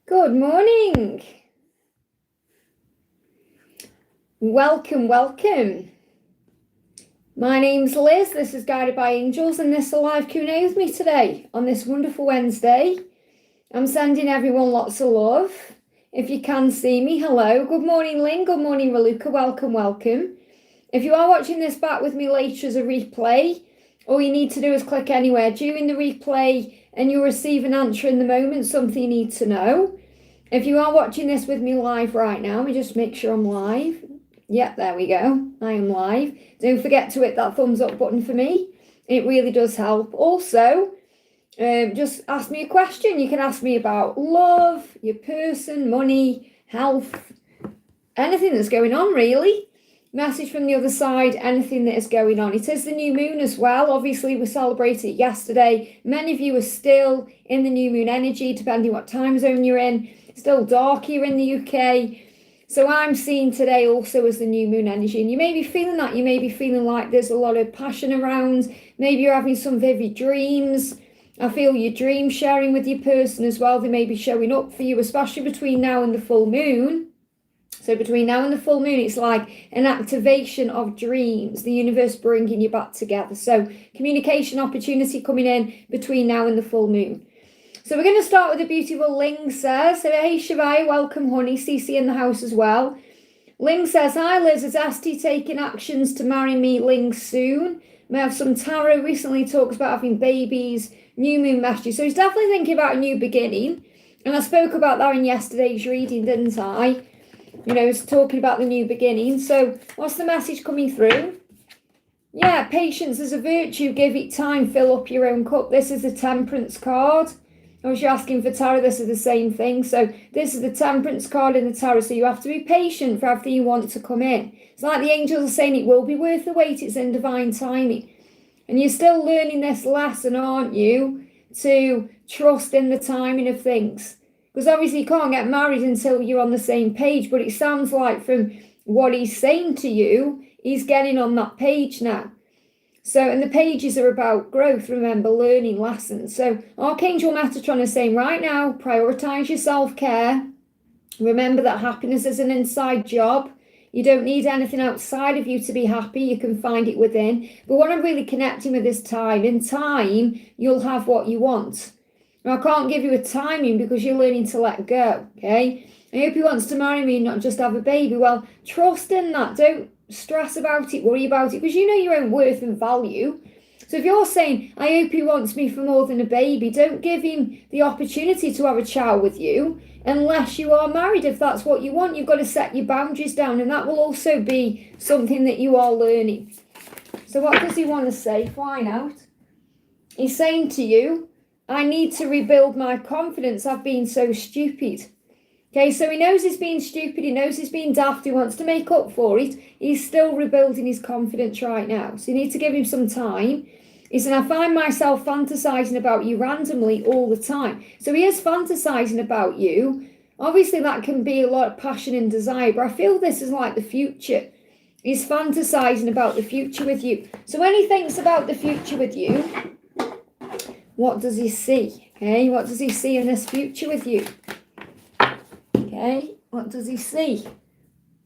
Good morning. Welcome. My name's Liz. This is Guided by Angels, and this is a live Q&A with me today on this wonderful Wednesday. I'm sending everyone lots of love. If you can see me, hello. Good morning, Lynn. Good morning, Raluca. Welcome. If you are watching this back with me later as a replay, all you need to do is click anywhere during the replay and you'll receive an answer in the moment, something you need to know. If you are watching this with me live right now, let me just make sure I'm live. Yep, there we go. I am live. Don't forget to hit that thumbs up button for me. It really does help. Also, just ask me a question. You can ask me about love, your person, money, health, anything that's going on, really. Message from the other side, anything that is going on. It is the new moon as well. Obviously, we celebrated it yesterday. Many of you are still in the new moon energy, depending what time zone you're in. Still dark here in the UK. So I'm seeing today also as the new moon energy. And you may be feeling that. You may be feeling like there's a lot of passion around. Maybe you're having some vivid dreams. I feel your dream sharing with your person as well. They may be showing up for you, especially between now and the full moon. So between now and the full moon, it's like an activation of dreams, the universe bringing you back together. So communication opportunity coming in between now and the full moon. So we're going to start with the beautiful Ling says. So, hey, Shavaya, welcome, honey. CC in the house as well. Ling says, hi, Liz. Is Asti taking actions to marry me, Ling, soon? May have some tarot. Recently talks about having babies, new moon messages. So he's definitely thinking about a new beginning. And I spoke about that in yesterday's reading, didn't I? You know, it's talking about the new beginning. So what's the message coming through? Yeah, patience is a virtue. Give it time. Fill up your own cup. This is the Temperance card. I was asking for tarot. This is the same thing. So this is the Temperance card in the tarot. So you have to be patient for everything you want to come in. It's like the angels are saying it will be worth the wait. It's in divine timing. And you're still learning this lesson, aren't you? To trust in the timing of things. Because obviously you can't get married until you're on the same page. But it sounds like from what he's saying to you, he's getting on that page now. So, and the pages are about growth, remember, learning lessons. So Archangel Metatron is saying right now, prioritize your self-care. Remember that happiness is an inside job. You don't need anything outside of you to be happy. You can find it within. But what I'm really connecting with is time. In time, you'll have what you want. Now, I can't give you a timing because you're learning to let go, okay? I hope he wants to marry me and not just have a baby. Well, trust in that. Don't stress about it, worry about it, because you know your own worth and value. So if you're saying, I hope he wants me for more than a baby, don't give him the opportunity to have a child with you unless you are married. If that's what you want, you've got to set your boundaries down, and that will also be something that you are learning. So what does he want to say? Flying out. He's saying to you, I need to rebuild my confidence. I've been so stupid. Okay, so he knows he's been stupid. He knows he's been daft. He wants to make up for it. He's still rebuilding his confidence right now. So you need to give him some time. He said, I find myself fantasizing about you randomly all the time. So he is fantasizing about you. Obviously, that can be a lot of passion and desire, but I feel this is like the future. He's fantasizing about the future with you. So when he thinks about the future with you, what does he see? Okay, what does he see in this future with you? Okay, what does he see?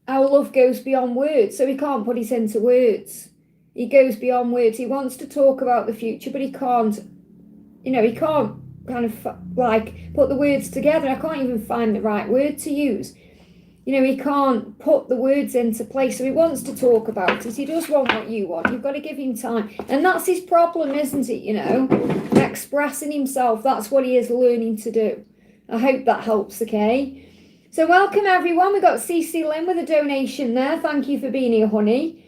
Our love goes beyond words, so he can't put it into words. He goes beyond words. He wants to talk about the future, but he can't, he can't kind of like put the words together. I can't even find the right word to use. He can't put the words into place, so he wants to talk about it. He does want what you want. You've got to give him time. And that's his problem, isn't it, expressing himself. That's what he is learning to do. I hope that helps, okay? So welcome, everyone. We've got CC Lynn with a donation there. Thank you for being here, honey.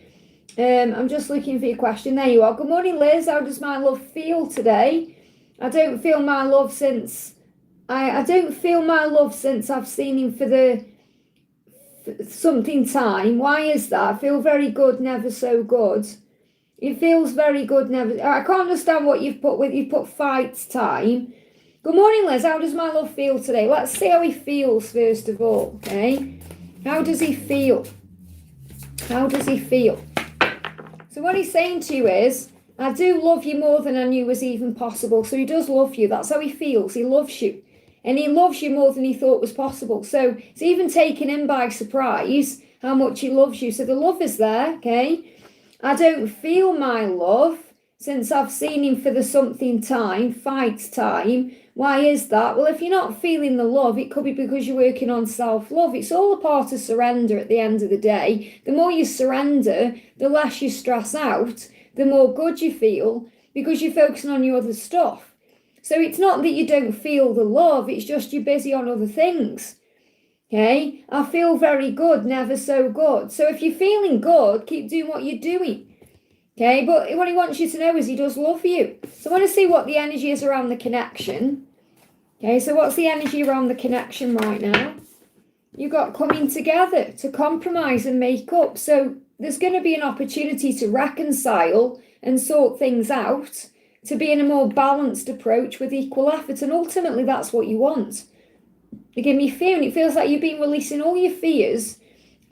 I'm just looking for your question. There you are. Good morning, Liz. How does my love feel today? I don't feel my love since... I don't feel my love since I've seen him for something time. Why is that? I feel very good, never so good. It feels very good, never... I can't understand what you've put fights time. Good morning, Liz. How does my love feel today? Let's see how he feels first of all, okay? How does he feel? How does he feel? So what he's saying to you is, I do love you more than I knew was even possible. So he does love you. That's how he feels. He loves you. And he loves you more than he thought was possible. So it's even taken him by surprise how much he loves you. So the love is there, okay? I don't feel my love since I've seen him for the something time, fight time. Why is that? Well, if you're not feeling the love, it could be because you're working on self-love. It's all a part of surrender at the end of the day. The more you surrender, the less you stress out, the more good you feel because you're focusing on your other stuff. So it's not that you don't feel the love, it's just you're busy on other things. Okay? I feel very good, never so good. So if you're feeling good, keep doing what you're doing. Okay, but what he wants you to know is he does love you. So I want to see what the energy is around the connection. Okay, so what's the energy around the connection right now? You've got coming together to compromise and make up. So there's going to be an opportunity to reconcile and sort things out, to be in a more balanced approach with equal effort. And ultimately, that's what you want. You give me feeling, it feels like you've been releasing all your fears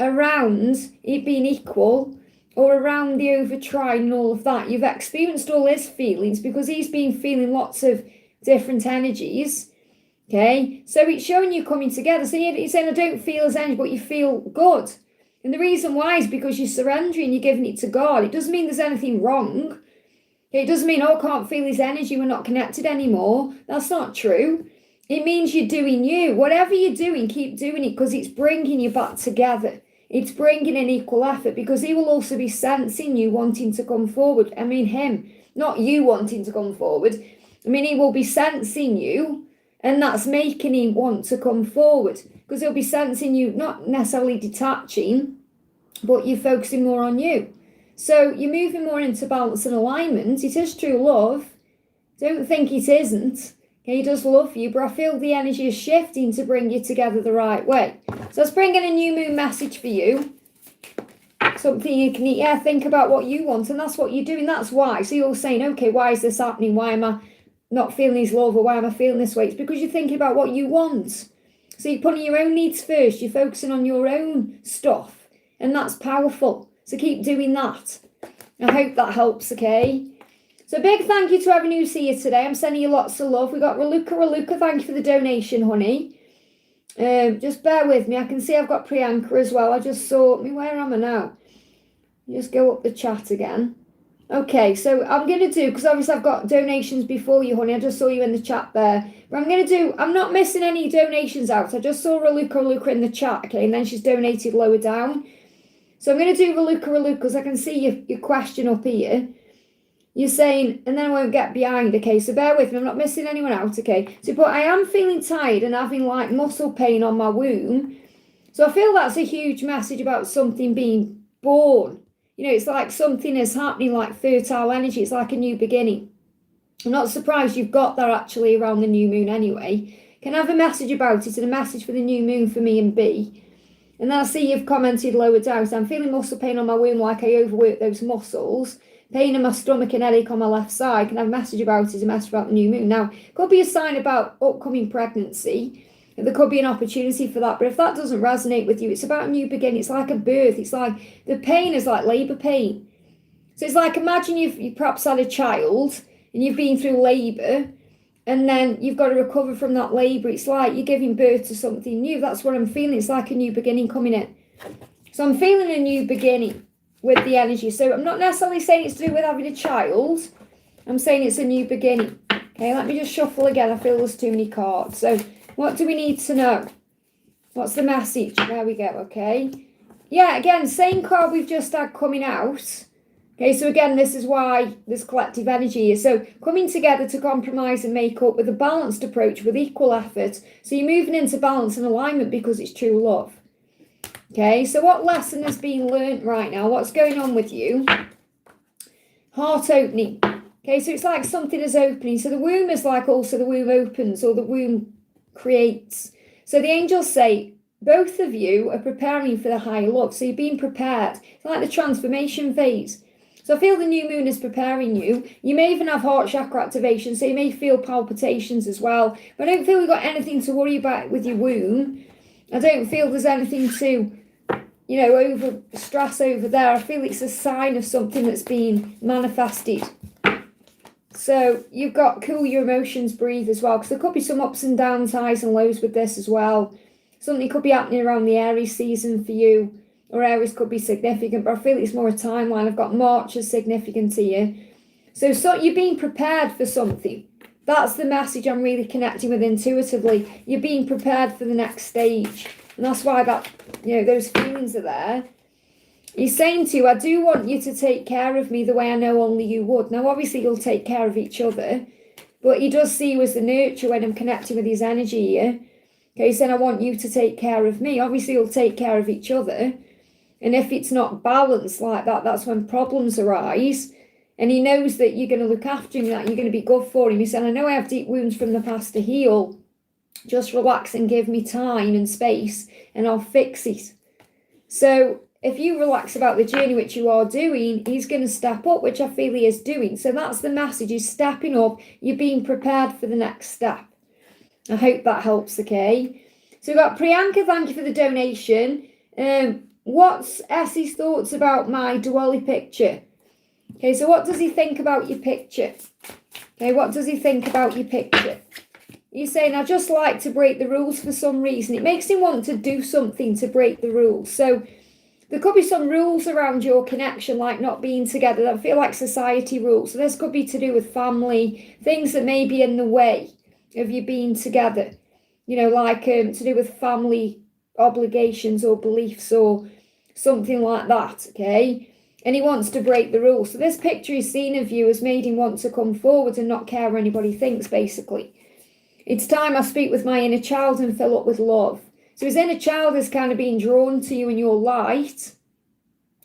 around it being equal, or around the over-trying and all of that. You've experienced all his feelings because he's been feeling lots of different energies. Okay, so it's showing you coming together. So you're saying, I don't feel as energy, but you feel good. And the reason why is because you're surrendering, you're giving it to God. It doesn't mean there's anything wrong. It doesn't mean, oh, I can't feel his energy, we're not connected anymore. That's not true. It means you're doing you. Whatever you're doing, keep doing it because it's bringing you back together. It's bringing an equal effort because he will also be sensing you wanting to come forward. I mean him, not you wanting to come forward. I mean, he will be sensing you, and that's making him want to come forward because he'll be sensing you, not necessarily detaching, but you're focusing more on you. So you're moving more into balance and alignment. It is true love. Don't think it isn't. He does love you, but I feel the energy is shifting to bring you together the right way. So it's bringing a new moon message for you. Something you can, think about what you want, and that's what you're doing. That's why. So you're saying, okay, why is this happening? Why am I not feeling his love, or why am I feeling this way? It's because you're thinking about what you want. So you're putting your own needs first. You're focusing on your own stuff, and that's powerful. So keep doing that. I hope that helps, okay? So big thank you to everyone who's here today. I'm sending you lots of love. We got Raluca, thank you for the donation, honey. Just bear with me. I can see I've got Priyanka as well. I just saw, where am I now? Just go up the chat again. Okay, so I'm going to do, because obviously I've got donations before you, honey. I just saw you in the chat there. But I'm not missing any donations out. I just saw Raluca in the chat, okay, and then she's donated lower down. So I'm going to do Raluca because I can see your question up here. You're saying, and then I won't get behind, okay, so bear with me, I'm not missing anyone out, okay. So, but I am feeling tired and having like muscle pain on my womb. So I feel that's a huge message about something being born. You know, it's like something is happening, like fertile energy. It's like a new beginning. I'm not surprised you've got that actually around the new moon anyway. Can I have a message about it and a message for the new moon for me and B? And then I see you've commented lower down. So I'm feeling muscle pain on my womb, like I overworked those muscles. Pain in my stomach and headache on my left side. Can I have a message about it, a message about the new moon? Now, it could be a sign about upcoming pregnancy. There could be an opportunity for that. But if that doesn't resonate with you, it's about a new beginning. It's like a birth. It's like the pain is like labour pain. So it's like, imagine you perhaps had a child and you've been through labour and then you've got to recover from that labour. It's like you're giving birth to something new. That's what I'm feeling. It's like a new beginning coming in. So I'm feeling a new beginning with the energy. So I'm not necessarily saying it's to do with having a child. I'm saying it's a new beginning. Okay, let me just shuffle again. I feel there's too many cards. So what do we need to know? What's the message? There we go, okay. Yeah, again, same card we've just had coming out. Okay, so again, this is why this collective energy is. So coming together to compromise and make up with a balanced approach with equal effort. So you're moving into balance and alignment because it's true love. Okay, so what lesson is being learnt right now? What's going on with you? Heart opening. Okay, so it's like something is opening. So the womb is like also the womb opens or the womb creates. So the angels say, both of you are preparing for the higher love. So you're being prepared. It's like the transformation phase. So I feel the new moon is preparing you. You may even have heart chakra activation. So you may feel palpitations as well. But I don't feel you've got anything to worry about with your womb. I don't feel there's anything to, over stress over there. I feel it's a sign of something that's being manifested. So you've got cool your emotions, breathe as well, because there could be some ups and downs, highs and lows with this as well. Something could be happening around the Aries season for you, or Aries could be significant, but I feel it's more a timeline. I've got March as significant here. So you're being prepared for something. That's the message I'm really connecting with intuitively. You're being prepared for the next stage. And that's why those feelings are there. He's saying to you, I do want you to take care of me the way I know only you would. Now, obviously, you'll take care of each other, but he does see you as the nurturer when I'm connecting with his energy here. Okay, he's saying, I want you to take care of me. Obviously, you'll take care of each other. And if it's not balanced like that, that's when problems arise. And he knows that you're going to look after him, that you're going to be good for him. He said, I know I have deep wounds from the past to heal. Just relax and give me time and space, and I'll fix it. So if you relax about the journey, which you are doing, he's going to step up, which I feel he is doing. So that's the message. He's stepping up. You're being prepared for the next step. I hope that helps, okay? So we've got Priyanka, thank you for the donation. What's Essie's thoughts about my Diwali picture? Okay, so what does he think about your picture? Okay, what does he think about your picture? He's saying, I just like to break the rules for some reason. It makes him want to do something to break the rules. So there could be some rules around your connection, like not being together, that feel like society rules. So this could be to do with family, things that may be in the way of you being together. Like to do with family obligations or beliefs or something like that, okay? And he wants to break the rules. So this picture he's seen of you has made him want to come forward and not care what anybody thinks, basically. It's time I speak with my inner child and fill up with love. So his inner child is kind of being drawn to you in your light.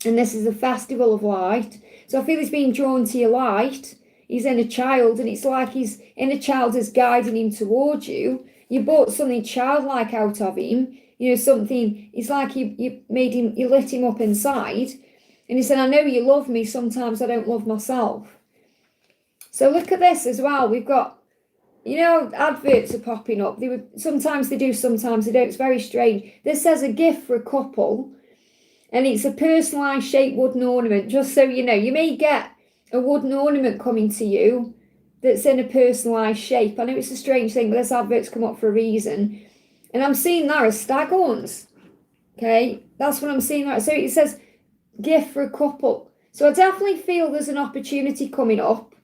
And this is a festival of light. So I feel he's being drawn to your light. His inner child. And it's like his inner child is guiding him towards you. You brought something childlike out of him. Something, it's like you lit him up inside. And he said, I know you love me. Sometimes I don't love myself. So look at this as well. We've got, adverts are popping up. Sometimes they do, sometimes they don't. It's very strange. This says a gift for a couple. And it's a personalised shaped wooden ornament. Just so you know, you may get a wooden ornament coming to you that's in a personalised shape. I know it's a strange thing, but this advert's come up for a reason. And I'm seeing that as stag horns. Okay, that's what I'm seeing. Right. So it says gift for a couple. So I definitely feel there's an opportunity coming up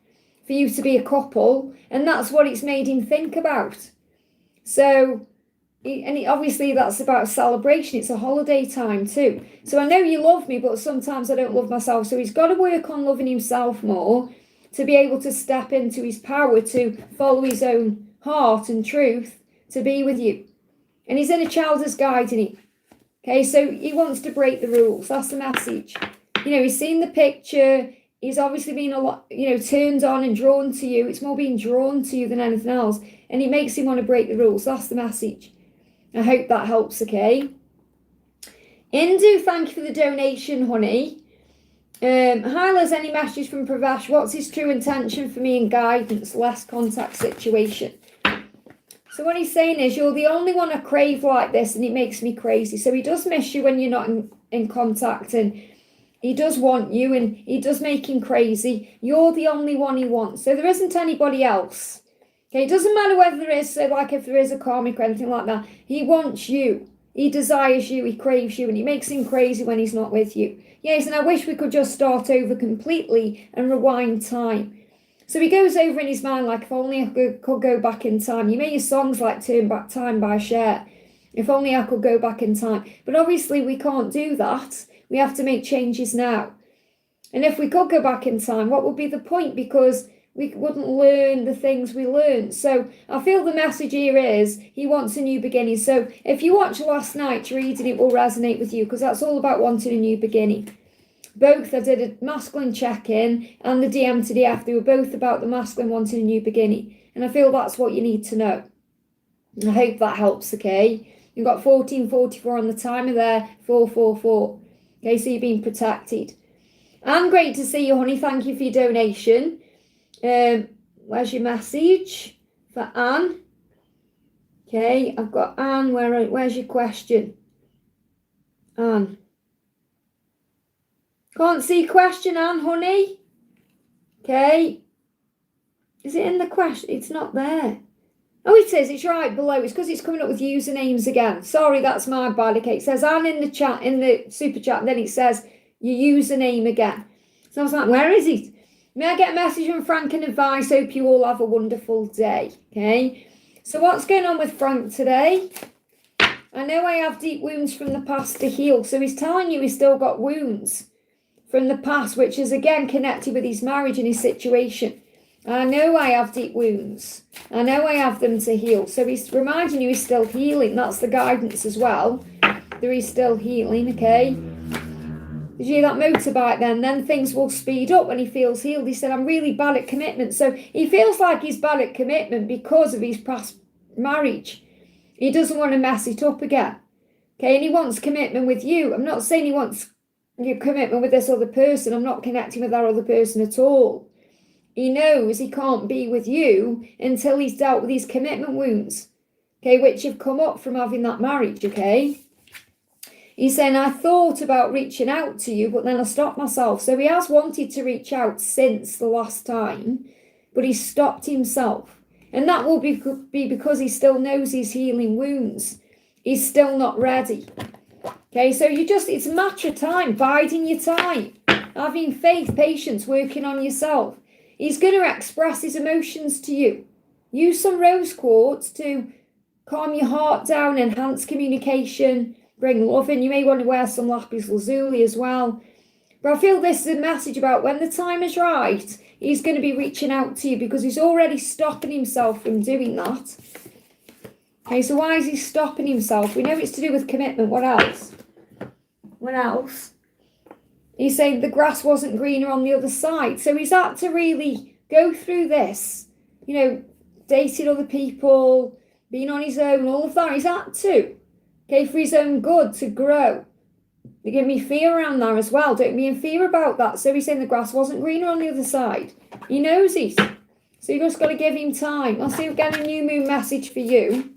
for you to be a couple, and that's what it's made him think about. So, obviously that's about a celebration. It's a holiday time too. So I know you love me, but sometimes I don't love myself. So he's got to work on loving himself more to be able to step into his power, to follow his own heart and truth, to be with you. And his inner child is guiding him. Okay, so he wants to break the rules. That's the message. He's seen the picture. He's obviously been a lot, turned on and drawn to you. It's more being drawn to you than anything else. And it makes him want to break the rules. That's the message. I hope that helps, okay? Indu, thank you for the donation, honey. Hi, Liz, any message from Pravash? What's his true intention for me in guidance? Less contact situation. So what he's saying is, you're the only one I crave like this, and it makes me crazy. So he does miss you when you're not in contact, and he does want you, and he does make him crazy. You're the only one he wants. So there isn't anybody else. Okay, it doesn't matter whether there is, so like if there is a karmic or anything like that. He wants you. He desires you. He craves you, and it makes him crazy when he's not with you. Yes, and I wish we could just start over completely and rewind time. So he goes over in his mind like, if only I could go back in time. You made your songs like Turn Back Time by Cher. If only I could go back in time. But obviously we can't do that. We have to make changes now. And if we could go back in time, what would be the point? Because we wouldn't learn the things we learned. So I feel the message here is he wants a new beginning. So if you watch last night's reading, it will resonate with you, because that's all about wanting a new beginning. Both, I did a masculine check-in and the DM to DF. They were both about the masculine wanting a new beginning. And I feel that's what you need to know. And I hope that helps, okay? You've got 1444 on the timer there, 444. Okay, so you're being protected. And great to see you, honey. Thank you for your donation. Where's your message for Anne? Okay, I've got Anne. Where's your question? Anne. Can't see question, Anne, honey. Okay. Is it in the question? It's not there. Oh, it is. It's right below. It's because it's coming up with usernames again. Sorry, that's my bad. Okay, it says I'm in the chat, in the super chat, and then it says your username again. So I was like, where is it? May I get a message from Frank and advice? Hope you all have a wonderful day. Okay. So what's going on with Frank today? I know I have deep wounds from the past to heal. So he's telling you he's still got wounds from the past, which is again connected with his marriage and his situation. I know I have deep wounds. I know I have them to heal. So he's reminding you he's still healing. That's the guidance as well. That he's still healing, okay? Did you hear that motorbike then? Then things will speed up when he feels healed. He said, I'm really bad at commitment. So he feels like he's bad at commitment because of his past marriage. He doesn't want to mess it up again. Okay, and he wants commitment with you. I'm not saying he wants your commitment with this other person. I'm not connecting with that other person at all. He knows he can't be with you until he's dealt with his commitment wounds, okay, which have come up from having that marriage, okay? He's saying, I thought about reaching out to you, but then I stopped myself. So he has wanted to reach out since the last time, but he stopped himself. And that will be because he still knows he's healing wounds. He's still not ready. Okay, so it's a matter of time, biding your time, having faith, patience, working on yourself. He's going to express his emotions to you. Use some rose quartz to calm your heart down, enhance communication, bring love in. You may want to wear some lapis lazuli as well. But I feel this is a message about when the time is right, he's going to be reaching out to you because he's already stopping himself from doing that. Okay, so why is he stopping himself? We know it's to do with commitment. What else? What else? He's saying the grass wasn't greener on the other side. So he's had to really go through this, dating other people, being on his own, all of that. He's had to, okay, for his own good, to grow. They give me fear around there as well. Don't be in fear about that. So he's saying the grass wasn't greener on the other side. He knows it. So you just got to give him time. I'll see if I get a new moon message for you.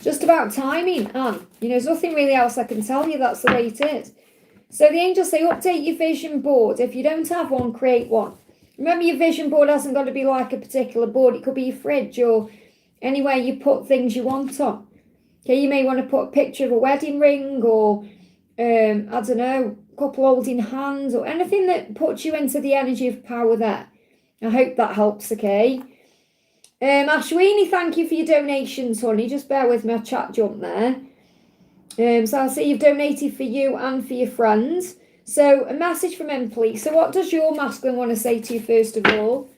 Just about timing, Anne. There's nothing really else I can tell you. That's the way it is. So the angels say, update your vision board. If you don't have one, create one. Remember, your vision board hasn't got to be like a particular board. It could be your fridge or anywhere you put things you want on. Okay, you may want to put a picture of a wedding ring or, I don't know, a couple holding hands or anything that puts you into the energy of power there. I hope that helps, okay? Ashwini, thank you for your donations, honey. Just bear with me, I'll chat jump there. So I'll see you've donated for you and for your friends. So a message from him, please. So what does your masculine want to say to you first of all?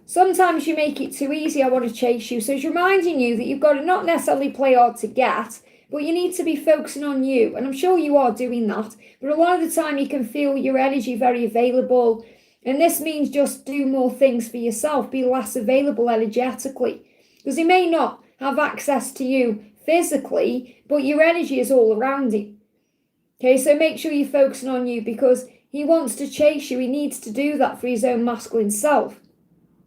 Sometimes you make it too easy. I want to chase you. So he's reminding you that you've got to not necessarily play hard to get, but you need to be focusing on you. And I'm sure you are doing that. But a lot of the time you can feel your energy very available. And this means just do more things for yourself. Be less available energetically. Because he may not have access to you physically, but your energy is all around him. Okay, so make sure you're focusing on you because he wants to chase you. He needs to do that for his own masculine self.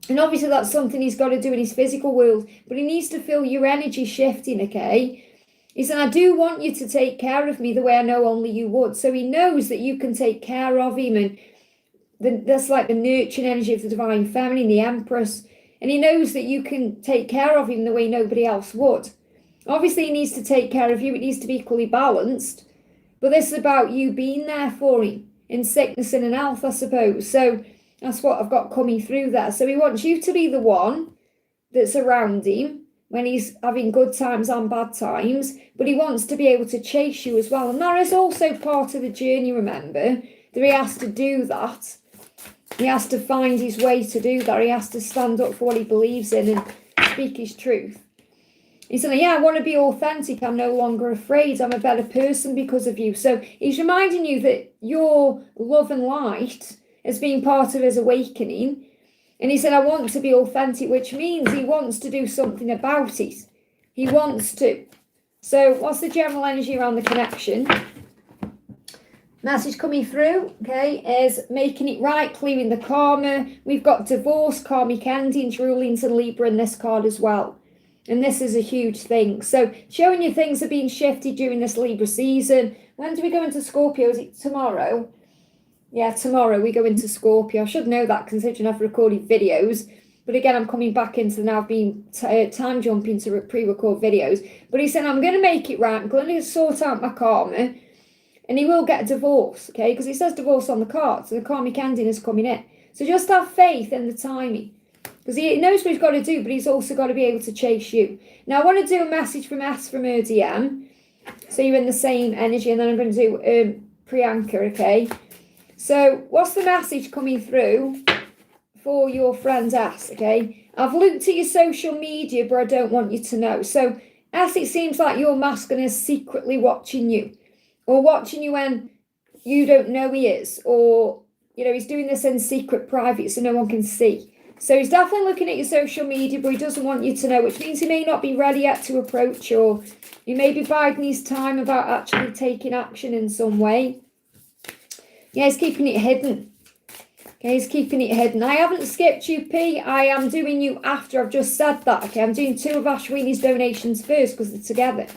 And obviously that's something he's got to do in his physical world, but he needs to feel your energy shifting, okay? He said, I do want you to take care of me the way I know only you would. So he knows that you can take care of him, and that's like the nurturing energy of the divine feminine, the empress. And he knows that you can take care of him the way nobody else would. Obviously, he needs to take care of you. It needs to be equally balanced. But this is about you being there for him in sickness and in health, I suppose. So that's what I've got coming through there. So he wants you to be the one that's around him when he's having good times and bad times. But he wants to be able to chase you as well. And that is also part of the journey, remember, that he has to do that. He has to find his way to do that. He has to stand up for what he believes in and speak his truth. He said, I want to be authentic. I'm no longer afraid. I'm a better person because of you. So he's reminding you that your love and light has been part of his awakening. And he said, I want to be authentic, which means he wants to do something about it. He wants to. So what's the general energy around the connection? Message coming through, okay, is making it right, clearing the karma. We've got divorce, karmic endings, rulings, and Libra in this card as well. And this is a huge thing. So showing you things are being shifted during this Libra season. When do we go into Scorpio? Is it tomorrow? Yeah, tomorrow we go into Scorpio. I should know that considering I've recorded videos. But again, I'm coming back into now being time jumping to pre-record videos. But he said, I'm going to make it right. I'm going to sort out my karma. And he will get a divorce, okay? Because it says divorce on the card. So the karmic ending is coming in. So just have faith in the timing. Because he knows what he's got to do, but he's also got to be able to chase you. Now, I want to do a message from S from her DM. So you're in the same energy. And then I'm going to do Priyanka, okay? So what's the message coming through for your friend S, okay? I've looked at your social media, but I don't want you to know. So S, it seems like your masculine is secretly watching you. Or watching you when you don't know he is. Or, you know, he's doing this in secret, private, so no one can see. So he's definitely looking at your social media, but he doesn't want you to know, which means he may not be ready yet to approach, or he may be biding his time about actually taking action in some way. Yeah, he's keeping it hidden. Okay, he's keeping it hidden. I haven't skipped you, P. I am doing you after I've just said that. Okay, I'm doing 2 of Ashwini's donations first because they're together.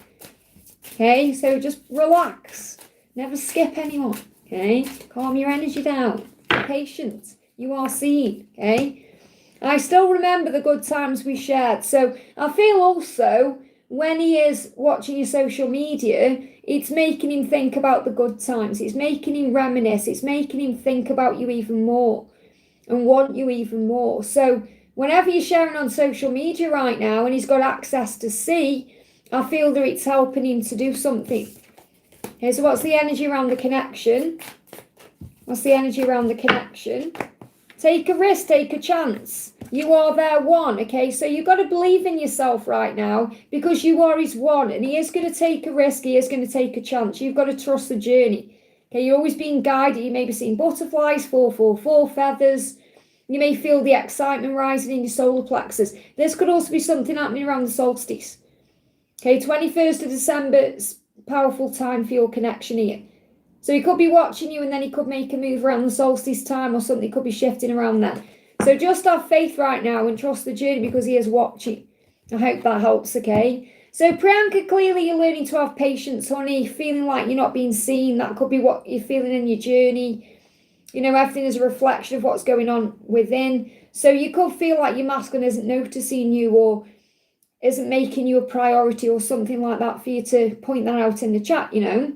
Okay, so just relax. Never skip anyone. Okay, calm your energy down. Be patient. You are seen. Okay, I still remember the good times we shared. So I feel also when he is watching your social media, it's making him think about the good times. It's making him reminisce. It's making him think about you even more and want you even more. So whenever you're sharing on social media right now and he's got access to see, I feel that it's helping him to do something. Okay, so what's the energy around the connection? What's the energy around the connection? Take a risk, take a chance. You are their one, okay? So you've got to believe in yourself right now because you are his one and he is going to take a risk, he is going to take a chance. You've got to trust the journey. Okay, you're always being guided. You may be seeing butterflies, 444 feathers. You may feel the excitement rising in your solar plexus. This could also be something happening around the solstice. Okay, 21st of December, powerful time for your connection here. So he could be watching you and then he could make a move around the solstice time or something could be shifting around then. So just have faith right now and trust the journey because he is watching. I hope that helps, okay? So Priyanka, clearly you're learning to have patience, honey, feeling like you're not being seen. That could be what you're feeling in your journey. You know, everything is a reflection of what's going on within. So you could feel like your masculine isn't noticing you or isn't making you a priority or something like that for you to point that out in the chat, you know.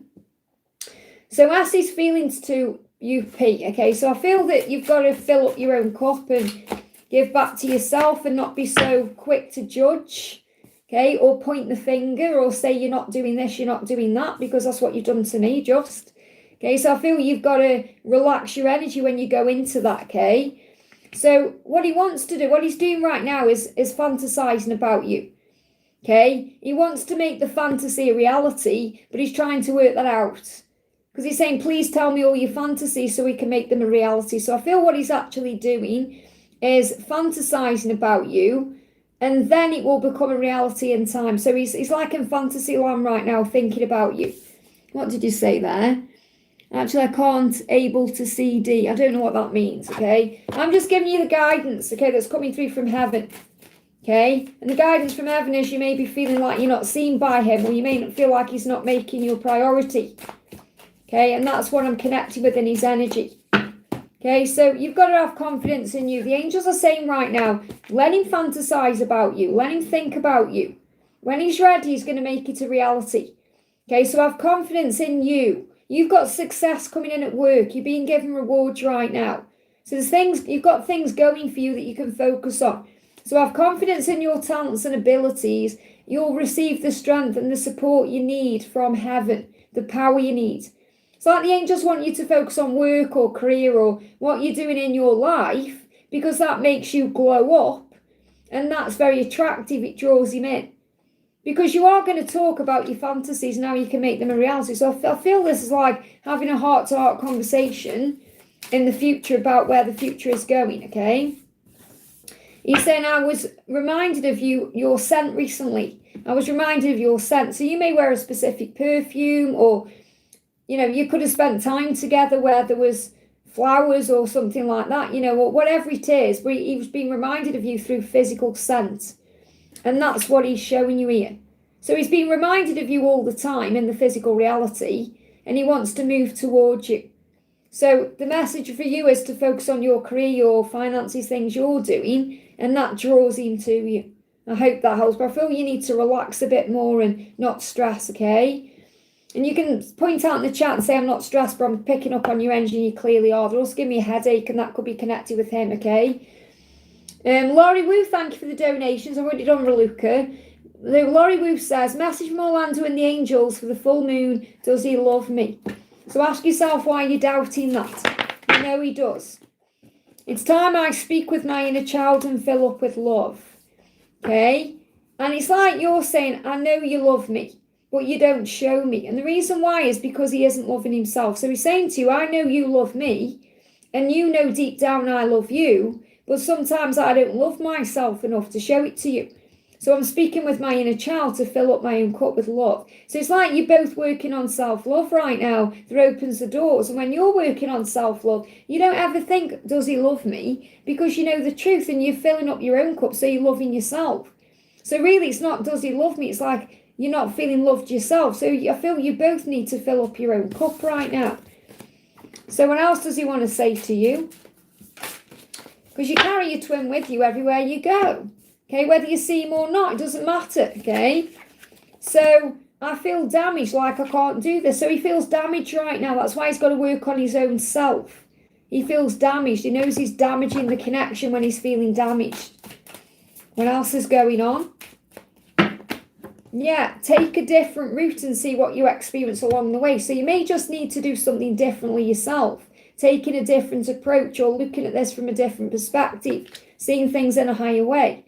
So ask these feelings to you, P, okay? So I feel that you've got to fill up your own cup and give back to yourself and not be so quick to judge, okay? Or point the finger or say you're not doing this, you're not doing that, because that's what you've done to me, just. Okay, so I feel you've got to relax your energy when you go into that, okay? So what he wants to do, what he's doing right now is fantasizing about you. Okay, he wants to make the fantasy a reality, but he's trying to work that out. Because he's saying, please tell me all your fantasies so we can make them a reality. So I feel what he's actually doing is fantasizing about you, and then it will become a reality in time. So he's like in fantasy land right now, thinking about you. What did you say there? Actually, I can't able to see D. I don't know what that means, okay? I'm just giving you the guidance, okay, that's coming through from heaven. Okay, and the guidance from heaven is you may be feeling like you're not seen by him, or you may not feel like he's not making you a priority. Okay, and that's what I'm connecting with in his energy. Okay, so you've got to have confidence in you. The angels are saying right now, let him fantasize about you. Let him think about you. When he's ready, he's going to make it a reality. Okay, so have confidence in you. You've got success coming in at work. You're being given rewards right now. So there's things, you've got things going for you that you can focus on. So have confidence in your talents and abilities. You'll receive the strength and the support you need from heaven, the power you need. It's like the angels want you to focus on work or career or what you're doing in your life, because that makes you glow up, and that's very attractive. It draws him in. Because you are going to talk about your fantasies, now you can make them a reality. So I feel this is like having a heart-to-heart conversation in the future about where the future is going, okay? He's saying, I was reminded of your scent recently. I was reminded of your scent. So you may wear a specific perfume, or, you know, you could have spent time together where there was flowers or something like that, you know, or whatever it is. But he was being reminded of you through physical scent. And that's what he's showing you here. So he's being reminded of you all the time in the physical reality, and he wants to move towards you. So the message for you is to focus on your career, your finances, things you're doing, and that draws him to you. I hope that helps, but I feel you need to relax a bit more and not stress, okay? And you can point out in the chat and say, I'm not stressed, but I'm picking up on your energy, and you clearly are. They'll also give me a headache, and that could be connected with him, okay? Laurie Wu, thank you for the donations. I've already done Raluca. Laurie Wu says, message from Orlando and the angels for the full moon. Does he love me? So ask yourself why you're doubting that. You know he does. It's time I speak with my inner child and fill up with love. Okay? And it's like you're saying, I know you love me, but you don't show me. And the reason why is because he isn't loving himself. So he's saying to you, I know you love me, and you know deep down I love you, but sometimes I don't love myself enough to show it to you. So I'm speaking with my inner child to fill up my own cup with love. So it's like you're both working on self-love right now. That opens the doors. And when you're working on self-love, you don't ever think, does he love me? Because you know the truth and you're filling up your own cup, so you're loving yourself. So really it's not, does he love me? It's like you're not feeling loved yourself. So I feel you both need to fill up your own cup right now. So what else does he want to say to you? Because you carry your twin with you everywhere you go. Okay, whether you see him or not, it doesn't matter, okay? So I feel damaged, like I can't do this. So he feels damaged right now. That's why he's got to work on his own self. He feels damaged. He knows he's damaging the connection when he's feeling damaged. What else is going on? Yeah, take a different route and see what you experience along the way. So you may just need to do something differently yourself. Taking a different approach or looking at this from a different perspective. Seeing things in a higher way.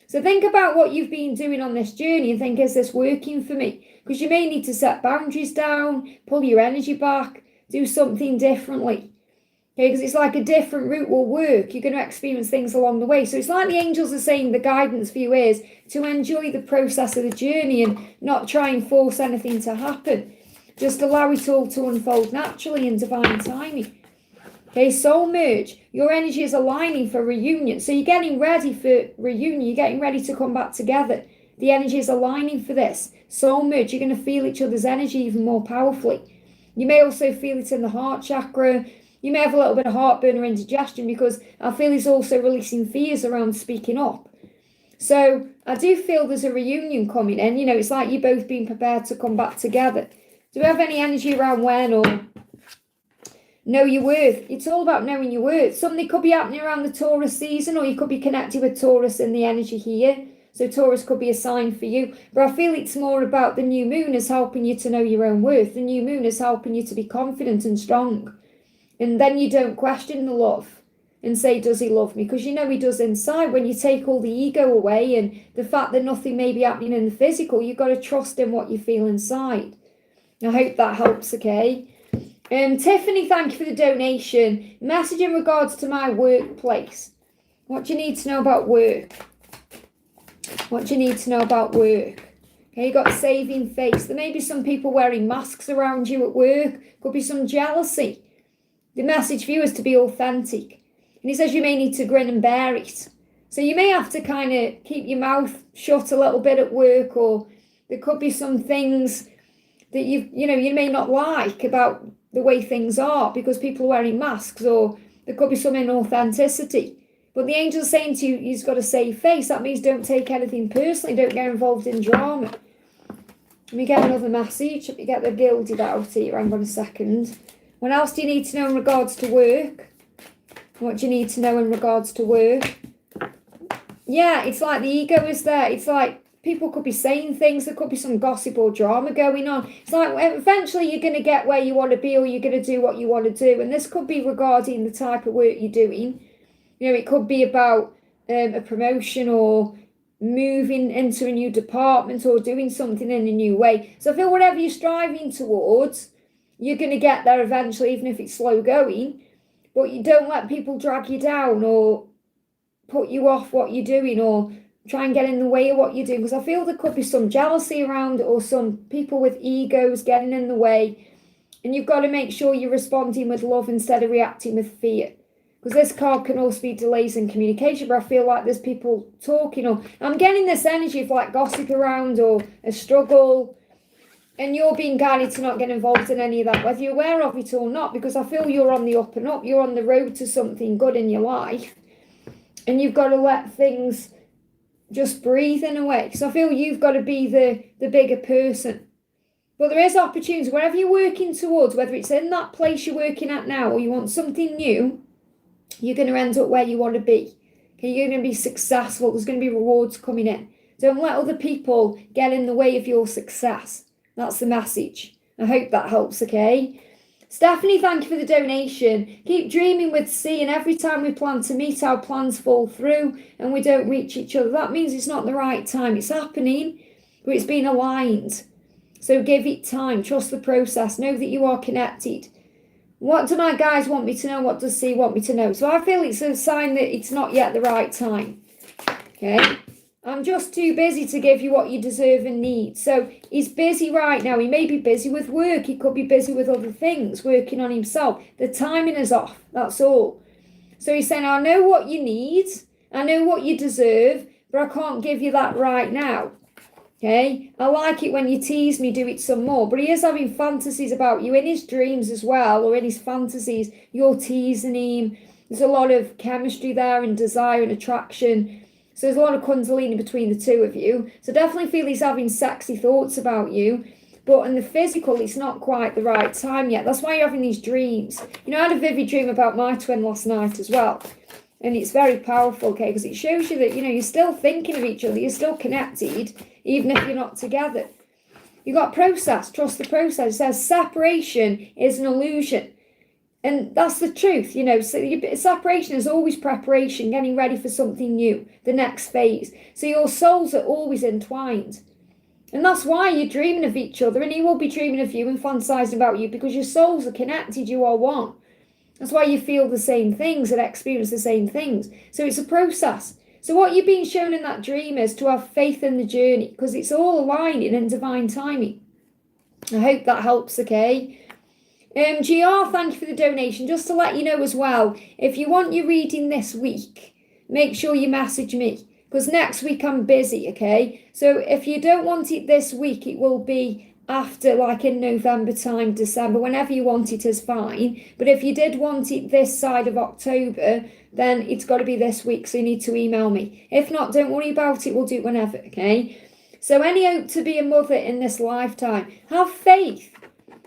So think about what you've been doing on this journey and think, is this working for me? Because you may need to set boundaries down, pull your energy back, do something differently. Okay, because it's like a different route will work. You're going to experience things along the way. So it's like the angels are saying the guidance for you is to enjoy the process of the journey and not try and force anything to happen. Just allow it all to unfold naturally in divine timing. Okay, soul merge. Your energy is aligning for reunion. So you're getting ready for reunion. You're getting ready to come back together. The energy is aligning for this. Soul merge. You're going to feel each other's energy even more powerfully. You may also feel it in the heart chakra. You may have a little bit of heartburn or indigestion because I feel he's also releasing fears around speaking up. So I do feel there's a reunion coming in. You know, it's like you're both being prepared to come back together. Do we have any energy around when or... Know your worth. It's all about knowing your worth. Something could be happening around the Taurus season, or you could be connected with Taurus in the energy here. So Taurus could be a sign for you. But I feel it's more about the new moon is helping you to know your own worth. The new moon is helping you to be confident and strong. And then you don't question the love and say, does he love me? Because you know he does inside. When you take all the ego away and the fact that nothing may be happening in the physical, you've got to trust in what you feel inside. I hope that helps, okay? Tiffany, thank you for the donation. Message in regards to my workplace. What do you need to know about work? What do you need to know about work? Okay, you got saving face. There may be some people wearing masks around you at work. Could be some jealousy. The message for you is to be authentic. And he says you may need to grin and bear it. So you may have to kind of keep your mouth shut a little bit at work, or there could be some things that you may not like about the way things are because people are wearing masks, or there could be some inauthenticity. But the angel's saying to you, you've got a safe face. That means don't take anything personally. Don't get involved in drama. Let me get another message. Let me get the gilded out here. Hang on a second. What else do you need to know in regards to work? What do you need to know in regards to work? Yeah, it's like the ego is there. It's like people could be saying things. There could be some gossip or drama going on. It's like eventually you're going to get where you want to be, or you're going to do what you want to do. And this could be regarding the type of work you're doing. You know, it could be about a promotion or moving into a new department or doing something in a new way. So I feel whatever you're striving towards, you're going to get there eventually, even if it's slow going. But you don't let people drag you down or put you off what you're doing or try and get in the way of what you're doing, because I feel there could be some jealousy around or some people with egos getting in the way, and you've got to make sure you're responding with love instead of reacting with fear, because this card can also be delays in communication. But I feel like there's people talking, or I'm getting this energy of like gossip around or a struggle. And you're being guided to not get involved in any of that, whether you're aware of it or not, because I feel you're on the up and up. You're on the road to something good in your life. And you've got to let things just breathe in a way. Because I feel you've got to be the bigger person. But there is opportunity, wherever you're working towards, whether it's in that place you're working at now or you want something new, you're going to end up where you want to be. Okay, you're going to be successful. There's going to be rewards coming in. Don't let other people get in the way of your success. That's the message. I hope that helps, okay? Stephanie, thank you for the donation. Keep dreaming with C, and every time we plan to meet, our plans fall through and we don't reach each other. That means it's not the right time. It's happening, but it's been aligned. So give it time. Trust the process. Know that you are connected. What do my guys want me to know? What does C want me to know? So I feel it's a sign that it's not yet the right time. Okay? I'm just too busy to give you what you deserve and need. So he's busy right now. He may be busy with work. He could be busy with other things, working on himself. The timing is off. That's all. So he's saying, I know what you need. I know what you deserve, but I can't give you that right now. Okay? I like it when you tease me, do it some more. But he is having fantasies about you in his dreams as well, or in his fantasies. You're teasing him. There's a lot of chemistry there and desire and attraction. So there's a lot of kundalini between the two of you. So definitely feel he's having sexy thoughts about you. But in the physical, it's not quite the right time yet. That's why you're having these dreams. You know, I had a vivid dream about my twin last night as well. And it's very powerful, okay, because it shows you that, you know, you're still thinking of each other. You're still connected, even if you're not together. You've got process. Trust the process. It says separation is an illusion. And that's the truth, you know. So separation is always preparation, getting ready for something new, the next phase. So your souls are always entwined. And that's why you're dreaming of each other, and he will be dreaming of you and fantasizing about you, because your souls are connected, you are one. That's why you feel the same things and experience the same things. So it's a process. So what you're being shown in that dream is to have faith in the journey, because it's all aligning in divine timing. I hope that helps, okay? GR, thank you for the donation. Just to let you know as well, if you want your reading this week, make sure you message me, because next week I'm busy, okay? So if you don't want it this week, it will be after, like in November time, December, whenever you want it is fine. But if you did want it this side of October, then it's got to be this week, so you need to email me. If not, don't worry about it, we'll do it whenever, okay? So any hope to be a mother in this lifetime, have faith.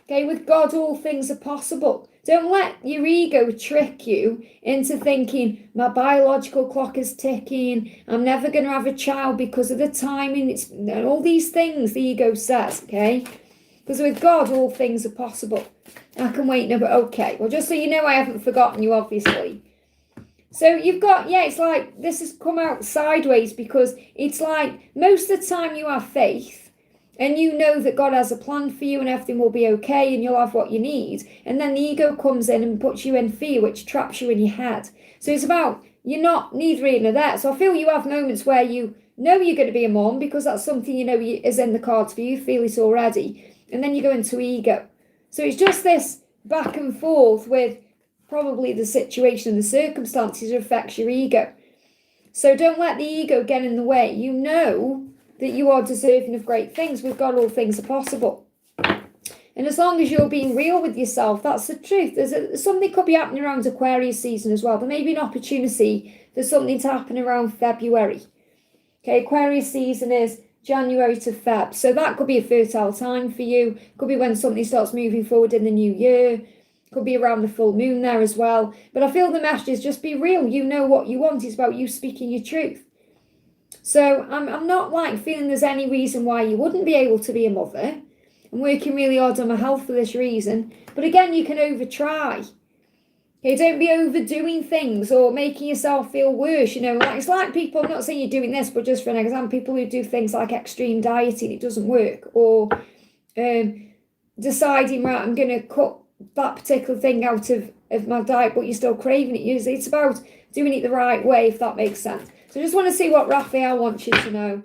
Okay, with God, all things are possible. Don't let your ego trick you into thinking, my biological clock is ticking, I'm never going to have a child because of the timing, it's all these things the ego says, okay? Because with God, all things are possible. I can wait now, but okay. Well, just so you know, I haven't forgotten you, obviously. So you've got, yeah, it's like this has come out sideways, because it's like most of the time you have faith, and you know that God has a plan for you and everything will be okay and you'll have what you need. And then the ego comes in and puts you in fear, which traps you in your head. So it's about, you're not neither in or that. So I feel you have moments where you know you're going to be a mom, because that's something you know is in the cards for you. You feel it already. And then you go into ego. So it's just this back and forth with probably the situation and the circumstances that affects your ego. So don't let the ego get in the way. You know that you are deserving of great things. With God, all things are possible. And as long as you're being real with yourself, that's the truth. Something could be happening around Aquarius season as well. There may be an opportunity for something to happen around February. Okay, Aquarius season is January to Feb. So that could be a fertile time for you. Could be when something starts moving forward in the new year. Could be around the full moon there as well. But I feel the message is just be real. You know what you want. It's about you speaking your truth. So I'm not like feeling there's any reason why you wouldn't be able to be a mother. I'm working really hard on my health for this reason. But again, you can over try. Okay, don't be overdoing things or making yourself feel worse. You know, like it's like people, I'm not saying you're doing this, but just for an example, people who do things like extreme dieting, it doesn't work. Or deciding, right, I'm going to cut that particular thing out of my diet, but you're still craving it. It's about doing it the right way, if that makes sense. So I just want to see what Raphael wants you to know.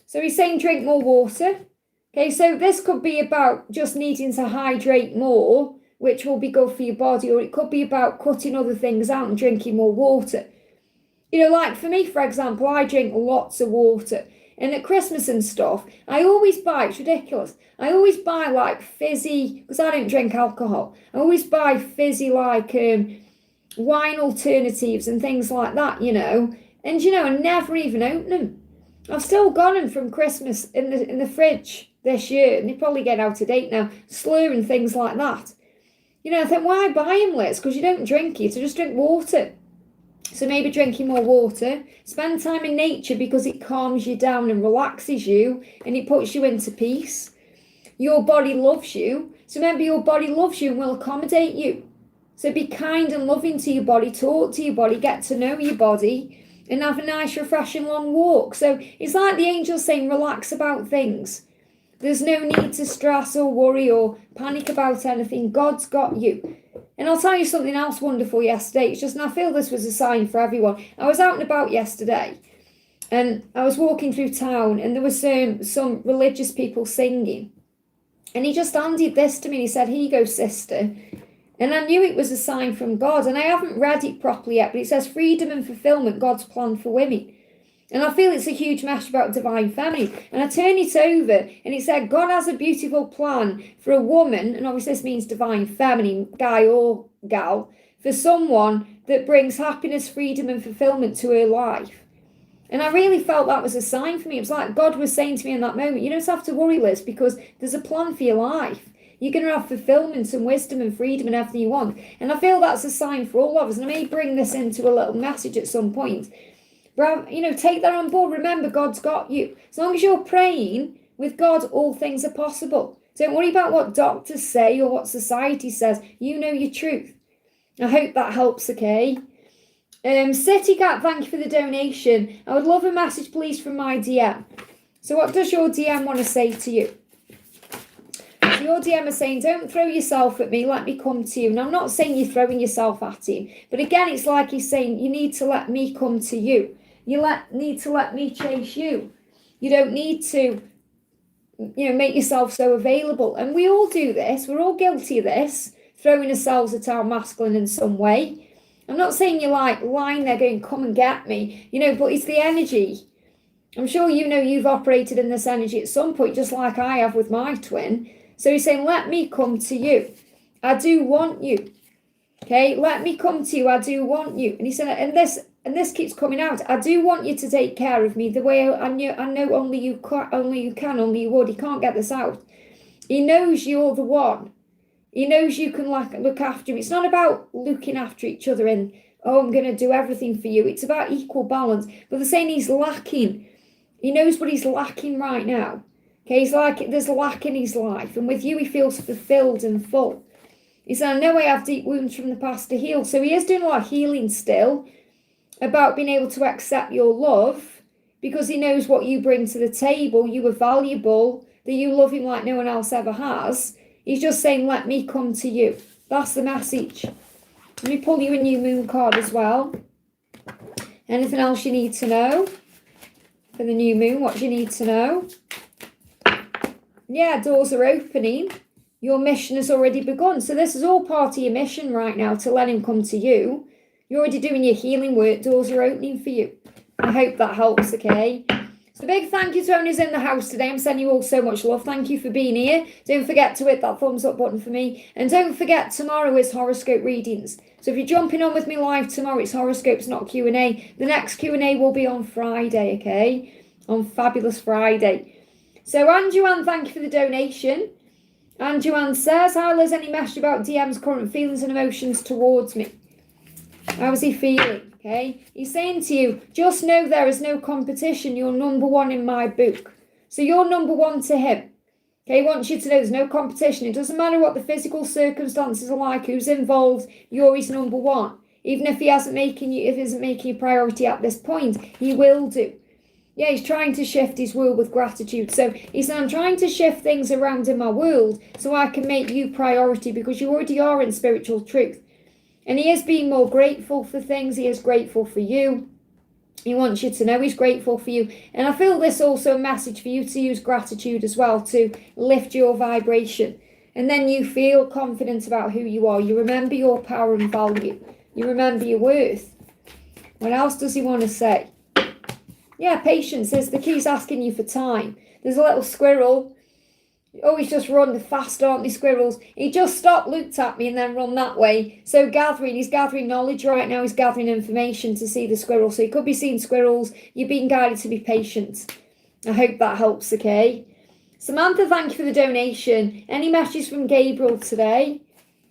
So he's saying drink more water. Okay, so this could be about just needing to hydrate more, which will be good for your body, or it could be about cutting other things out and drinking more water. You know, like for me, for example, I drink lots of water. And at Christmas and stuff, I always buy, it's ridiculous, I always buy like fizzy, because I don't drink alcohol, I always buy fizzy like wine alternatives and things like that, you know. And, you know, I never even open them. I've still got them from Christmas in the fridge this year, and they probably get out of date now, slur and things like that. You know, I think, why buy them, Liz? Because you don't drink it, so just drink water. So maybe drinking more water. Spend time in nature because it calms you down and relaxes you, and it puts you into peace. Your body loves you. So remember, your body loves you and will accommodate you. So be kind and loving to your body, talk to your body, get to know your body, and have a nice, refreshing long walk. So it's like the angels saying, relax about things. There's no need to stress or worry or panic about anything. God's got you. And I'll tell you something else wonderful yesterday. It's just, and I feel this was a sign for everyone. I was out and about yesterday, and I was walking through town, and there was some religious people singing. And he just handed this to me, and he said, here you go, sister. And I knew it was a sign from God, and I haven't read it properly yet, but it says freedom and fulfillment, God's plan for women. And I feel it's a huge message about divine feminine. And I turned it over, and it said, God has a beautiful plan for a woman, and obviously this means divine feminine, guy or gal, for someone that brings happiness, freedom and fulfillment to her life. And I really felt that was a sign for me. It was like God was saying to me in that moment, you don't have to worry, Liz, because there's a plan for your life. You're going to have fulfillment and wisdom and freedom and everything you want. And I feel that's a sign for all of us. And I may bring this into a little message at some point. But, you know, take that on board. Remember, God's got you. As long as you're praying with God, all things are possible. Don't worry about what doctors say or what society says. You know your truth. I hope that helps, okay? City Cat, thank you for the donation. I would love a message, please, from my DM. So what does your DM want to say to you? So your DM is saying, don't throw yourself at me, let me come to you. And I'm not saying you're throwing yourself at him. But again, it's like he's saying, you need to let me come to you. You need to let me chase you. You don't need to, you know, make yourself so available. And we all do this. We're all guilty of this, throwing ourselves at our masculine in some way. I'm not saying you're like lying there going, come and get me, you know, but it's the energy. I'm sure you know you've operated in this energy at some point, just like I have with my twin. So he's saying, let me come to you. I do want you. Okay, let me come to you. I do want you. And he said, and this keeps coming out. I do want you to take care of me the way I know only you can, only you would. He can't get this out. He knows you're the one. He knows you can look after him. It's not about looking after each other and, oh, I'm going to do everything for you. It's about equal balance. But they're saying he's lacking. He knows what he's lacking right now. Okay, he's like, there's lack in his life. And with you, he feels fulfilled and full. He said, I know I have deep wounds from the past to heal. So he is doing a lot of healing still about being able to accept your love because he knows what you bring to the table. You are valuable, that you love him like no one else ever has. He's just saying, let me come to you. That's the message. Let me pull you a new moon card as well. Anything else you need to know for the new moon? What do you need to know? Yeah, doors are opening. Your mission has already begun. So this is all part of your mission right now, to let him come to you. You're already doing your healing work. Doors are opening for you. I hope that helps, okay? So big thank you to everyone who's in the house today. I'm sending you all so much love. Thank you for being here. Don't forget to hit that thumbs up button for me. And don't forget, tomorrow is horoscope readings. So if you're jumping on with me live tomorrow, it's horoscopes, not Q&A. The next Q&A will be on Friday, okay? On Fabulous Friday. So Anjuan, thank you for the donation. Anjuan says, hi Liz, any message about DM's current feelings and emotions towards me? How's he feeling? Okay, he's saying to you, just know there is no competition. You're number one in my book. So you're number one to him. Okay, he wants you to know there's no competition. It doesn't matter what the physical circumstances are like, who's involved, you're his number one. Even if he isn't making you a priority at this point, he will do. Yeah, he's trying to shift his world with gratitude. So he's saying, I'm trying to shift things around in my world so I can make you priority because you already are in spiritual truth. And he is being more grateful for things. He is grateful for you. He wants you to know he's grateful for you. And I feel this also a message for you to use gratitude as well to lift your vibration. And then you feel confident about who you are. You remember your power and value. You remember your worth. What else does he want to say? Yeah, patience is the key. He's asking you for time. There's a little squirrel. Always just run fast, aren't they, squirrels? He just stopped, looked at me, and then run that way. So he's gathering knowledge right now. He's gathering information to see the squirrel. So he could be seeing squirrels. You're being guided to be patient. I hope that helps, okay? Samantha, thank you for the donation. Any messages from Gabriel today?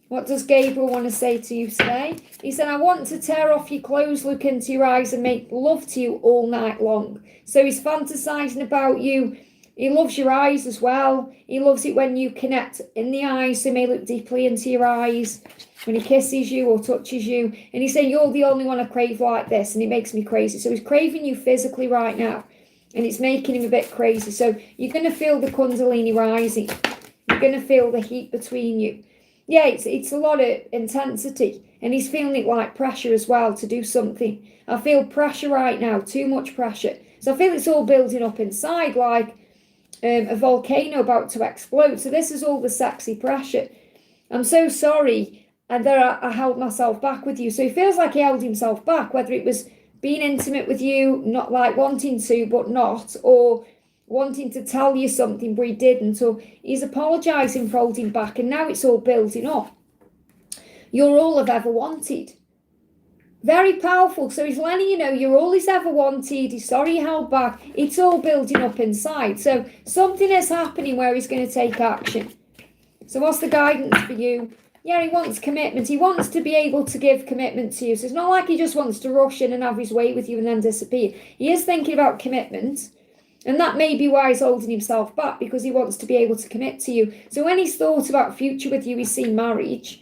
What does Gabriel want to say to you today? He said, I want to tear off your clothes, look into your eyes, and make love to you all night long. So he's fantasizing about you. He loves your eyes as well. He loves it when you connect in the eyes, so he may look deeply into your eyes when he kisses you or touches you. And he's saying, you're the only one I crave like this, and it makes me crazy. So he's craving you physically right now, and it's making him a bit crazy. So you're going to feel the Kundalini rising. You're going to feel the heat between you. Yeah, it's a lot of intensity, and he's feeling it like pressure as well to do something. I feel pressure right now, too much pressure. So I feel it's all building up inside like a volcano about to explode. So this is all the sexy pressure. I'm so sorry, and there I held myself back with you. So he feels like he held himself back, whether it was being intimate with you, not like wanting to, but not, or wanting to tell you something, but he didn't, or he's apologising for holding back, and now it's all building up. You're all I've ever wanted. Very powerful. So he's letting you know you're all he's ever wanted. He's sorry he held back. It's all building up inside. So something is happening where he's going to take action. So what's the guidance for you? Yeah, he wants commitment. He wants to be able to give commitment to you. So it's not like he just wants to rush in and have his way with you and then disappear. He is thinking about commitment. And that may be why he's holding himself back, because he wants to be able to commit to you. So when he's thought about future with you, he's seen marriage.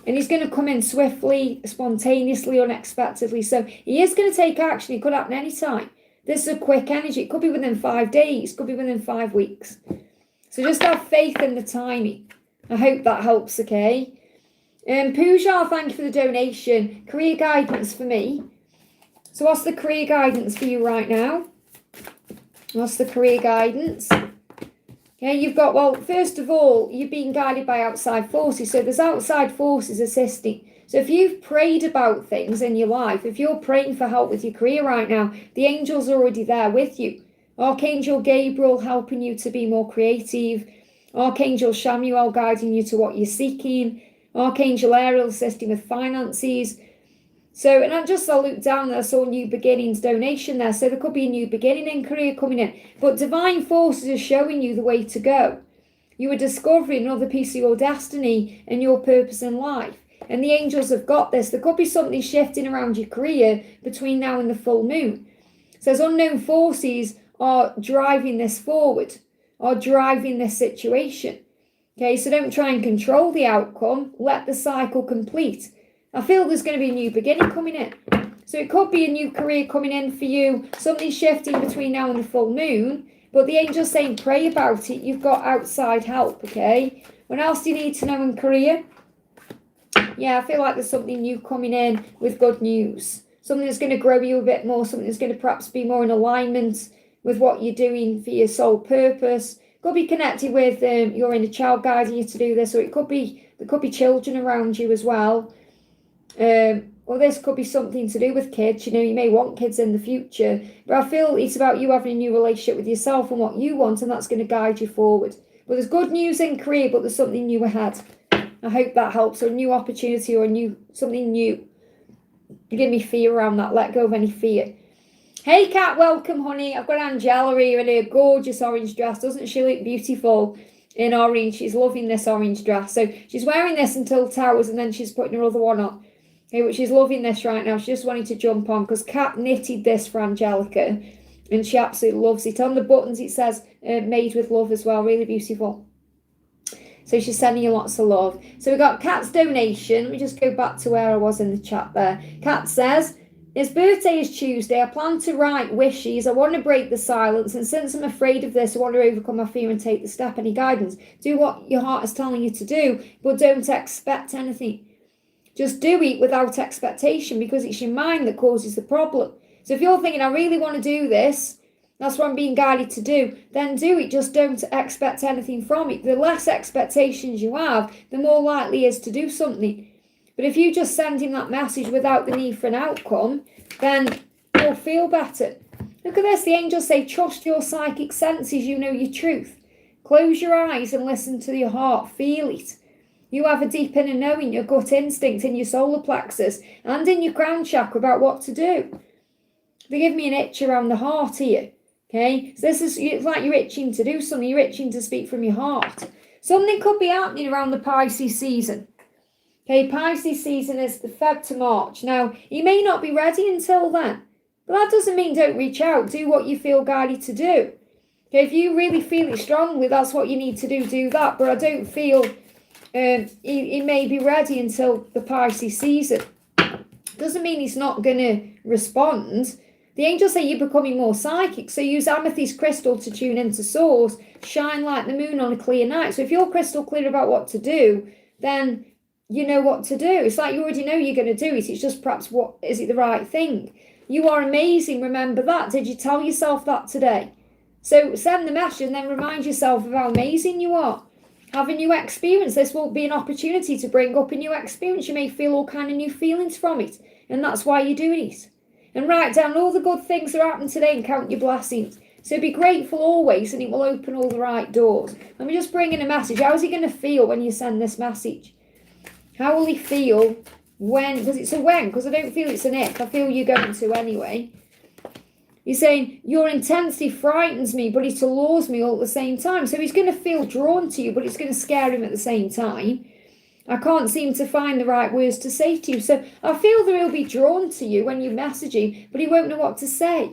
And he's going to come in swiftly, spontaneously, unexpectedly. So he is going to take action. It could happen anytime. This is a quick energy. It could be within 5 days. It could be within 5 weeks. So just have faith in the timing. I hope that helps, okay? Pooja, thank you for the donation. Career guidance for me. So what's the career guidance for you right now? What's the career guidance? Okay, you've got, well, first of all, you're being guided by outside forces. So there's outside forces assisting. So if you've prayed about things in your life, if you're praying for help with your career right now, the angels are already there with you. Archangel Gabriel helping you to be more creative. Archangel Shamuel guiding you to what you're seeking. Archangel Ariel assisting with finances. So, and I looked down and I saw new beginnings donation there. So there could be a new beginning in career coming in. But divine forces are showing you the way to go. You are discovering another piece of your destiny and your purpose in life. And the angels have got this. There could be something shifting around your career between now and the full moon. It says unknown forces are driving this forward, are driving this situation. Okay, so don't try and control the outcome. Let the cycle complete. I feel there's going to be a new beginning coming in. So it could be a new career coming in for you, something shifting between now and the full moon, but the angel's saying pray about it. You've got outside help, okay? What else do you need to know in career? Yeah, I feel like there's something new coming in with good news. Something that's going to grow you a bit more, something that's going to perhaps be more in alignment with what you're doing for your soul purpose. Could be connected with your inner child guiding you to do this, or there could be children around you as well. Or this could be something to do with kids. You know, you may want kids in the future, but I feel it's about you having a new relationship with yourself and what you want, and that's going to guide you forward. But there's good news in career, but there's something new ahead. I hope that helps. Or a new opportunity or something new. You give me fear around that. Let go of any fear. Hey, Kat, welcome, honey. I've got Angela here in her gorgeous orange dress. Doesn't she look beautiful in orange? She's loving this orange dress. So she's wearing this until Towers, and then she's putting her other one on. Okay, but she's loving this right now. She just wanted to jump on because Kat knitted this for Angelica, and she absolutely loves it. On the buttons it says made with love as well. Really beautiful. So she's sending you lots of love. So we got Kat's donation. Let me just go back to where I was in the chat there. Kat says, his birthday is Tuesday. I plan to write wishes. I want to break the silence. And since I'm afraid of this, I want to overcome my fear and take the step. Any guidance? Do what your heart is telling you to do, but don't expect anything. Just do it without expectation, because it's your mind that causes the problem. So if you're thinking, I really want to do this, that's what I'm being guided to do, then do it. Just don't expect anything from it. The less expectations you have, the more likely it is to do something. But if you just send him that message without the need for an outcome, then you'll feel better. Look at this. The angels say, trust your psychic senses. You know your truth. Close your eyes and listen to your heart. Feel it. You have a deep inner knowing, your gut instinct in your solar plexus and in your crown chakra about what to do. They give me an itch around the heart here. Okay, so it's like you're itching to do something. You're itching to speak from your heart. Something could be happening around the Pisces season. Okay, Pisces season is the Feb to March. Now, you may not be ready until then, but that doesn't mean don't reach out. Do what you feel guided to do. Okay, if you really feel it strongly, that's what you need to do that. But I don't feel he may be ready until the Pisces season. Doesn't mean he's not going to respond. The angels say you're becoming more psychic, so use amethyst crystal to tune into source, shine like the moon on a clear night. So if you're crystal clear about what to do, then you know what to do. It's like you already know you're going to do it. It's just perhaps is it the right thing? You are amazing, remember that. Did you tell yourself that today? So send the message and then remind yourself of how amazing you are. Have a new experience. This will be an opportunity to bring up a new experience. You may feel all kind of new feelings from it, and that's why you're doing it. And write down all the good things that happened today and count your blessings. So be grateful always, and it will open all the right doors. Let me just bring in a message. How is he going to feel when you send this message? How will he feel when? Because it's a when, because I don't feel it's an if. I feel you're going to anyway. He's saying, your intensity frightens me, but it allures me all at the same time. So he's going to feel drawn to you, but it's going to scare him at the same time. I can't seem to find the right words to say to you. So I feel that he'll be drawn to you when you message him, but he won't know what to say.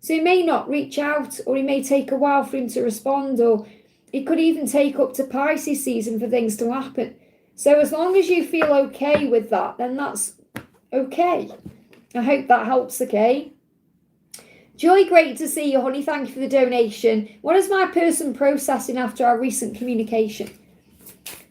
So he may not reach out, or he may take a while for him to respond, or it could even take up to Pisces season for things to happen. So as long as you feel okay with that, then that's okay. I hope that helps, okay? Joy, great to see you, honey. Thank you for the donation. What is my person processing after our recent communication?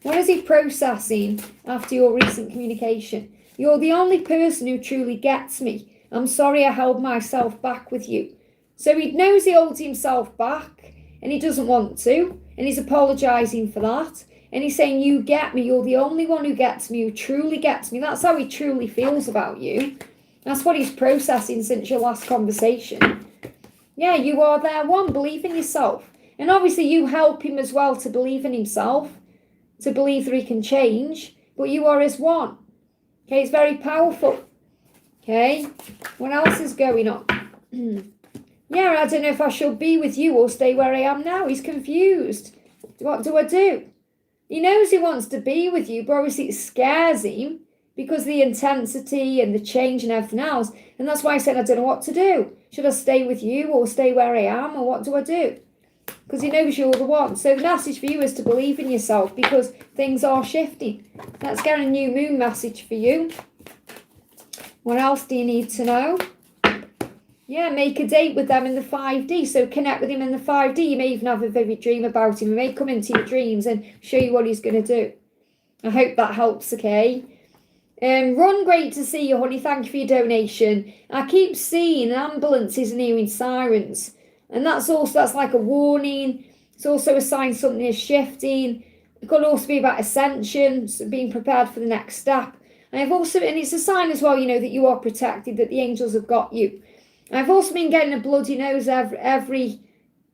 What is he processing after your recent communication? You're the only person who truly gets me. I'm sorry I held myself back with you. So he knows he holds himself back and he doesn't want to. And he's apologising for that. And he's saying, you get me. You're the only one who gets me, who truly gets me. That's how he truly feels about you. That's what he's processing since your last conversation. Yeah, you are their one. Believe in yourself. And obviously you help him as well to believe in himself, to believe that he can change. But you are his one. Okay, it's very powerful. Okay, what else is going on? Yeah, I don't know if I should be with you or stay where I am now. He's confused. What do I do? He knows he wants to be with you, but obviously it scares him because of the intensity and the change and everything else. And that's why I said, I don't know what to do. Should I stay with you or stay where I am, or what do I do? Because he knows you're the one. So the message for you is to believe in yourself, because things are shifting. Let's get a new moon message for you. What else do you need to know? Yeah, make a date with them in the 5D. So connect with him in the 5D. You may even have a vivid dream about him. He may come into your dreams and show you what he's going to do. I hope that helps, okay? Ron, great to see you, honey. Thank you for your donation. I keep seeing ambulances and hearing sirens. And that's like a warning. It's also a sign something is shifting. It could also be about ascension, so being prepared for the next step. And it's a sign as well, you know, that you are protected, that the angels have got you. I've also been getting a bloody nose okay,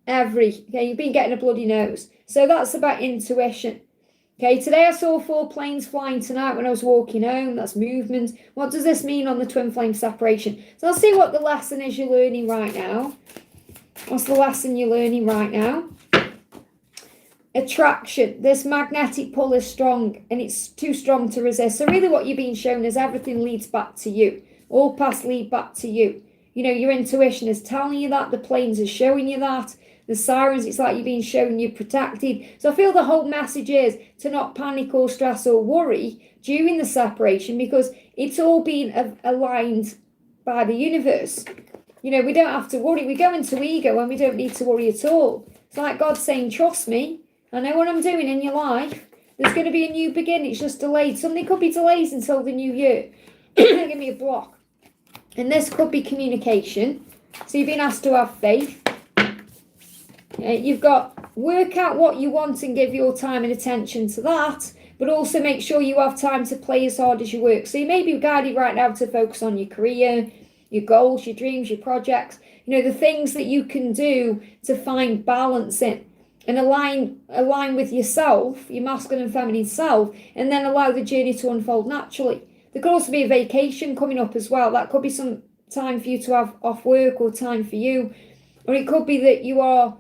you've been getting a bloody nose. So that's about intuition. Okay, today I saw 4 planes flying tonight when I was walking home. That's movement. What does this mean on the twin flame separation? So let's see what the lesson is you're learning right now. What's the lesson you're learning right now? Attraction. This magnetic pull is strong and it's too strong to resist. So really what you're being shown is everything leads back to you. All paths lead back to you. You know, your intuition is telling you that. The planes are showing you that. The sirens, it's like you're being shown you're protected. So I feel the whole message is to not panic or stress or worry during the separation, because it's all being aligned by the universe. You know, we don't have to worry. We go into ego when we don't need to worry at all. It's like God saying, trust me. I know what I'm doing in your life. There's going to be a new beginning. It's just delayed. Something could be delayed until the new year. Give me a block. And this could be communication. So you've been asked to have faith. You've got work out what you want and give your time and attention to that, but also make sure you have time to play as hard as you work. So you may be guided right now to focus on your career, your goals, your dreams, your projects, the things that you can do to find balance in and align with yourself, your masculine and feminine self, and then allow the journey to unfold naturally. There could also be a vacation coming up as well. That could be some time for you to have off work or time for you. Or it could be that you are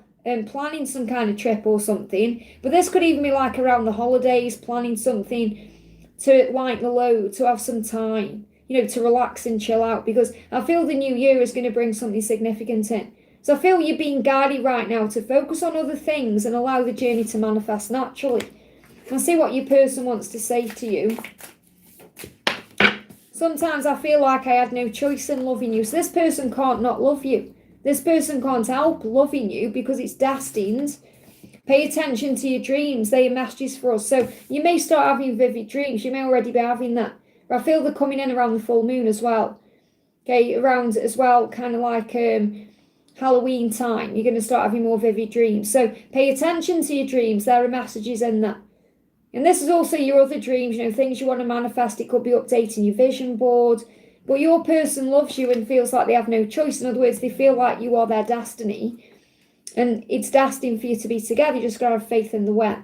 planning some kind of trip or something. But this could even be like around the holidays, planning something to lighten the load, to have some time, to relax and chill out. Because I feel the new year is going to bring something significant in. So I feel you're being guided right now to focus on other things and allow the journey to manifest naturally. And see what your person wants to say to you. Sometimes I feel like I had no choice in loving you. So this person can't not love you. This person can't help loving you because it's destined. Pay attention to your dreams. They are messages for us. So you may start having vivid dreams. You may already be having that. But I feel they're coming in around the full moon as well. Okay, around as well, kind of like Halloween time. You're going to start having more vivid dreams. So pay attention to your dreams. There are messages in that. And this is also your other dreams, things you want to manifest. It could be updating your vision board. But your person loves you and feels like they have no choice. In other words, they feel like you are their destiny. And it's destined for you to be together. You just got to have faith in the way.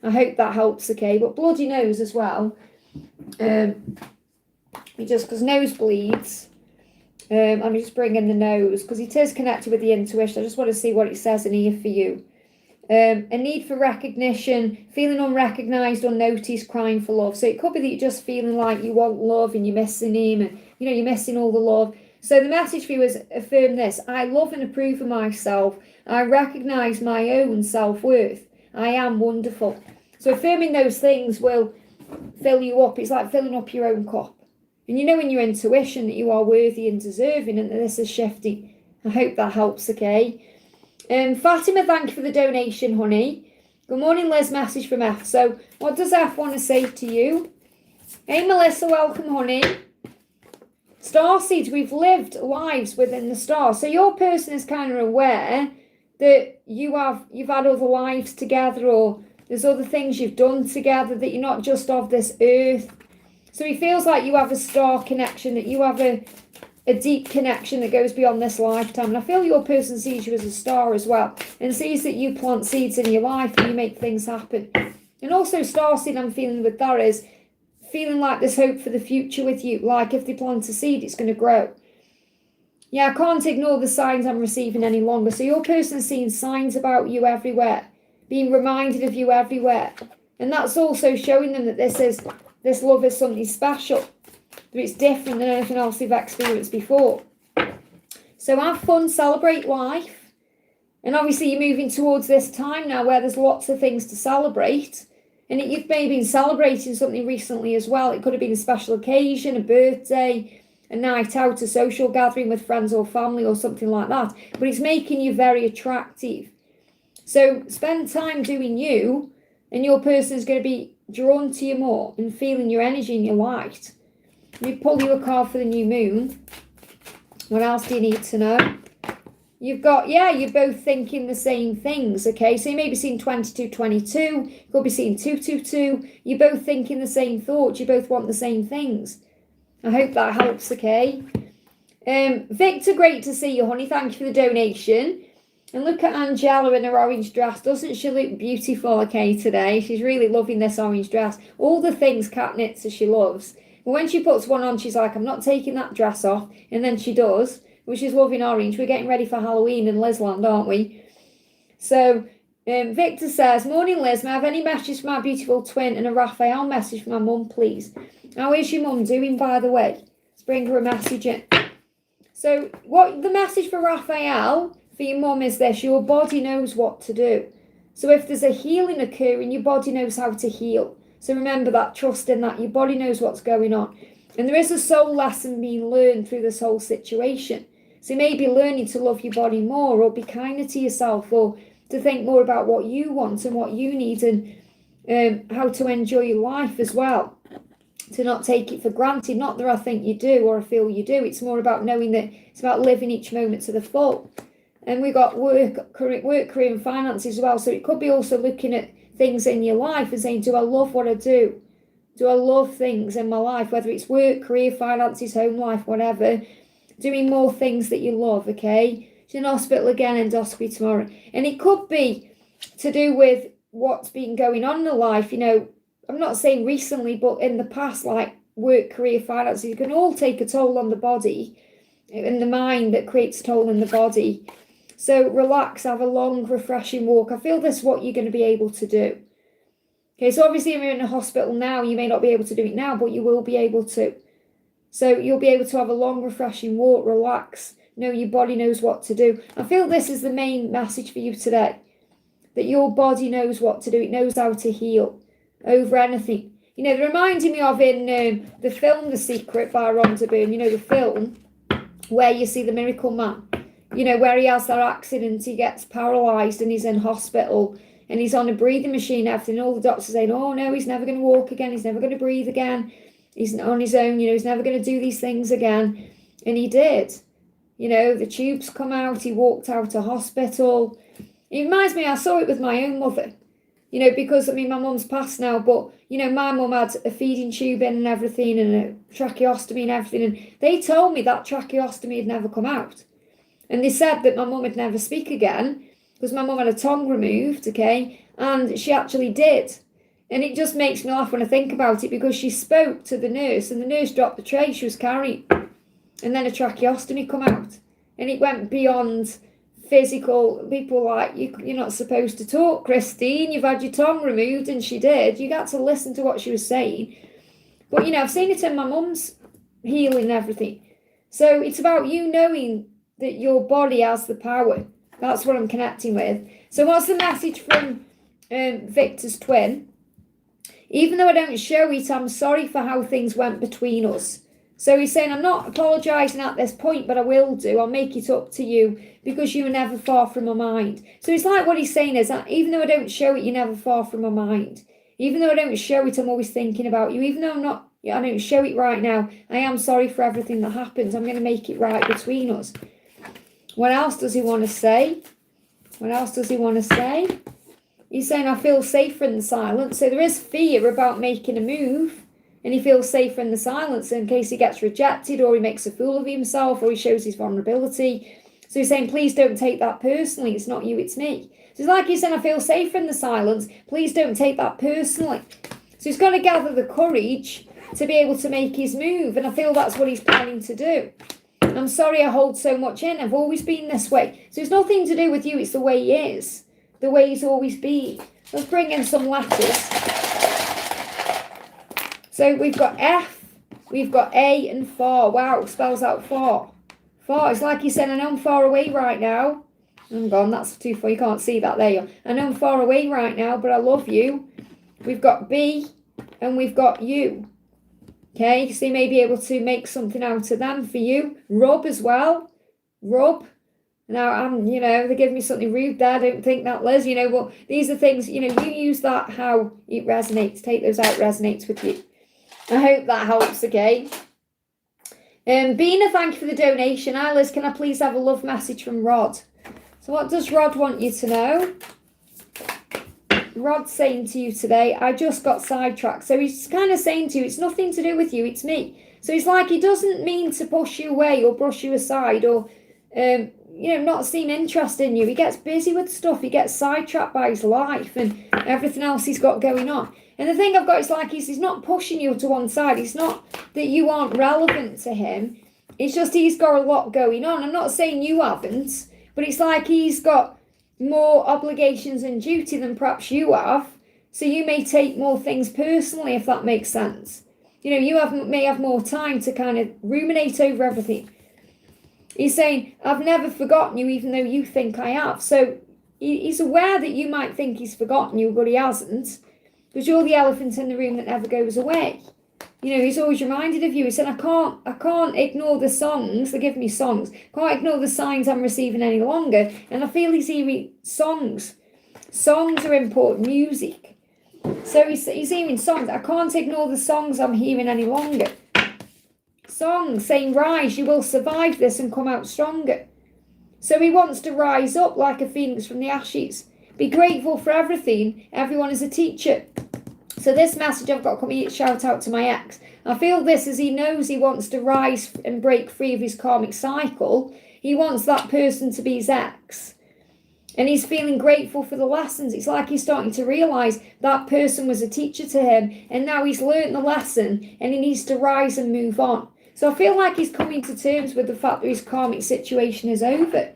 I hope that helps, okay? But bloody nose as well. Just because nose bleeds. I'm just bringing the nose because it is connected with the intuition. I just want to see what it says in here for you. A need for recognition, feeling unrecognised, unnoticed, crying for love. So it could be that you're just feeling like you want love and you're missing him and, you're missing all the love. So the message for you is affirm this. I love and approve of myself. I recognise my own self-worth. I am wonderful. So affirming those things will fill you up. It's like filling up your own cup. And in your intuition that you are worthy and deserving and that this is shifting. I hope that helps, okay? Fatima, thank you for the donation, honey. Good morning, Liz. Message from F. So, what does F want to say to you? Hey, Melissa, welcome, honey. Starseeds, we've lived lives within the stars. So your person is kind of aware that you've had other lives together, or there's other things you've done together, that you're not just of this earth. So he feels like you have a star connection, that you have a deep connection that goes beyond this lifetime. And I feel your person sees you as a star as well, and sees that you plant seeds in your life and you make things happen. And also starseed, I'm feeling with that is feeling like there's hope for the future with you. Like if they plant a seed, it's going to grow. Yeah, I can't ignore the signs I'm receiving any longer. So your person's seeing signs about you everywhere, being reminded of you everywhere. And that's also showing them that this love is something special. That it's different than anything else they've experienced before. So have fun, celebrate life. And obviously you're moving towards this time now where there's lots of things to celebrate. And you've maybe been celebrating something recently as well. It could have been a special occasion, a birthday, a night out, a social gathering with friends or family or something like that. But it's making you very attractive. So spend time doing you, and your person is going to be drawn to you more and feeling your energy and your light. Let me pull you a card for the new moon. What else do you need to know? You've got, you're both thinking the same things, okay? So you may be seeing 2222, you could be seeing 222. You're both thinking the same thoughts. You both want the same things. I hope that helps, okay? Victor, great to see you, honey. Thank you for the donation. And look at Angela in her orange dress. Doesn't she look beautiful, okay, today? She's really loving this orange dress. All the things Kat knits as she loves. But when she puts one on, she's like, I'm not taking that dress off. And then she does, which is loving orange. We're getting ready for Halloween in Lizland, aren't we? So Victor says, morning, Liz. May I have any message for my beautiful twin and a Raphael message for my mum, please? How is your mum doing, by the way? Let's bring her a message in. So what the message for Raphael for your mum is this: your body knows what to do. So if there's a healing occurring, your body knows how to heal. So remember that, trust in that. Your body knows what's going on. And there is a soul lesson being learned through this whole situation. So you may be learning to love your body more, or be kinder to yourself, or to think more about what you want and what you need, and how to enjoy your life as well. To not take it for granted. Not that I think you do or I feel you do. It's more about knowing that it's about living each moment to the full. And we've got work, career and finances as well. So it could be also looking at things in your life and saying, do I love what I do? Do I love things in my life, whether it's work, career, finances, home life, whatever? doing more things that you love, okay? She's in hospital again, endoscopy tomorrow. And it could be to do with what's been going on in her life. You know, I'm not saying recently, but in the past, like work, career, finances, you can all take a toll on the body and the mind that creates a toll in the body. So relax, have a long, refreshing walk. I feel this is what you're going to be able to do. Okay, so obviously if you're in a hospital now, you may not be able to do it now, but you will be able to. So you'll be able to have a long, refreshing walk, relax, know your body knows what to do. I feel this is the main message for you today, that your body knows what to do. It knows how to heal over anything. You know, they're reminding me of in the film The Secret by Rhonda Byrne, you know, the film where you see the miracle man, you know, where he has that accident, he gets paralysed and he's in hospital and he's on a breathing machine, everything. All the doctors are saying, oh no, he's never going to walk again. He's never going to breathe again. He's on his own, you know, he's never going to do these things again. And he did. You know, the tubes come out, he walked out of hospital. It reminds me, I saw it with my own mother, you know, because, I mean, my mum's passed now, but, you know, my mum had a feeding tube in and everything and a tracheostomy and everything. And they told me that tracheostomy had never come out. And they said that my mum would never speak again because my mum had a tongue removed, okay, and she actually did. And it just makes me laugh when I think about it because she spoke to the nurse and the nurse dropped the tray she was carrying. And then a tracheostomy come out. And it went beyond physical. People were like, you're not supposed to talk, Christine. You've had your tongue removed. And she did. You got to listen to what she was saying. But, you know, I've seen it in my mum's healing and everything. So it's about you knowing that your body has the power. That's what I'm connecting with. So what's the message from Victor's twin? Even though I don't show it, I'm sorry for how things went between us. So he's saying, I'm not apologising at this point, but I will do. I'll make it up to you because you were never far from my mind. So it's like what he's saying is that even though I don't show it, you're never far from my mind. Even though I don't show it, I'm always thinking about you. Even though I don't show it right now, I am sorry for everything that happens. I'm going to make it right between us. What else does he want to say? What else does he want to say? He's saying, I feel safer in the silence. So there is fear about making a move. And he feels safer in the silence in case he gets rejected or he makes a fool of himself or he shows his vulnerability. So he's saying, please don't take that personally. It's not you, it's me. So it's like he's saying, I feel safer in the silence. Please don't take that personally. So he's got to gather the courage to be able to make his move. And I feel that's what he's planning to do. I'm sorry I hold so much in. I've always been this way. So it's nothing to do with you. It's the way he is. The way he's always been. Let's bring in some letters. So we've got F, we've got A and far. Wow, spells out far. Far, it's like he's saying, I know I'm far away right now. I'm gone, that's too far, you can't see that, there you are. I know I'm far away right now, but I love you. We've got B and we've got U. Okay, so you may be able to make something out of them for you. Rub as well, rub. Now, you know, they give me something rude there, I don't think that, Liz, you know, but these are things, you know, you use that how it resonates, take those out, resonates with you. I hope that helps, okay? Bina, thank you for the donation. Hi, Liz, can I please have a love message from Rod? So what does Rod want you to know? Rod's saying to you today, I just got sidetracked. So he's kind of saying to you, it's nothing to do with you, it's me. So it's like he doesn't mean to push you away or brush you aside or, you know, not seem interested in you. He gets busy with stuff. He gets sidetracked by his life and everything else he's got going on. And the thing I've got is like he's not pushing you to one side. It's not that you aren't relevant to him. It's just he's got a lot going on. I'm not saying you haven't, but it's like he's got more obligations and duty than perhaps you have. So you may take more things personally, if that makes sense. You know, you may have more time to kind of ruminate over everything. He's saying, I've never forgotten you, even though you think I have. So he's aware that you might think he's forgotten you, but he hasn't. Because you're the elephant in the room that never goes away. You know, he's always reminded of you. He said, I can't ignore the songs. They give me songs. Can't ignore the signs I'm receiving any longer. And I feel he's hearing songs. Songs are important. Music. So he's hearing songs. I can't ignore the songs I'm hearing any longer. Songs saying, rise, you will survive this and come out stronger. So he wants to rise up like a phoenix from the ashes. Be grateful for everything. Everyone is a teacher. So this message I've got coming, shout out to my ex. I feel this as he knows he wants to rise and break free of his karmic cycle. He wants that person to be his ex. And he's feeling grateful for the lessons. It's like he's starting to realise that person was a teacher to him. And now he's learnt the lesson and he needs to rise and move on. So I feel like he's coming to terms with the fact that his karmic situation is over.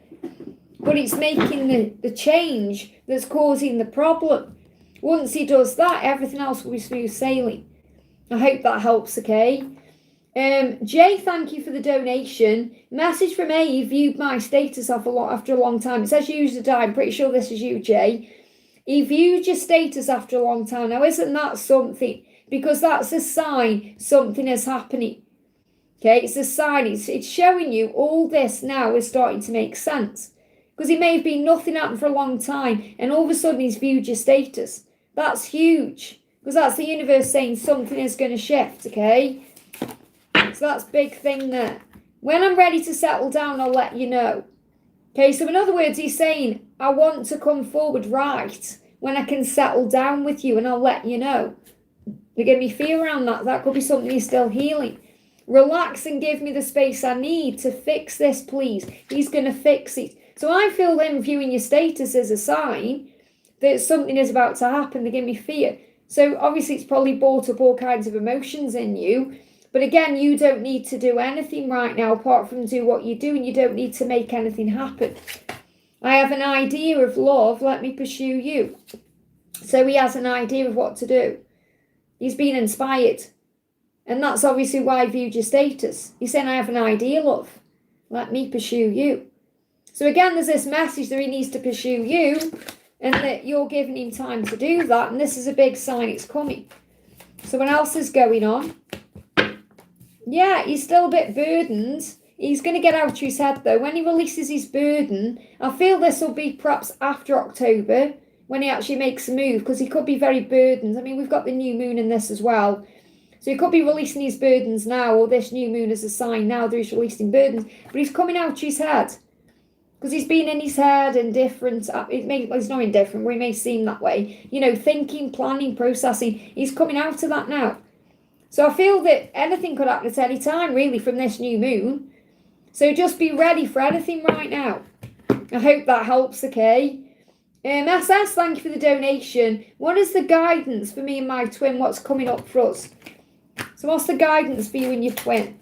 But it's making the change that's causing the problem. Once he does that, everything else will be smooth sailing. I hope that helps, okay? Jay, thank you for the donation. Message from A, he viewed my status after a long time. It says you used to die. I'm pretty sure this is you, Jay. He viewed your status after a long time. Now, isn't that something? Because that's a sign something is happening. Okay, it's a sign. It's showing you all this now is starting to make sense. Because it may have been nothing happened for a long time, and all of a sudden he's viewed your status. That's huge. Because that's the universe saying something is going to shift, okay? So that's a big thing there. When I'm ready to settle down, I'll let you know. Okay, so in other words, he's saying, I want to come forward right when I can settle down with you, and I'll let you know. There give me fear around that. That could be something he's still healing. Relax and give me the space I need to fix this, please. He's going to fix it. So I feel them viewing your status as a sign that something is about to happen. They give me fear. So obviously it's probably brought up all kinds of emotions in you. But again, you don't need to do anything right now apart from do what you do, and you don't need to make anything happen. I have an idea of love. Let me pursue you. So he has an idea of what to do. He's been inspired. And that's obviously why he viewed your status. He's saying, I have an idea, love. Let me pursue you. So again, there's this message that he needs to pursue you and that you're giving him time to do that. And this is a big sign it's coming. So what else is going on? Yeah, he's still a bit burdened. He's going to get out of his head though. When he releases his burden, I feel this will be perhaps after October when he actually makes a move, because he could be very burdened. I mean, we've got the new moon in this as well. So he could be releasing his burdens now, or this new moon is a sign now that he's releasing burdens. But he's coming out of his head. Because he's been in his head and different. He's not indifferent, but he may seem that way. You know, thinking, planning, processing. He's coming out of that now. So I feel that anything could happen at any time, really, from this new moon. So just be ready for anything right now. I hope that helps, okay? SS, thank you for the donation. What is the guidance for me and my twin? What's coming up for us? So what's the guidance for you and your twin?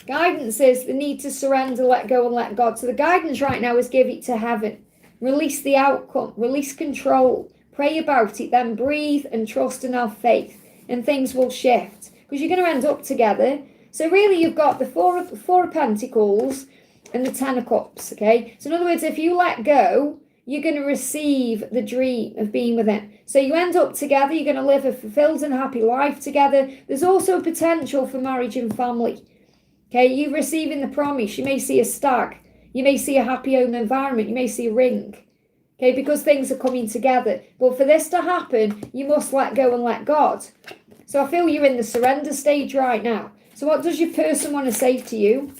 Guidance is the need to surrender, let go and let God. So the guidance right now is give it to heaven. Release the outcome. Release control. Pray about it. Then breathe and trust and have faith. And things will shift. Because you're going to end up together. So really you've got the four of Pentacles and the 10 of Cups. Okay. So in other words, if you let go, you're going to receive the dream of being with him. So you end up together. You're going to live a fulfilled and happy life together. There's also a potential for marriage and family. Okay, you're receiving the promise. You may see a stag. You may see a happy home environment. You may see a ring. Okay, because things are coming together. But for this to happen, you must let go and let God. So I feel you're in the surrender stage right now. So what does your person want to say to you?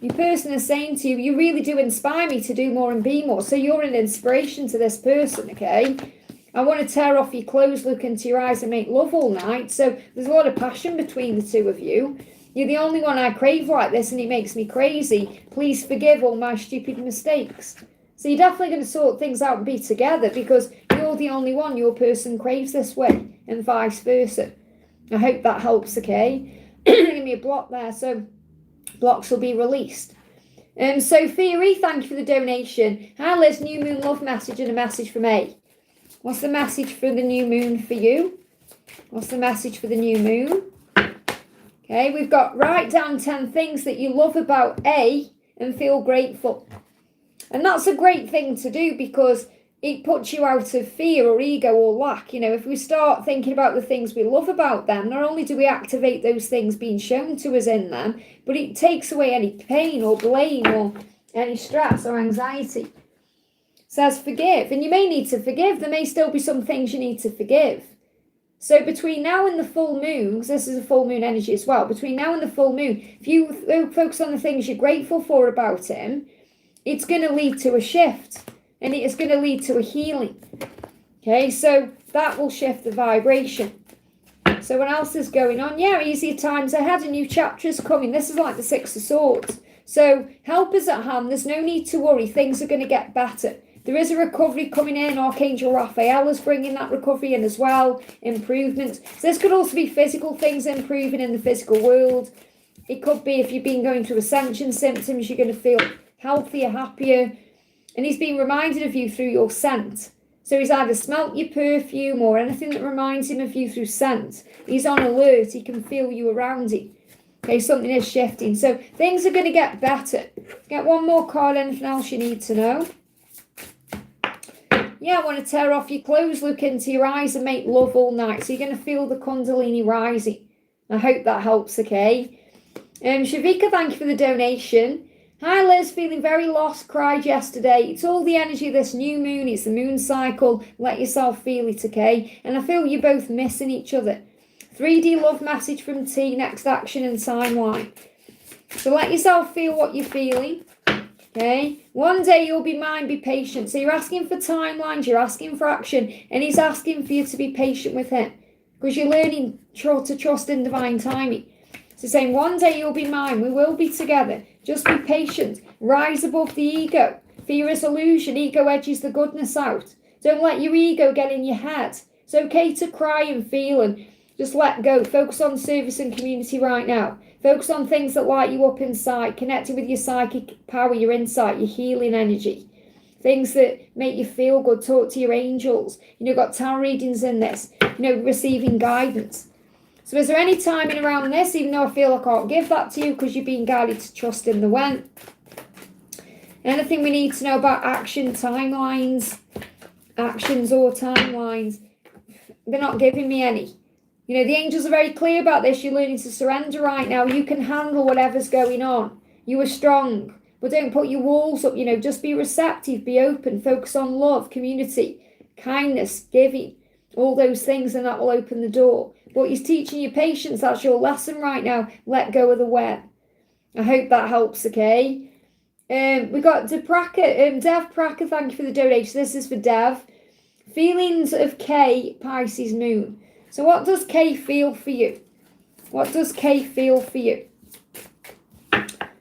Your person is saying to you, you really do inspire me to do more and be more. So you're an inspiration to this person, okay? I want to tear off your clothes, look into your eyes and make love all night. So there's a lot of passion between the two of you. You're the only one I crave like this and it makes me crazy. Please forgive all my stupid mistakes. So you're definitely going to sort things out and be together because you're the only one your person craves this way and vice versa. I hope that helps, okay? Give me a block there, so blocks will be released. Sophia E, thank you for the donation. Hi Liz, new moon love message and a message from A. What's the message for the new moon for you? What's the message for the new moon? Okay, we've got write down 10 things that you love about A and feel grateful. And that's a great thing to do because it puts you out of fear or ego or lack. You know, if we start thinking about the things we love about them, not only do we activate those things being shown to us in them, but it takes away any pain or blame or any stress or anxiety. It says forgive, and you may need to forgive. There may still be some things you need to forgive. So between now and the full moon, because this is a full moon energy as well, between now and the full moon, if you focus on the things you're grateful for about him, it's going to lead to a shift and it is going to lead to a healing. Okay, so that will shift the vibration. So what else is going on? Yeah, easier times ahead, a new chapter is coming. This is like the Six of Swords. So help is at hand. There's no need to worry. Things are going to get better. There is a recovery coming in. Archangel Raphael is bringing that recovery in as well. Improvements. So this could also be physical things improving in the physical world. It could be if you've been going through ascension symptoms, you're going to feel healthier, happier. And he's been reminded of you through your scent. So he's either smelt your perfume or anything that reminds him of you through scent. He's on alert. He can feel you around him. Okay, something is shifting. So things are going to get better. Get one more card. Anything else you need to know? Yeah, I want to tear off your clothes, look into your eyes and make love all night. So you're going to feel the Kundalini rising. I hope that helps, okay? Shavika, thank you for the donation. Hi Liz, feeling very lost, cried yesterday. It's all the energy of this new moon. It's the moon cycle. Let yourself feel it, okay? And I feel you're both missing each other. 3D love message from T, next action and timeline. So let yourself feel what you're feeling. Okay, one day you'll be mine, be patient. So you're asking for timelines, you're asking for action, and he's asking for you to be patient with him because you're learning to trust in divine timing. So saying, one day you'll be mine, we will be together. Just be patient, rise above the ego. Fear is illusion, ego edges the goodness out. Don't let your ego get in your head. It's okay to cry and feel and just let go. Focus on service and community right now. Focus on things that light you up inside, connecting with your psychic power, your insight, your healing energy. Things that make you feel good. Talk to your angels. Got tarot readings in this. Receiving guidance. So is there any timing around this, even though I feel I can't give that to you because you're being guided to trust in the when? Anything we need to know about action, timelines, actions or timelines? They're not giving me any. The angels are very clear about this. You're learning to surrender right now. You can handle whatever's going on. You are strong, but don't put your walls up. Just be receptive, be open, focus on love, community, kindness, giving, all those things, and that will open the door. But he's teaching you patience. That's your lesson right now. Let go of the web. I hope that helps, okay? We got Dev Praka, thank you for the donation. This is for Dev. Feelings of K, Pisces moon. So what does K feel for you? What does K feel for you?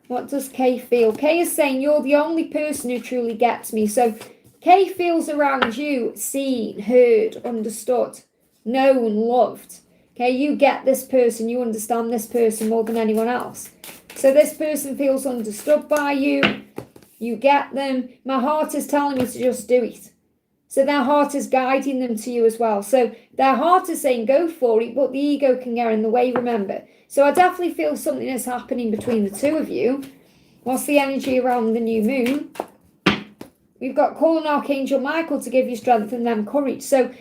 What does K feel? K is saying you're the only person who truly gets me. So K feels around you seen, heard, understood, known, loved. Okay, you get this person. You understand this person more than anyone else. So this person feels understood by you. You get them. My heart is telling me to just do it. So their heart is guiding them to you as well. So their heart is saying, go for it, but the ego can get in the way, remember. So I definitely feel something is happening between the two of you. What's the energy around the new moon? We've got calling Archangel Michael to give you strength and them courage. So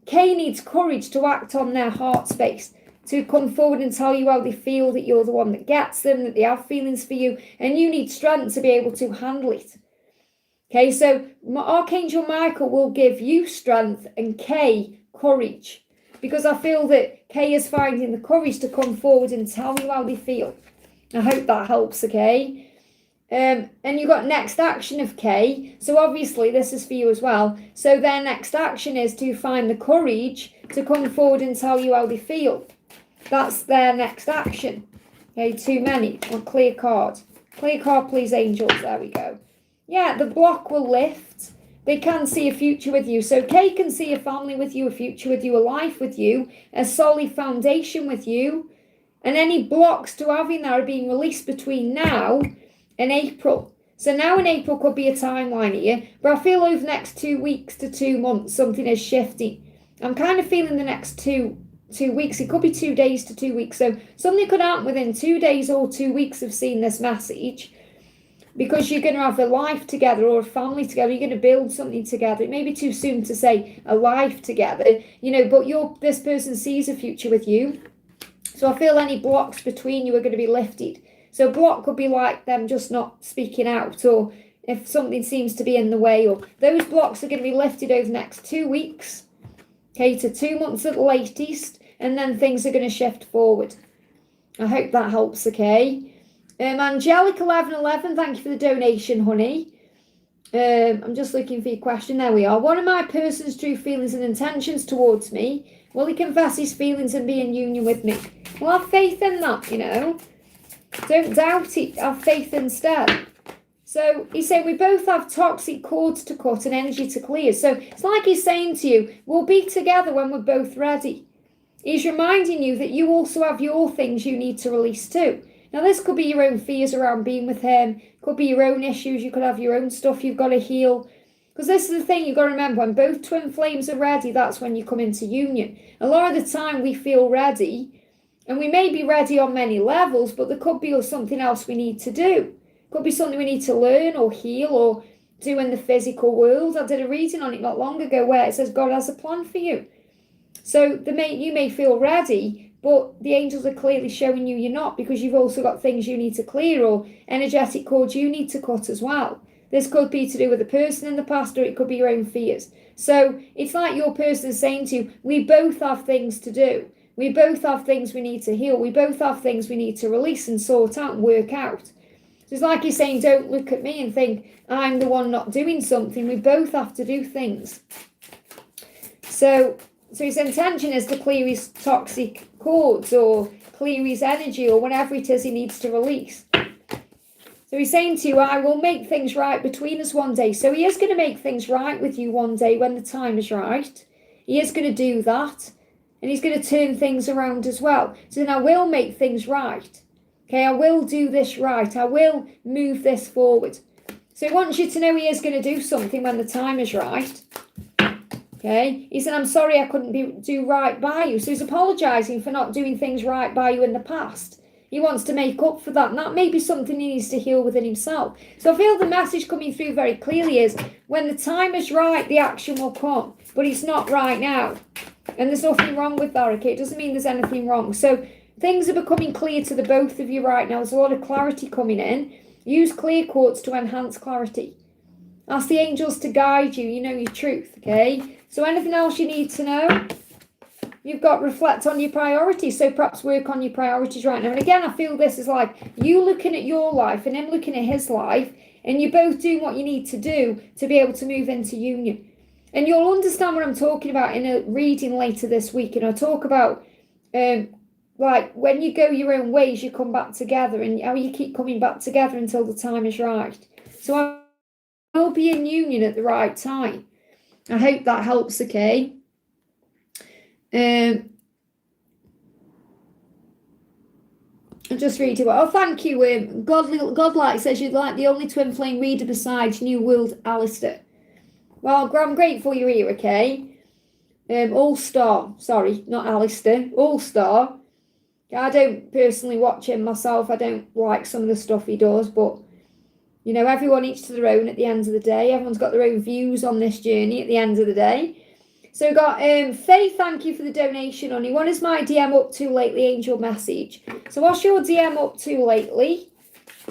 K needs courage to act on their heart space, to come forward and tell you how they feel, that you're the one that gets them, that they have feelings for you, and you need strength to be able to handle it. Okay, so Archangel Michael will give you strength and K courage, because I feel that K is finding the courage to come forward and tell you how they feel. I hope that helps, okay? And you've got next action of K, so obviously this is for you as well. So their next action is to find the courage to come forward and tell you how they feel. That's their next action. Okay, too many. One clear card. Clear card, please, angels. There we go. Yeah, the block will lift. They can see a future with you. So K can see a family with you, a future with you, a life with you, a solid foundation with you. And any blocks to having that are being released between now and April. So now in April could be a timeline here. But I feel over the next 2 weeks to 2 months, something is shifting. I'm kind of feeling the next two weeks. It could be 2 days to 2 weeks. So something could happen within 2 days or 2 weeks of seeing this message. Because you're going to have a life together or a family together. You're going to build something together. It may be too soon to say a life together, but this person sees a future with you. So I feel any blocks between you are going to be lifted. So a block could be like them just not speaking out, or if something seems to be in the way, or those blocks are going to be lifted over the next 2 weeks, okay, to 2 months at the latest, and then things are going to shift forward. I hope that helps, okay? Angelic 1111, thank you for the donation, honey. I'm just looking for your question. There we are. One of my person's true feelings and intentions towards me. Will he confess his feelings and be in union with me? Well, have faith in that, you know. Don't doubt it. Have faith instead. So he's saying we both have toxic cords to cut and energy to clear. So it's like he's saying to you, we'll be together when we're both ready. He's reminding you that you also have your things you need to release too. Now, this could be your own fears around being with him. Could be your own issues. You could have your own stuff you've got to heal. Because this is the thing you've got to remember. When both twin flames are ready, that's when you come into union. A lot of the time we feel ready. And we may be ready on many levels, but there could be something else we need to do. Could be something we need to learn or heal or do in the physical world. I did a reading on it not long ago where it says God has a plan for you. So you may feel ready, but the angels are clearly showing you you're not, because you've also got things you need to clear or energetic cords you need to cut as well. This could be to do with a person in the past, or it could be your own fears. So it's like your person is saying to you, we both have things to do. We both have things we need to heal. We both have things we need to release and sort out and work out. So it's like he's saying, don't look at me and think I'm the one not doing something. We both have to do things. So his intention is to clear his toxic cords or clear his energy or whatever it is he needs to release. So he's saying to you, I will make things right between us one day. So he is going to make things right with you one day when the time is right. He is going to do that. And he's going to turn things around as well. So then I will make things right. Okay, I will do this right. I will move this forward. So he wants you to know he is going to do something when the time is right. Okay, he said, I'm sorry I couldn't do right by you. So he's apologising for not doing things right by you in the past. He wants to make up for that. And that may be something he needs to heal within himself. So I feel the message coming through very clearly is, when the time is right, the action will come. But it's not right now. And there's nothing wrong with that, okay? It doesn't mean there's anything wrong. So things are becoming clear to the both of you right now. There's a lot of clarity coming in. Use clear quartz to enhance clarity. Ask the angels to guide you. You know your truth, okay? So anything else you need to know? You've got to reflect on your priorities. So perhaps work on your priorities right now. And again, I feel this is like you looking at your life and him looking at his life. And you're both doing what you need to do to be able to move into union. And you'll understand what I'm talking about in a reading later this week. And I'll talk about like when you go your own ways, you come back together, and how you keep coming back together until the time is right. So I will be in union at the right time. I hope that helps, okay? I'll just read you. Oh, thank you. Godlike says you'd like the only twin flame reader besides New World Alistair. Well, I'm grateful you're here, okay? All-Star. Sorry, not Alistair. All-Star. I don't personally watch him myself. I don't like some of the stuff he does, but, you know, everyone each to their own at the end of the day. Everyone's got their own views on this journey at the end of the day. So we've got Faith, thank you for the donation, honey. What is my DM up to lately, angel message? So what's your DM up to lately?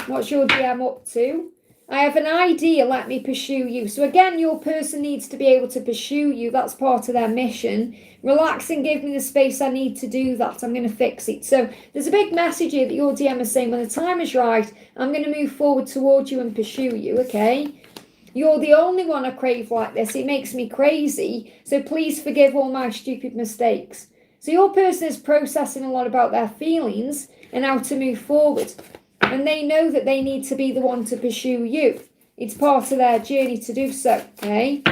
What's your DM up to? I have an idea, let me pursue you. So again, your person needs to be able to pursue you. That's part of their mission. Relax and give me the space I need to do that. I'm going to fix it. So there's a big message here that your DM is saying, when the time is right, I'm going to move forward towards you and pursue you, okay? You're the only one I crave like this. It makes me crazy. So please forgive all my stupid mistakes. So your person is processing a lot about their feelings and how to move forward. And they know that they need to be the one to pursue you. It's part of their journey to do so, okay?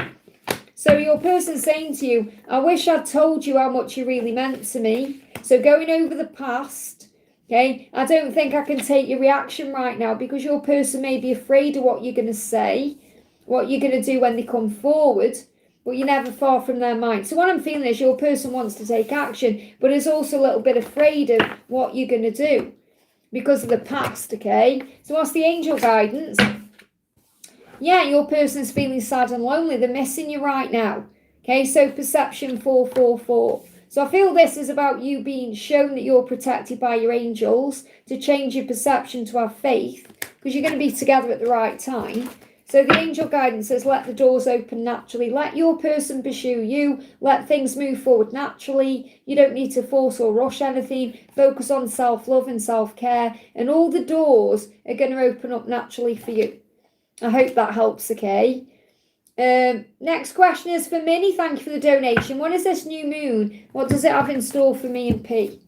So your person's saying to you, I wish I'd told you how much you really meant to me. So going over the past, okay, I don't think I can take your reaction right now, because your person may be afraid of what you're going to say, what you're going to do when they come forward, but you're never far from their mind. So what I'm feeling is your person wants to take action, but is also a little bit afraid of what you're going to do, because of the past, okay? So what's the angel guidance? Yeah, your person's feeling sad and lonely. They're missing you right now. Okay, so perception 444. So I feel this is about you being shown that you're protected by your angels, to change your perception to have faith, because you're going to be together at the right time. So the angel guidance says, let the doors open naturally. Let your person pursue you. Let things move forward naturally. You don't need to force or rush anything. Focus on self-love and self-care. And all the doors are going to open up naturally for you. I hope that helps, okay? Next question is for Minnie. Thank you for the donation. What is this new moon? What does it have in store for me and P?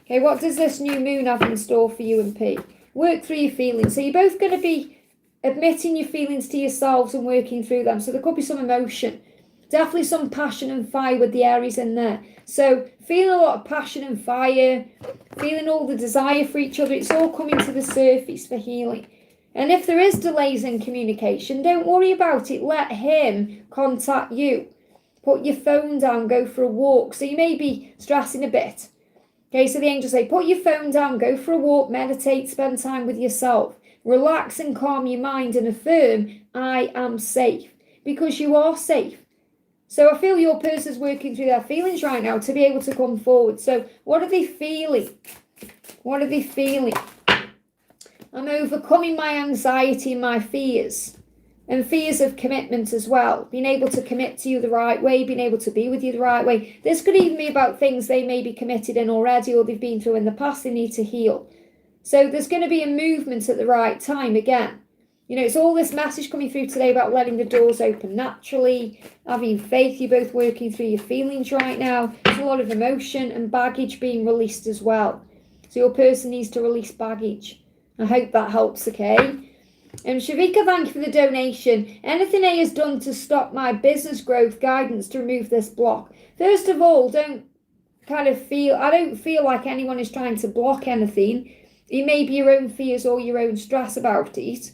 Okay, what does this new moon have in store for you and P? Work through your feelings. So you're both going to be admitting your feelings to yourselves and working through them. So there could be some emotion. Definitely some passion and fire with the Aries in there. So feeling a lot of passion and fire, feeling all the desire for each other. It's all coming to the surface for healing. And if there is delays in communication, don't worry about it. Let him contact you. Put your phone down, go for a walk. So you may be stressing a bit. Okay, so the angels say, put your phone down, go for a walk, meditate, spend time with yourself. Relax and calm your mind and affirm, I am safe. Because you are safe. So I feel your person's working through their feelings right now to be able to come forward. So what are they feeling? What are they feeling? I'm overcoming my anxiety and my fears. And fears of commitment as well. Being able to commit to you the right way, being able to be with you the right way. This could even be about things they may be committed in already or they've been through in the past they need to heal. So there's going to be a movement at the right time again. You know, it's all this message coming through today about letting the doors open naturally, having faith. You're both working through your feelings right now. There's a lot of emotion and baggage being released as well. So your person needs to release baggage. I hope that helps, okay? Shavika, thank you for the donation. Anything A has done to stop my business growth, guidance to remove this block? First of all, I don't feel like anyone is trying to block anything. It may be your own fears or your own stress about it.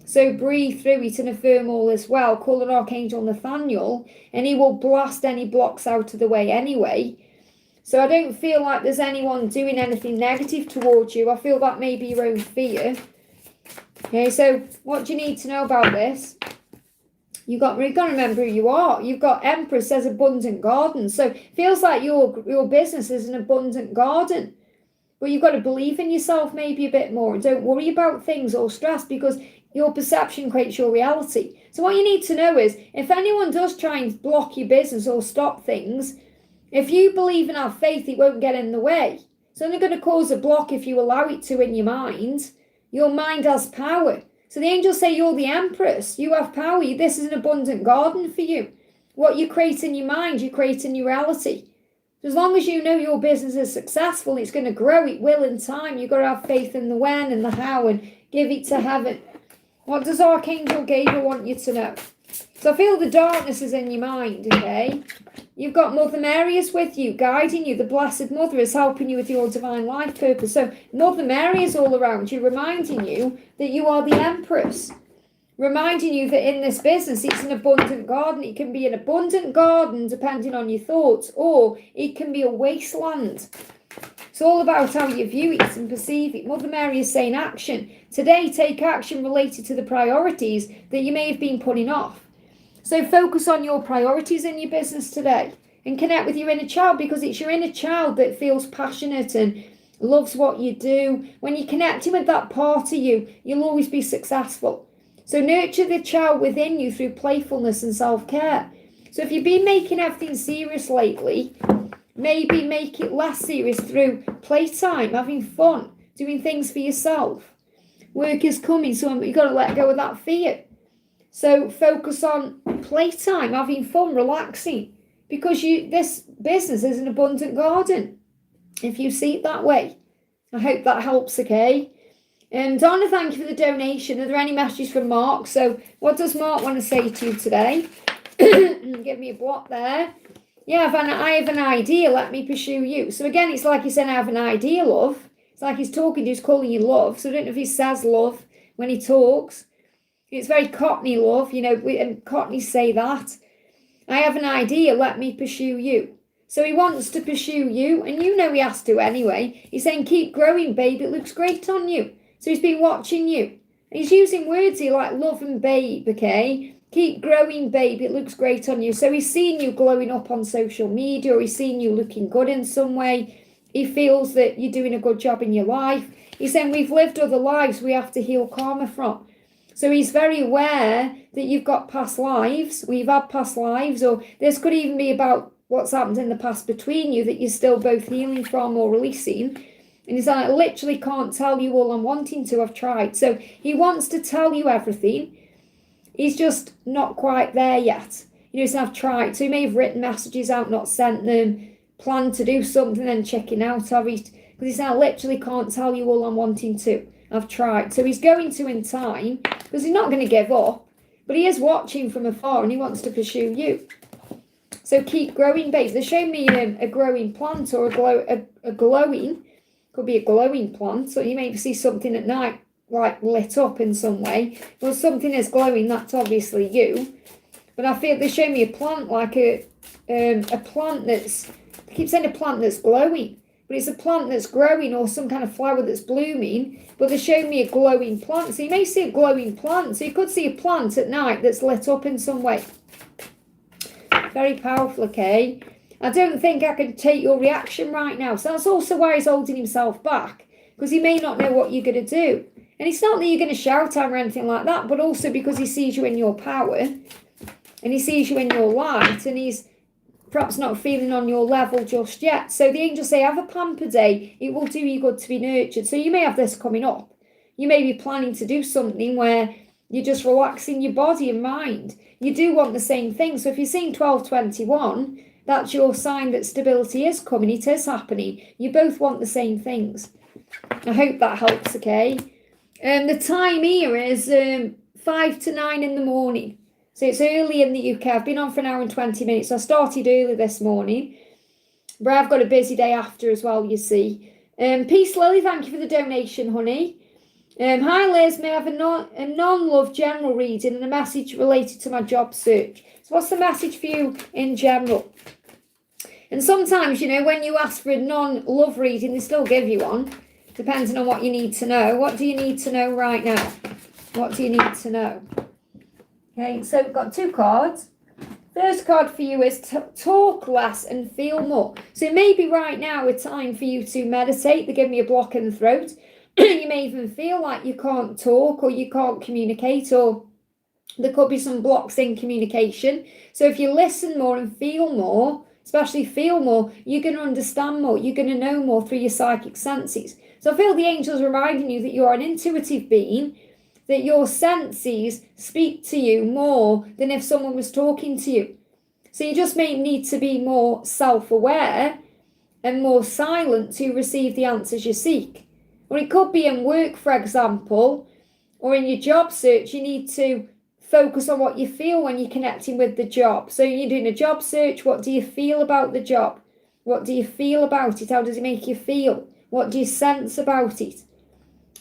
So breathe through it and affirm all is well. Call on Archangel Nathaniel and he will blast any blocks out of the way anyway. So I don't feel like there's anyone doing anything negative towards you. I feel that may be your own fear. Okay, so what do you need to know about this? You've got to remember who you are. You've got Empress says abundant garden. So it feels like your business is an abundant garden. But you've got to believe in yourself maybe a bit more. And don't worry about things or stress because your perception creates your reality. So what you need to know is if anyone does try and block your business or stop things, if you believe and have faith, it won't get in the way. It's only going to cause a block if you allow it to in your mind. Your mind has power. So the angels say you're the Empress. You have power. This is an abundant garden for you. What you create in your mind, you create in your reality. As long as you know your business is successful, it's going to grow. It will in time. You've got to have faith in the when and the how and give it to heaven. What does Archangel Gabriel want you to know? So I feel the darkness is in your mind, okay? You've got Mother Mary is with you, guiding you. The Blessed Mother is helping you with your divine life purpose. So Mother Mary is all around you, reminding you that you are the Empress. Reminding you that in this business, it's an abundant garden. It can be an abundant garden depending on your thoughts, or it can be a wasteland. It's all about how you view it and perceive it. Mother Mary is saying action. Today, take action related to the priorities that you may have been putting off. So focus on your priorities in your business today and connect with your inner child because it's your inner child that feels passionate and loves what you do. When you're connecting with that part of you, you'll always be successful. So nurture the child within you through playfulness and self-care. So if you've been making everything serious lately, maybe make it less serious through playtime, having fun, doing things for yourself. Work is coming, so you've got to let go of that fear. So focus on playtime, having fun, relaxing, because this business is an abundant garden, if you see it that way. I hope that helps, okay? Donna, thank you for the donation. Are there any messages from Mark? So what does Mark want to say to you today? Give me a block there. Yeah, I have an idea. Let me pursue you. So again, it's like he's saying, I have an idea, love. It's like he's talking to you, he's calling you love. So I don't know if he says love when he talks. It's very Cockney love, you know, and Cockneys say that. I have an idea, let me pursue you. So he wants to pursue you, and you know he has to anyway. He's saying, keep growing, babe, it looks great on you. So he's been watching you. And he's using words here like love and babe, okay? Keep growing, babe, it looks great on you. So he's seeing you glowing up on social media, or he's seeing you looking good in some way. He feels that you're doing a good job in your life. He's saying, we've lived other lives we have to heal karma from. So he's very aware that you've got past lives, we've had past lives, or this could even be about what's happened in the past between you that you're still both healing from or releasing. And he's like, I literally can't tell you all I'm wanting to, I've tried. So he wants to tell you everything. He's just not quite there yet. You know, so I've tried. So he may have written messages out, not sent them, planned to do something, then checking out of it. Because he said, I literally can't tell you all I'm wanting to. I've tried. So he's going to in time, because he's not going to give up. But he is watching from afar and he wants to pursue you. So keep growing, babes. They're showing me a growing plant or a glowing, could be a glowing plant. So you may see something at night like lit up in some way. Well, something is glowing, that's obviously you. But I feel they show me a plant like a plant that's, I keep saying a plant that's glowing. But it's a plant that's growing or some kind of flower that's blooming. But they're showing me a glowing plant. So you may see a glowing plant. So you could see a plant at night that's lit up in some way. Very powerful, okay? I don't think I can take your reaction right now. So that's also why he's holding himself back. Because he may not know what you're going to do. And it's not that you're going to shout at him or anything like that. But also because he sees you in your power. And he sees you in your light. And he's perhaps not feeling on your level just yet. So the angels say, have a pamper day. It will do you good to be nurtured. So you may have this coming up. You may be planning to do something where you're just relaxing your body and mind. You do want the same thing. So if you're seeing 1221, that's your sign that stability is coming. It is happening. You both want the same things. I hope that helps, okay? The time here is 5 to 9 in the morning. So it's early in the UK. I've been on for an hour and 20 minutes. I started early this morning. But I've got a busy day after as well, you see. Peace, Lily. Thank you for the donation, honey. Hi, Liz. May I have a non-love general reading and a message related to my job search? So what's the message for you in general? And sometimes, you know, when you ask for a non-love reading, they still give you one, depending on what you need to know. What do you need to know right now? What do you need to know? Okay, so we've got 2 cards. First card for you is talk less and feel more. So maybe right now a time for you to meditate. They give me a block in the throat. You may even feel like you can't talk or you can't communicate, or there could be some blocks in communication. So if you listen more and feel more, especially feel more, you're going to understand more. You're going to know more through your psychic senses. So I feel the angels reminding you that you're an intuitive being, that your senses speak to you more than if someone was talking to you. So you just may need to be more self-aware and more silent to receive the answers you seek. Or it could be in work, for example, or in your job search. You need to focus on what you feel when you're connecting with the job. So you're doing a job search. What do you feel about the job? What do you feel about it? How does it make you feel? What do you sense about it?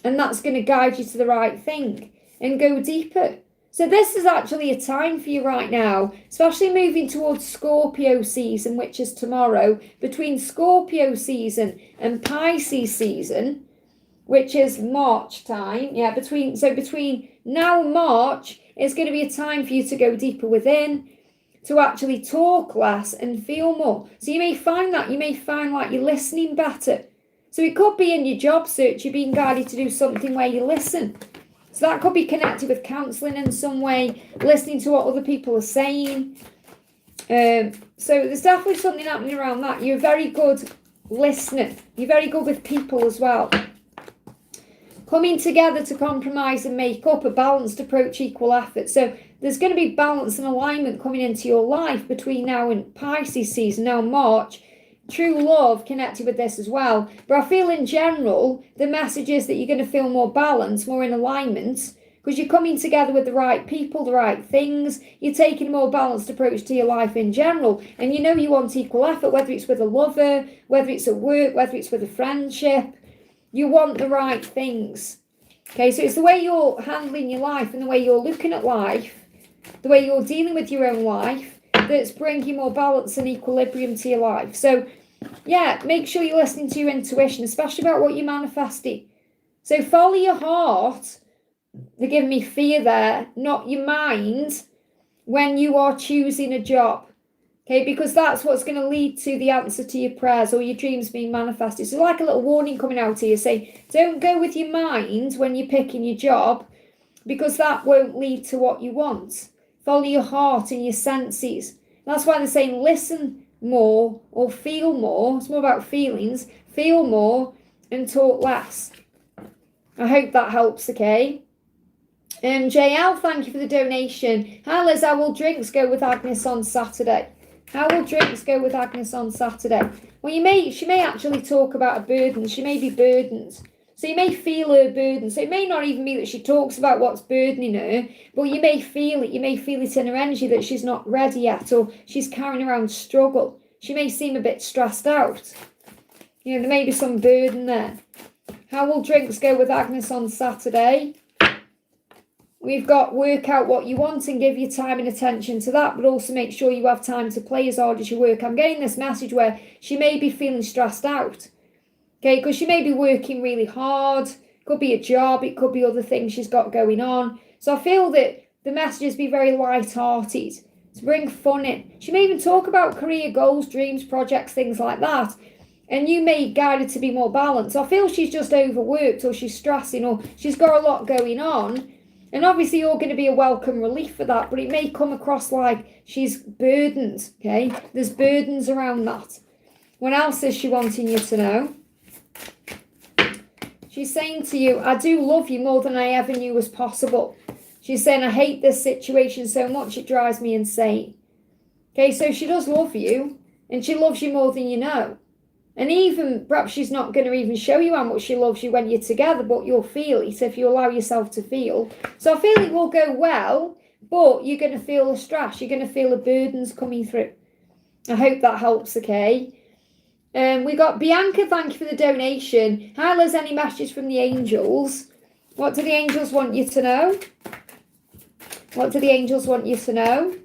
And that's going to guide you to the right thing and go deeper. So this is actually a time for you right now, especially moving towards Scorpio season, which is tomorrow, between Scorpio season and Pisces season, which is March time. Yeah, between now and March, it's going to be a time for you to go deeper within, to actually talk less and feel more. So you may find like you're listening better. So it could be in your job search, you're being guided to do something where you listen. So that could be connected with counselling in some way, listening to what other people are saying. So there's definitely something happening around that. You're a very good listener. You're very good with people as well. Coming together to compromise and make up, a balanced approach, equal effort. So there's going to be balance and alignment coming into your life between now and Pisces season, now March. True love connected with this as well. But I feel in general, the message is that you're going to feel more balanced, more in alignment, because you're coming together with the right people, the right things. You're taking a more balanced approach to your life in general. And you know you want equal effort, whether it's with a lover, whether it's at work, whether it's with a friendship. You want the right things. Okay, so it's the way you're handling your life and the way you're looking at life, the way you're dealing with your own life, that's bringing more balance and equilibrium to your life. So, yeah, make sure you're listening to your intuition, especially about what you're manifesting. So follow your heart. They're giving me fear there, not your mind, when you are choosing a job. Okay, because that's what's going to lead to the answer to your prayers or your dreams being manifested. So like a little warning coming out here, say, don't go with your mind when you're picking your job, because that won't lead to what you want. Follow your heart and your senses. That's why they're saying listen more or feel more. It's more about feelings. Feel more and talk less. I hope that helps, okay? JL, thank you for the donation. Hi Liz, how will drinks go with Agnes on Saturday? How will drinks go with Agnes on Saturday? Well, she may actually talk about a burden. She may be burdened. So you may feel her burden. So it may not even be that she talks about what's burdening her, but you may feel it. You may feel it in her energy that she's not ready yet, or she's carrying around struggle. She may seem a bit stressed out. There may be some burden there. How will drinks go with Agnes on Saturday? We've got work out what you want and give your time and attention to that, but also make sure you have time to play as hard as you work. I'm getting this message where she may be feeling stressed out, okay, because she may be working really hard. It could be a job, it could be other things she's got going on. So I feel that the messages be very light-hearted, to bring fun in. She may even talk about career goals, dreams, projects, things like that. And you may guide her to be more balanced. I feel she's just overworked, or she's stressing, or she's got a lot going on. And obviously you're going to be a welcome relief for that, but it may come across like she's burdened, okay? There's burdens around that. What else is she wanting you to know? She's saying to you, I do love you more than I ever knew was possible. She's saying, I hate this situation so much it drives me insane. Okay, so she does love you, and she loves you more than you know. And even, perhaps she's not going to even show you how much she loves you when you're together, but you'll feel it if you allow yourself to feel. So I feel it will go well, but you're going to feel the stress. You're going to feel the burdens coming through. I hope that helps, okay? We got Bianca, thank you for the donation. Hi, Liz, any messages from the angels? What do the angels want you to know? What do the angels want you to know?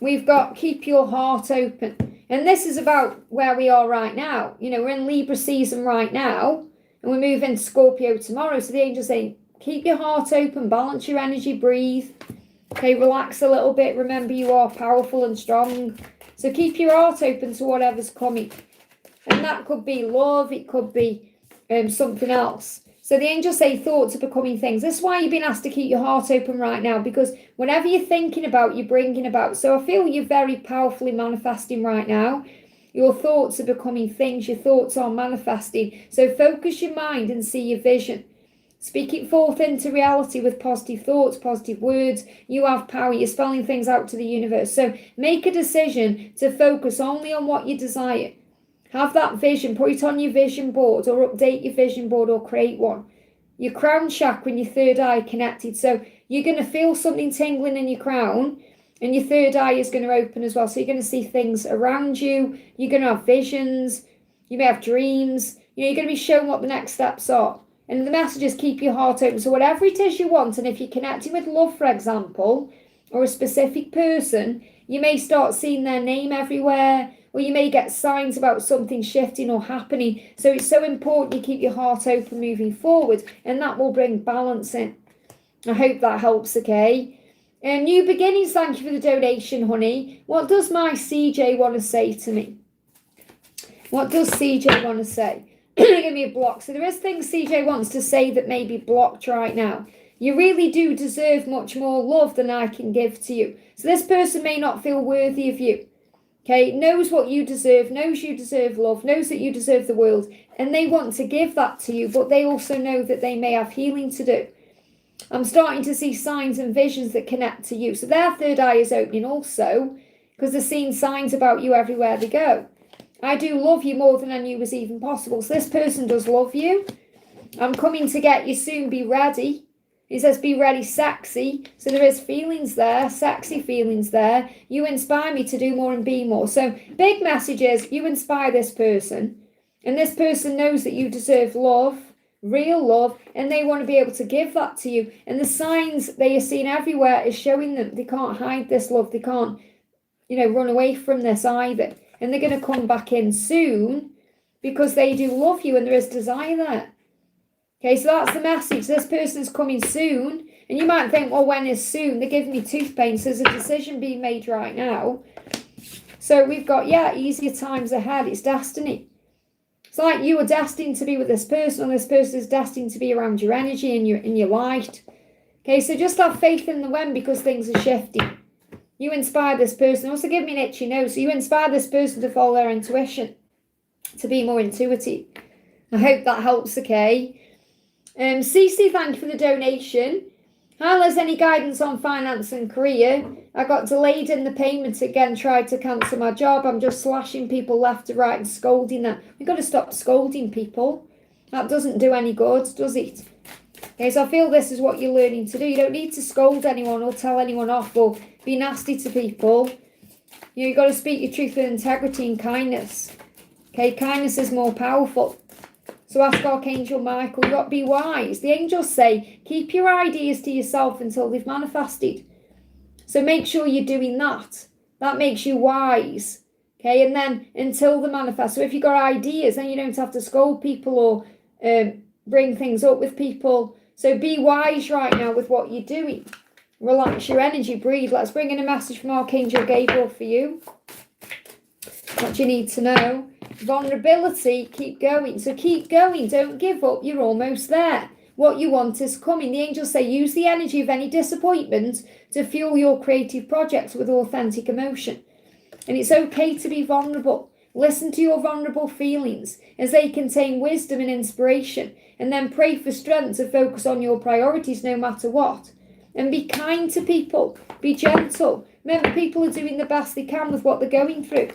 We've got keep your heart open. And this is about where we are right now. We're in Libra season right now, and we move into Scorpio tomorrow. So the angels saying, keep your heart open, balance your energy, breathe. Okay, relax a little bit. Remember, you are powerful and strong. So keep your heart open to whatever's coming. And that could be love. It could be something else. So the angels say thoughts are becoming things. This is why you've been asked to keep your heart open right now, because whatever you're thinking about, you're bringing about. So I feel you're very powerfully manifesting right now. Your thoughts are becoming things. Your thoughts are manifesting. So focus your mind and see your vision. Speak it forth into reality with positive thoughts, positive words. You have power. You're spelling things out to the universe. So make a decision to focus only on what you desire. Have that vision, put it on your vision board, or update your vision board, or create one. Your crown chakra and your third eye connected. So you're going to feel something tingling in your crown, and your third eye is going to open as well. So you're going to see things around you. You're going to have visions. You may have dreams. You're going to be shown what the next steps are. And the message is keep your heart open. So whatever it is you want, and if you're connecting with love, for example, or a specific person, you may start seeing their name everywhere. Or you may get signs about something shifting or happening. So it's so important you keep your heart open moving forward, and that will bring balance in. I hope that helps, okay? New beginnings, thank you for the donation, honey. What does my CJ want to say to me? What does CJ want to say? Give me a block. So there is things CJ wants to say that may be blocked right now. You really do deserve much more love than I can give to you. So this person may not feel worthy of you. Okay, knows what you deserve, knows you deserve love, knows that you deserve the world, and they want to give that to you, but they also know that they may have healing to do. I'm starting to see signs and visions that connect to you. So their third eye is opening also, because they're seeing signs about you everywhere they go. I do love you more than I knew was even possible. So this person does love you. I'm coming to get you soon, be ready. It says be ready, sexy. So there is feelings there, sexy feelings there. You inspire me to do more and be more. So big message is you inspire this person. And this person knows that you deserve love, real love. And they want to be able to give that to you. And the signs they are seeing everywhere is showing them they can't hide this love. They can't, run away from this either. And they're going to come back in soon because they do love you and there is desire there. Okay, so that's the message. This person's coming soon. And you might think, well, when is soon? They're giving me tooth pain. So there's a decision being made right now. So we've got, easier times ahead. It's destiny. It's like you are destined to be with this person, and this person is destined to be around your energy and your light. Okay, so just have faith in the when, because things are shifting. You inspire this person. Also give me an itchy nose. So you inspire this person to follow their intuition, to be more intuitive. I hope that helps, okay? Cece, thank you for the donation. Hi, Les, any guidance on finance and career? I got delayed in the payment again, tried to cancel my job. I'm just slashing people left to right and scolding them. We've got to stop scolding people. That doesn't do any good, does it? Okay, so I feel this is what you're learning to do. You don't need to scold anyone or tell anyone off or be nasty to people. You've got to speak your truth with integrity and kindness. Okay, kindness is more powerful. So ask Archangel Michael, you've got to be wise. The angels say, keep your ideas to yourself until they've manifested. So make sure you're doing that. That makes you wise. Okay, and then until they manifest. So if you've got ideas, then you don't have to scold people or bring things up with people. So be wise right now with what you're doing. Relax your energy, breathe. Let's bring in a message from Archangel Gabriel for you. What you need to know. Vulnerability, keep going. So keep going, don't give up, you're almost there. What you want is coming. The angels say use the energy of any disappointment to fuel your creative projects with authentic emotion. And it's okay to be vulnerable. Listen to your vulnerable feelings as they contain wisdom and inspiration, and then pray for strength to focus on your priorities no matter what. And be kind to people, be gentle. Remember, people are doing the best they can with what they're going through.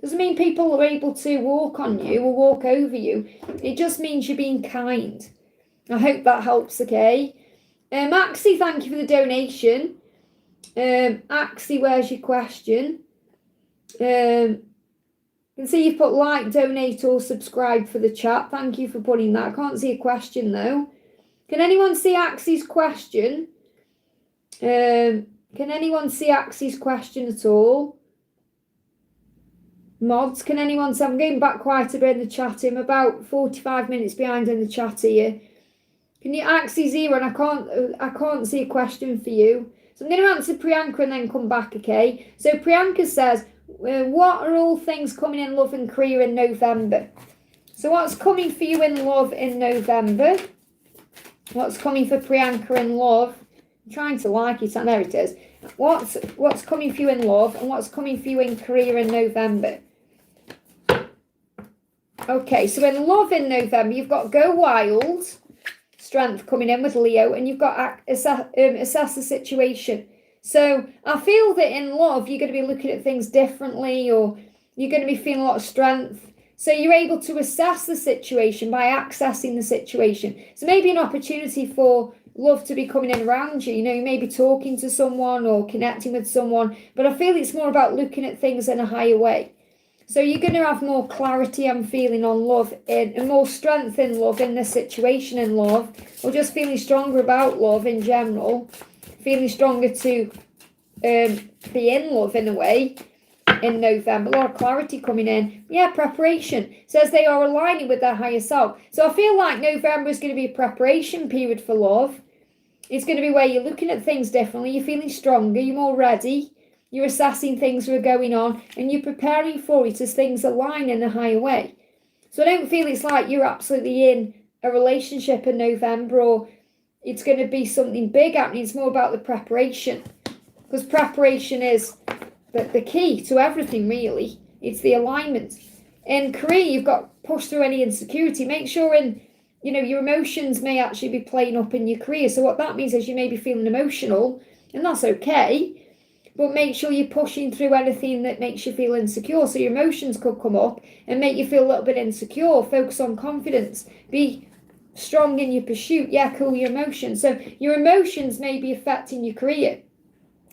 Doesn't mean people are able to walk on you or walk over you. It just means you're being kind. I hope that helps, okay? Axie, thank you for the donation. Axie, where's your question? You can see you've put like, donate or subscribe for the chat. Thank you for putting that. I can't see a question though. Can anyone see Axie's question? Can anyone see Axie's question at all? Mods, can anyone see? I'm going back quite a bit in the chat. I'm about 45 minutes behind in the chat here. Can you Axie Zero? And I can't see a question for you. So I'm going to answer Priyanka and then come back, okay? So Priyanka says, what are all things coming in love and career in November? So what's coming for you in love in November? What's coming for Priyanka in love? I'm trying to like it, and there it is. What's coming for you in love and what's coming for you in career in November? Okay, so in love in November, you've got Go Wild, strength coming in with Leo, and you've got assess the situation. So I feel that in love, you're going to be looking at things differently, or you're going to be feeling a lot of strength. So you're able to assess the situation by accessing the situation. So maybe an opportunity for love to be coming in around you. You know, you may be talking to someone or connecting with someone, but I feel it's more about looking at things in a higher way. So you're going to have more clarity, I'm feeling, on love and more strength in love in this situation in love, or just feeling stronger about love in general, feeling stronger to be in love in a way in November. A lot of clarity coming in. Yeah, preparation. Says they are aligning with their higher self. So I feel like November is going to be a preparation period for love. It's going to be where you're looking at things differently. You're feeling stronger. You're more ready. You're assessing things that are going on, and you're preparing for it as things align in a higher way. So I don't feel it's like you're absolutely in a relationship in November, or it's going to be something big happening. It's more about the preparation, because preparation is the key to everything, really. It's the alignment. In career, you've got to push through any insecurity. Make sure your emotions may actually be playing up in your career. So what that means is you may be feeling emotional, and that's okay. But make sure you're pushing through anything that makes you feel insecure. So your emotions could come up and make you feel a little bit insecure. Focus on confidence. Be strong in your pursuit. Yeah, cool your emotions. So your emotions may be affecting your career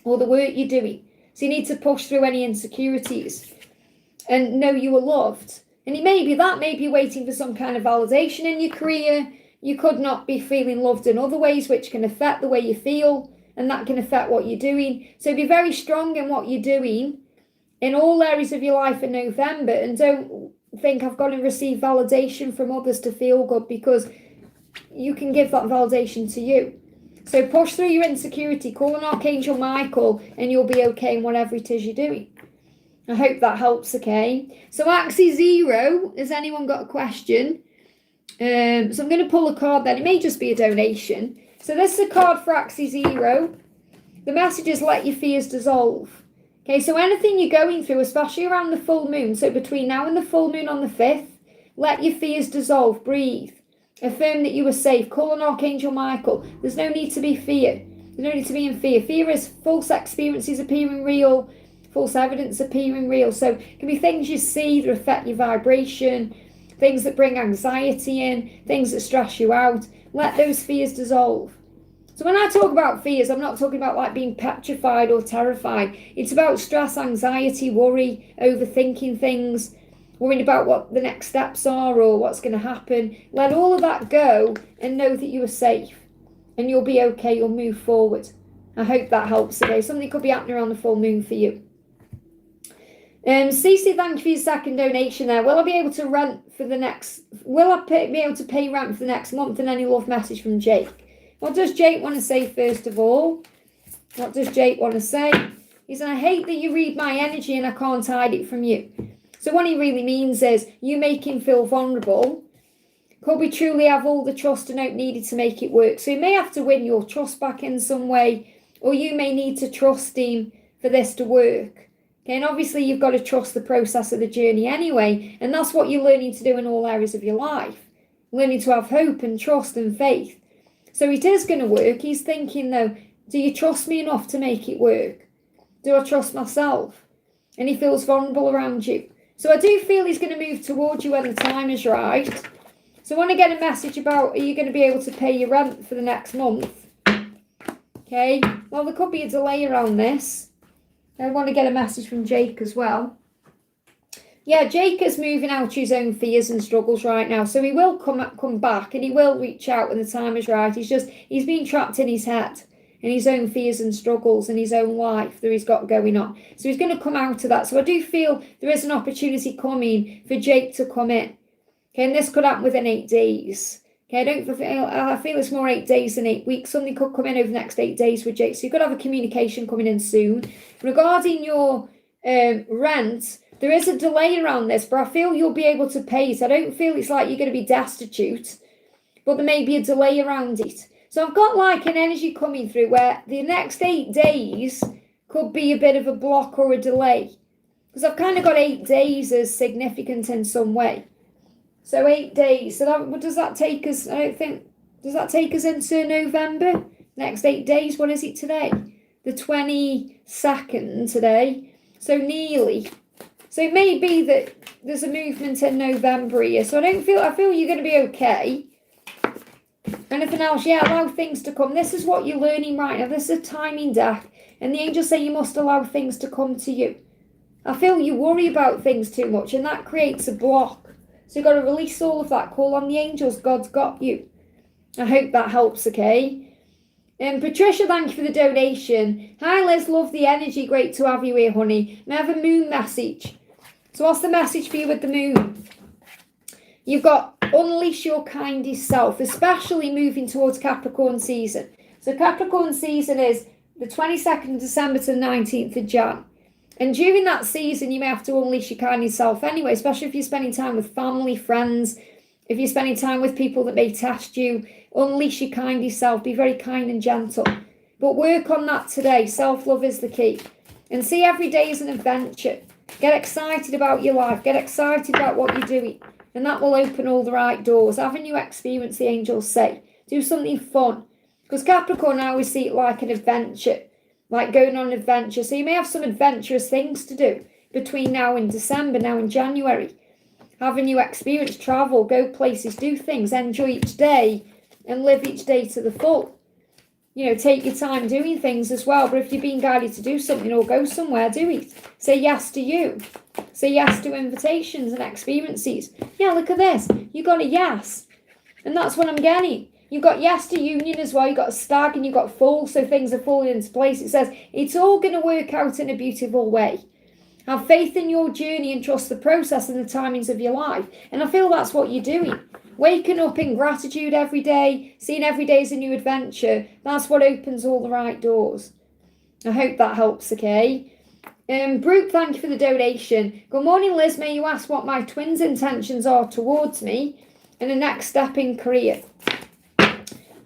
or the work you're doing. So you need to push through any insecurities and know you are loved. And it may be that, maybe you're waiting for some kind of validation in your career. You could not be feeling loved in other ways, which can affect the way you feel. And that can affect what you're doing. So be very strong in what you're doing in all areas of your life in November. And don't think I've got to receive validation from others to feel good, because you can give that validation to you. So push through your insecurity. Call on Archangel Michael and you'll be okay in whatever it is you're doing. I hope that helps, okay? So Axie Zero, has anyone got a question? So I'm going to pull a card then. It may just be a donation. So this is a card for Axie Zero. The message is let your fears dissolve. Okay, so anything you're going through, especially around the full moon, so between now and the full moon on the 5th, let your fears dissolve, breathe. Affirm that you are safe. Call on Archangel Michael. There's no need to be fear. There's no need to be in fear. Fear is false experiences appearing real, false evidence appearing real. So it can be things you see that affect your vibration, things that bring anxiety in, things that stress you out. Let those fears dissolve. So when I talk about fears, I'm not talking about like being petrified or terrified. It's about stress, anxiety, worry, overthinking things, worrying about what the next steps are or what's going to happen. Let all of that go and know that you are safe and you'll be okay. You'll move forward. I hope that helps today. Something could be happening around the full moon for you. Cece, thank you for your second donation there. Will I be able to rent for the next, be able to pay rent for the next month? And any love message from Jake. What does Jake want to say first of all? What does Jake want to say? He said, I hate that you read my energy and I can't hide it from you. So what he really means is you make him feel vulnerable. Could we truly have all the trust and hope needed to make it work? So he may have to win your trust back in some way, or you may need to trust him for this to work. Okay, and obviously you've got to trust the process of the journey anyway, and that's what you're learning to do in all areas of your life. Learning to have hope and trust and faith. So it is going to work. He's thinking though, do you trust me enough to make it work? Do I trust myself? And he feels vulnerable around you. So I do feel he's going to move towards you when the time is right. So I want to get a message about, are you going to be able to pay your rent for the next month? Okay, well, there could be a delay around this. I want to get a message from Jake as well. Yeah, Jake is moving out his own fears and struggles right now. So he will come back and he will reach out when the time is right. He's been trapped in his head and his own fears and struggles and his own life that he's got going on. So he's going to come out of that. So I do feel there is an opportunity coming for Jake to come in. Okay, and this could happen within 8 days. Okay, I feel it's more 8 days than 8 weeks. Something could come in over the next 8 days with Jake. So you could have a communication coming in soon. Regarding your rent, there is a delay around this, but I feel you'll be able to pay it. I don't feel it's like you're going to be destitute, but there may be a delay around it. So I've got like an energy coming through where the next 8 days could be a bit of a block or a delay. Because I've kind of got 8 days as significant in some way. So 8 days. So does that take us, does that take us into November? Next 8 days, what is it today? The 22nd today. So nearly. So it may be that there's a movement in November here. So I feel you're going to be okay. Anything else? Yeah, allow things to come. This is what you're learning right now. This is a timing deck. And the angels say you must allow things to come to you. I feel you worry about things too much and that creates a block. So you've got to release all of that. Call on the angels. God's got you. I hope that helps, okay? Patricia, thank you for the donation. Hi, Liz. Love the energy. Great to have you here, honey. May I have a moon message? So what's the message for you with the moon? You've got unleash your kindest self, especially moving towards Capricorn season. So Capricorn season is the 22nd of December to the 19th of Jan. And during that season, you may have to unleash your kindest self anyway, especially if you're spending time with family, friends, if you're spending time with people that may test you. Unleash your kindest self. Be very kind and gentle. But work on that today. Self-love is the key. And see every day as an adventure. Get excited about your life. Get excited about what you're doing. And that will open all the right doors. Have a new experience, the angels say. Do something fun. Because Capricorn, I always see it like an adventure. Like going on an adventure. So you may have some adventurous things to do between now and December, now and January. Have a new experience. Travel. Go places. Do things. Enjoy each day. And live each day to the full. You know, take your time doing things as well. But if you're being guided to do something or go somewhere, do it. Say yes to you. Say yes to invitations and experiences. Yeah, look at this. You got a yes. And that's what I'm getting. You've got yes to union as well. You've got a stag and you've got full. So things are falling into place. It says it's all going to work out in a beautiful way. Have faith in your journey and trust the process and the timings of your life. And I feel that's what you're doing. Waking up in gratitude every day, seeing every day as a new adventure, that's what opens all the right doors. I hope that helps, okay? Brooke, thank you for the donation. Good morning, Liz. May you ask what my twins' intentions are towards me and the next step in career?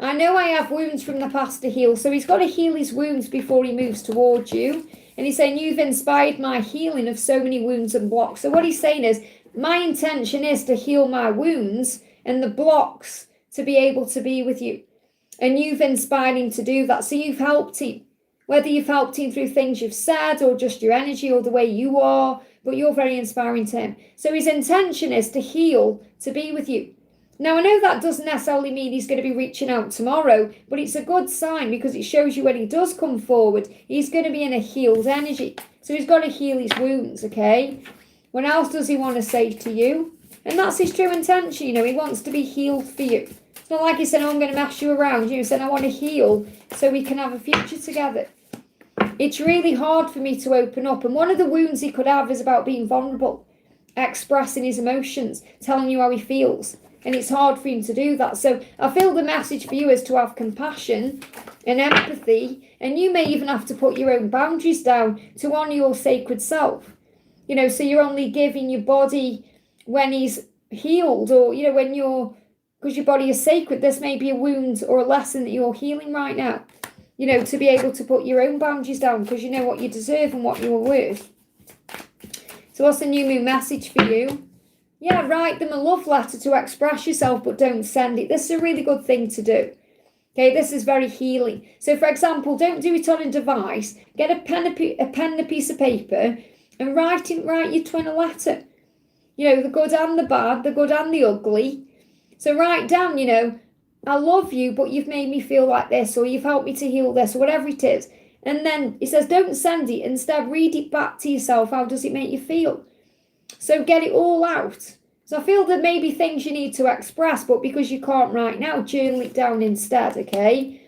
I know I have wounds from the past to heal, so he's got to heal his wounds before he moves towards you. And he's saying, you've inspired my healing of so many wounds and blocks. So what he's saying is, my intention is to heal my wounds and the blocks to be able to be with you. And you've inspired him to do that. So you've helped him, whether you've helped him through things you've said or just your energy or the way you are, but you're very inspiring to him. So his intention is to heal, to be with you. Now, I know that doesn't necessarily mean he's going to be reaching out tomorrow, but it's a good sign because it shows you when he does come forward, he's going to be in a healed energy. So he's got to heal his wounds, okay? What else does he want to say to you? And that's his true intention, he wants to be healed for you. It's not like he said, oh, I'm going to mess you around. He said, I want to heal so we can have a future together. It's really hard for me to open up. And one of the wounds he could have is about being vulnerable, expressing his emotions, telling you how he feels. And it's hard for him to do that. So I feel the message for you is to have compassion and empathy. And you may even have to put your own boundaries down to honour your sacred self. So you're only giving your body when he's healed, or, because your body is sacred. This may be a wound or a lesson that you're healing right now. To be able to put your own boundaries down because you know what you deserve and what you are worth. So what's the new moon message for you? Yeah, write them a love letter to express yourself, but don't send it. This is a really good thing to do. Okay, this is very healing. So, for example, don't do it on a device. Get a pen and a piece of paper and write your twin a letter. The good and the bad, the good and the ugly. So write down, I love you, but you've made me feel like this, or you've helped me to heal this, or whatever it is. And then it says, don't send it. Instead, read it back to yourself. How does it make you feel? So get it all out. So I feel there may be things you need to express, but because you can't right now, journal it down instead, okay?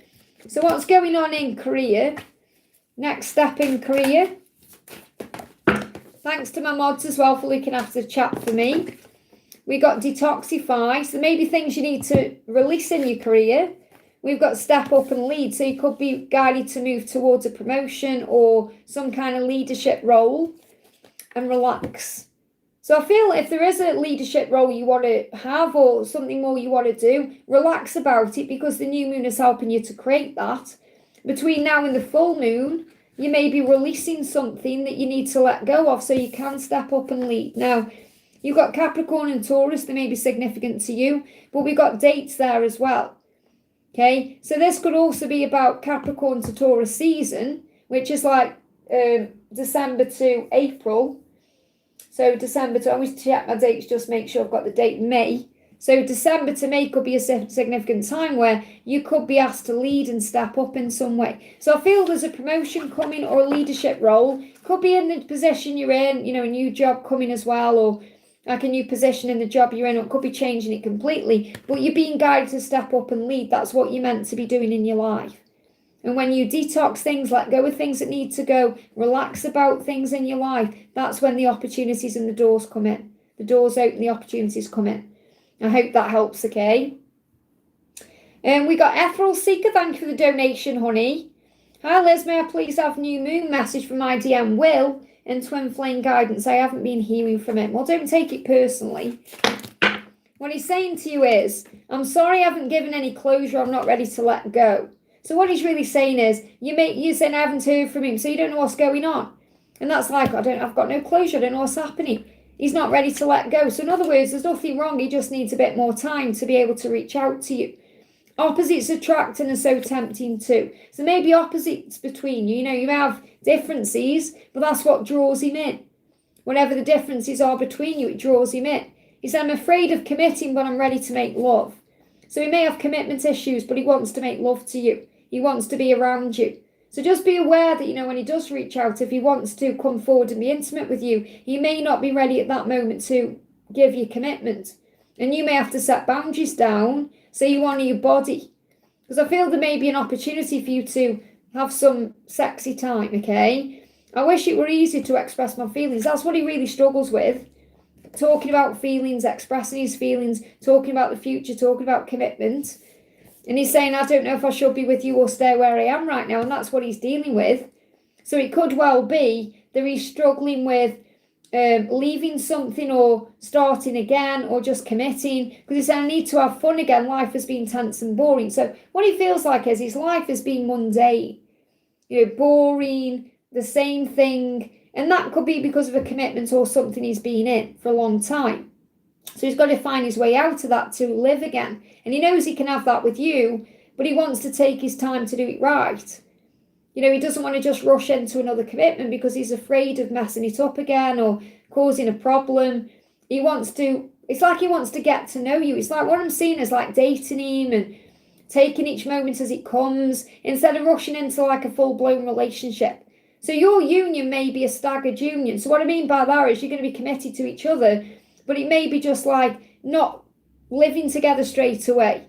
So what's going on in career? Next step in career. Thanks to my mods as well for looking after the chat for me. We got detoxify. So there may be things you need to release in your career. We've got step up and lead. So you could be guided to move towards a promotion or some kind of leadership role, and relax. So I feel if there is a leadership role you want to have or something more you want to do, relax about it because the new moon is helping you to create that. Between now and the full moon, you may be releasing something that you need to let go of so you can step up and lead. Now, you've got Capricorn and Taurus, they may be significant to you, but we've got dates there as well. Okay, so this could also be about Capricorn to Taurus season, which is like December to April. So December to, I always check my dates, just make sure I've got the date May. So December to May could be a significant time where you could be asked to lead and step up in some way. So I feel there's a promotion coming or a leadership role. Could be in the position you're in, a new job coming as well, or like a new position in the job you're in, or it could be changing it completely. But you're being guided to step up and lead. That's what you're meant to be doing in your life. And when you detox things, let go of things that need to go, relax about things in your life, that's when the opportunities and the doors come in. The doors open, the opportunities come in. I hope that helps, okay? And we got Ethereal Seeker, thank you for the donation, honey. Hi Liz, may I please have new moon message from my DM Will and Twin Flame Guidance? I haven't been hearing from him. Well, don't take it personally. What he's saying to you is, I'm sorry I haven't given any closure, I'm not ready to let go. So what he's really saying is, you're saying I haven't heard from him, so you don't know what's going on. And that's like, I've got no closure, I don't know what's happening. He's not ready to let go. So in other words, there's nothing wrong, he just needs a bit more time to be able to reach out to you. Opposites attract and are so tempting too. So maybe opposites between you, you have differences, but that's what draws him in. Whatever the differences are between you, it draws him in. He said, I'm afraid of committing, but I'm ready to make love. So he may have commitment issues, but he wants to make love to you. He wants to be around you. So just be aware that, when he does reach out, if he wants to come forward and be intimate with you, he may not be ready at that moment to give you commitment. And you may have to set boundaries down so you honour your body. Because I feel there may be an opportunity for you to have some sexy time, okay? I wish it were easy to express my feelings. That's what he really struggles with. Talking about feelings, expressing his feelings, talking about the future, talking about commitment. And he's saying, I don't know if I should be with you or stay where I am right now. And that's what he's dealing with. So it could well be that he's struggling with leaving something or starting again or just committing. Because he's saying, I need to have fun again. Life has been tense and boring. So what he feels like is his life has been mundane. Boring, the same thing. And that could be because of a commitment or something he's been in for a long time. So he's got to find his way out of that to live again. And he knows he can have that with you, but he wants to take his time to do it right. You know, he doesn't want to just rush into another commitment because he's afraid of messing it up again or causing a problem. He wants to, it's like he wants to get to know you. It's like what I'm seeing is like dating him and taking each moment as it comes instead of rushing into like a full-blown relationship. So your union may be a staggered union. So what I mean by that is you're going to be committed to each other, but it may be just like not living together straight away,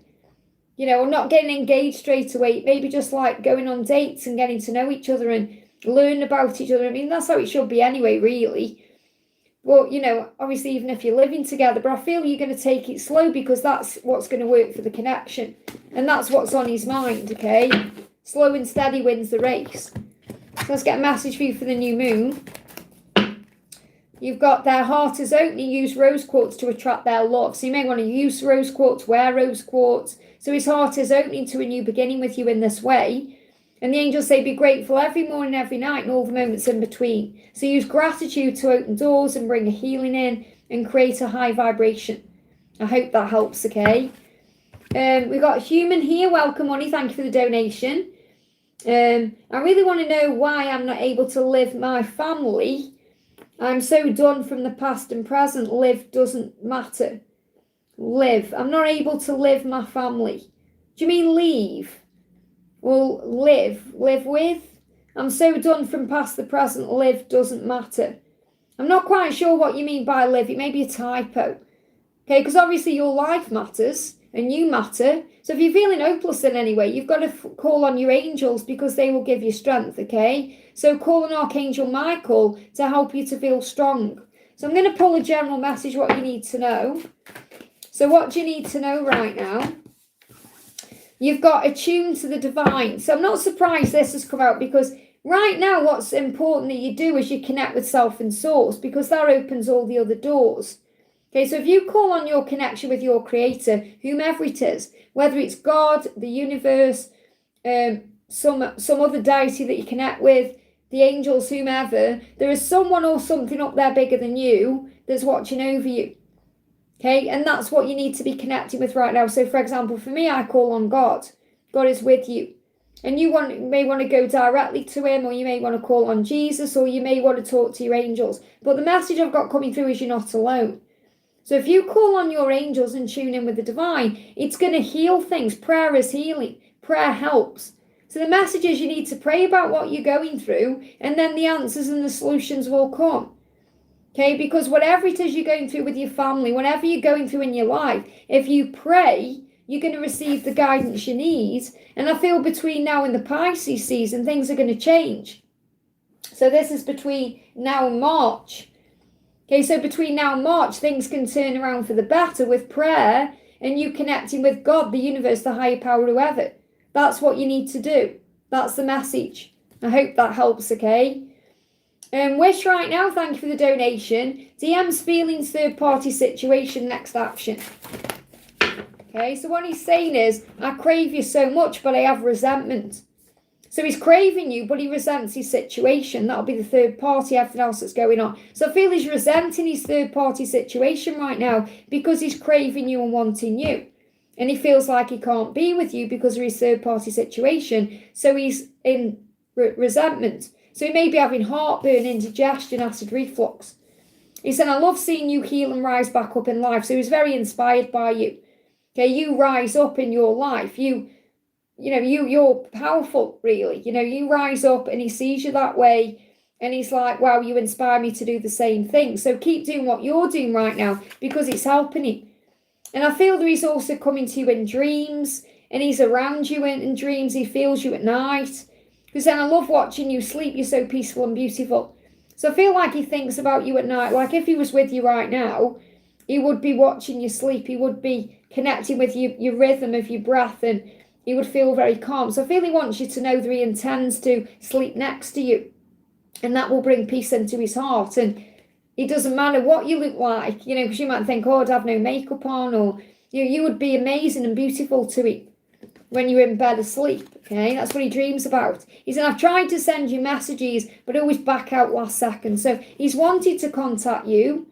you know, or not getting engaged straight away. It may be just like going on dates and getting to know each other and learn about each other. I mean, that's how it should be anyway, really. Well, you know, obviously, even if you're living together, but I feel you're going to take it slow because that's what's going to work for the connection. And that's what's on his mind, okay? Slow and steady wins the race. So let's get a message for you for the new moon. You've got their heart is opening, use rose quartz to attract their love. So you may want to use rose quartz, wear rose quartz. So his heart is opening to a new beginning with you in this way. And the angels say, be grateful every morning, every night, and all the moments in between. So use gratitude to open doors and bring a healing in and create a high vibration. I hope that helps, okay? We've got a human here. Welcome, Money. Thank you for the donation. I really want to know why I'm not able to live my family. I'm so done from the past and present. Live doesn't matter. Live. I'm not able to live my family. Do you mean leave? Well, live with. I'm so done from past the present. Live doesn't matter. I'm not quite sure what you mean by live. It may be a typo. Okay, because obviously your life matters and you matter. So if you're feeling hopeless in any way, you've got to call on your angels because they will give you strength, okay? So call on Archangel Michael to help you to feel strong. So I'm going to pull a general message, what you need to know. So what do you need to know right now? You've got attuned to the divine. So I'm not surprised this has come out because right now what's important that you do is you connect with self and source because that opens all the other doors. Okay, so if you call on your connection with your creator, whomever it is, whether it's God, the universe, some other deity that you connect with, the angels, whomever, there is someone or something up there bigger than you that's watching over you. Okay, and that's what you need to be connecting with right now. So, for example, for me, I call on God. God is with you. And you may want to go directly to him, or you may want to call on Jesus, or you may want to talk to your angels. But the message I've got coming through is you're not alone. So if you call on your angels and tune in with the divine, it's going to heal things. Prayer is healing. Prayer helps. So the message is you need to pray about what you're going through, and then the answers and the solutions will come. Okay, because whatever it is you're going through with your family, whatever you're going through in your life, if you pray, you're going to receive the guidance you need. And I feel between now and the Pisces season, things are going to change. So this is between now and March. Okay, so between now and March, things can turn around for the better with prayer and you connecting with God, the universe, the higher power, whoever. That's what you need to do. That's the message. I hope that helps, okay? Wish right now, thank you for the donation. DM's feelings, third-party situation, next action. Okay, so what he's saying is, I crave you so much, but I have resentment. So he's craving you, but he resents his situation. That'll be the third party, everything else that's going on. So I feel he's resenting his third party situation right now because he's craving you and wanting you. And he feels like he can't be with you because of his third party situation. So he's in resentment. So he may be having heartburn, indigestion, acid reflux. He said, I love seeing you heal and rise back up in life. So he's very inspired by you. Okay, you rise up in your life. You're powerful, really. You rise up and he sees you that way. And he's like, wow, you inspire me to do the same thing. So keep doing what you're doing right now because it's helping him. And I feel that he's also coming to you in dreams. And he's around you in dreams. He feels you at night. Because then I love watching you sleep. You're so peaceful and beautiful. So I feel like he thinks about you at night. Like if he was with you right now, he would be watching you sleep. He would be connecting with your rhythm of your breath. And he would feel very calm. So I feel he wants you to know that he intends to sleep next to you. And that will bring peace into his heart. And it doesn't matter what you look like. Because you might think, oh, I'd have no makeup on. Or you would be amazing and beautiful to him when you're in bed asleep. Okay, that's what he dreams about. He said, I've tried to send you messages, but always back out last second. So he's wanted to contact you.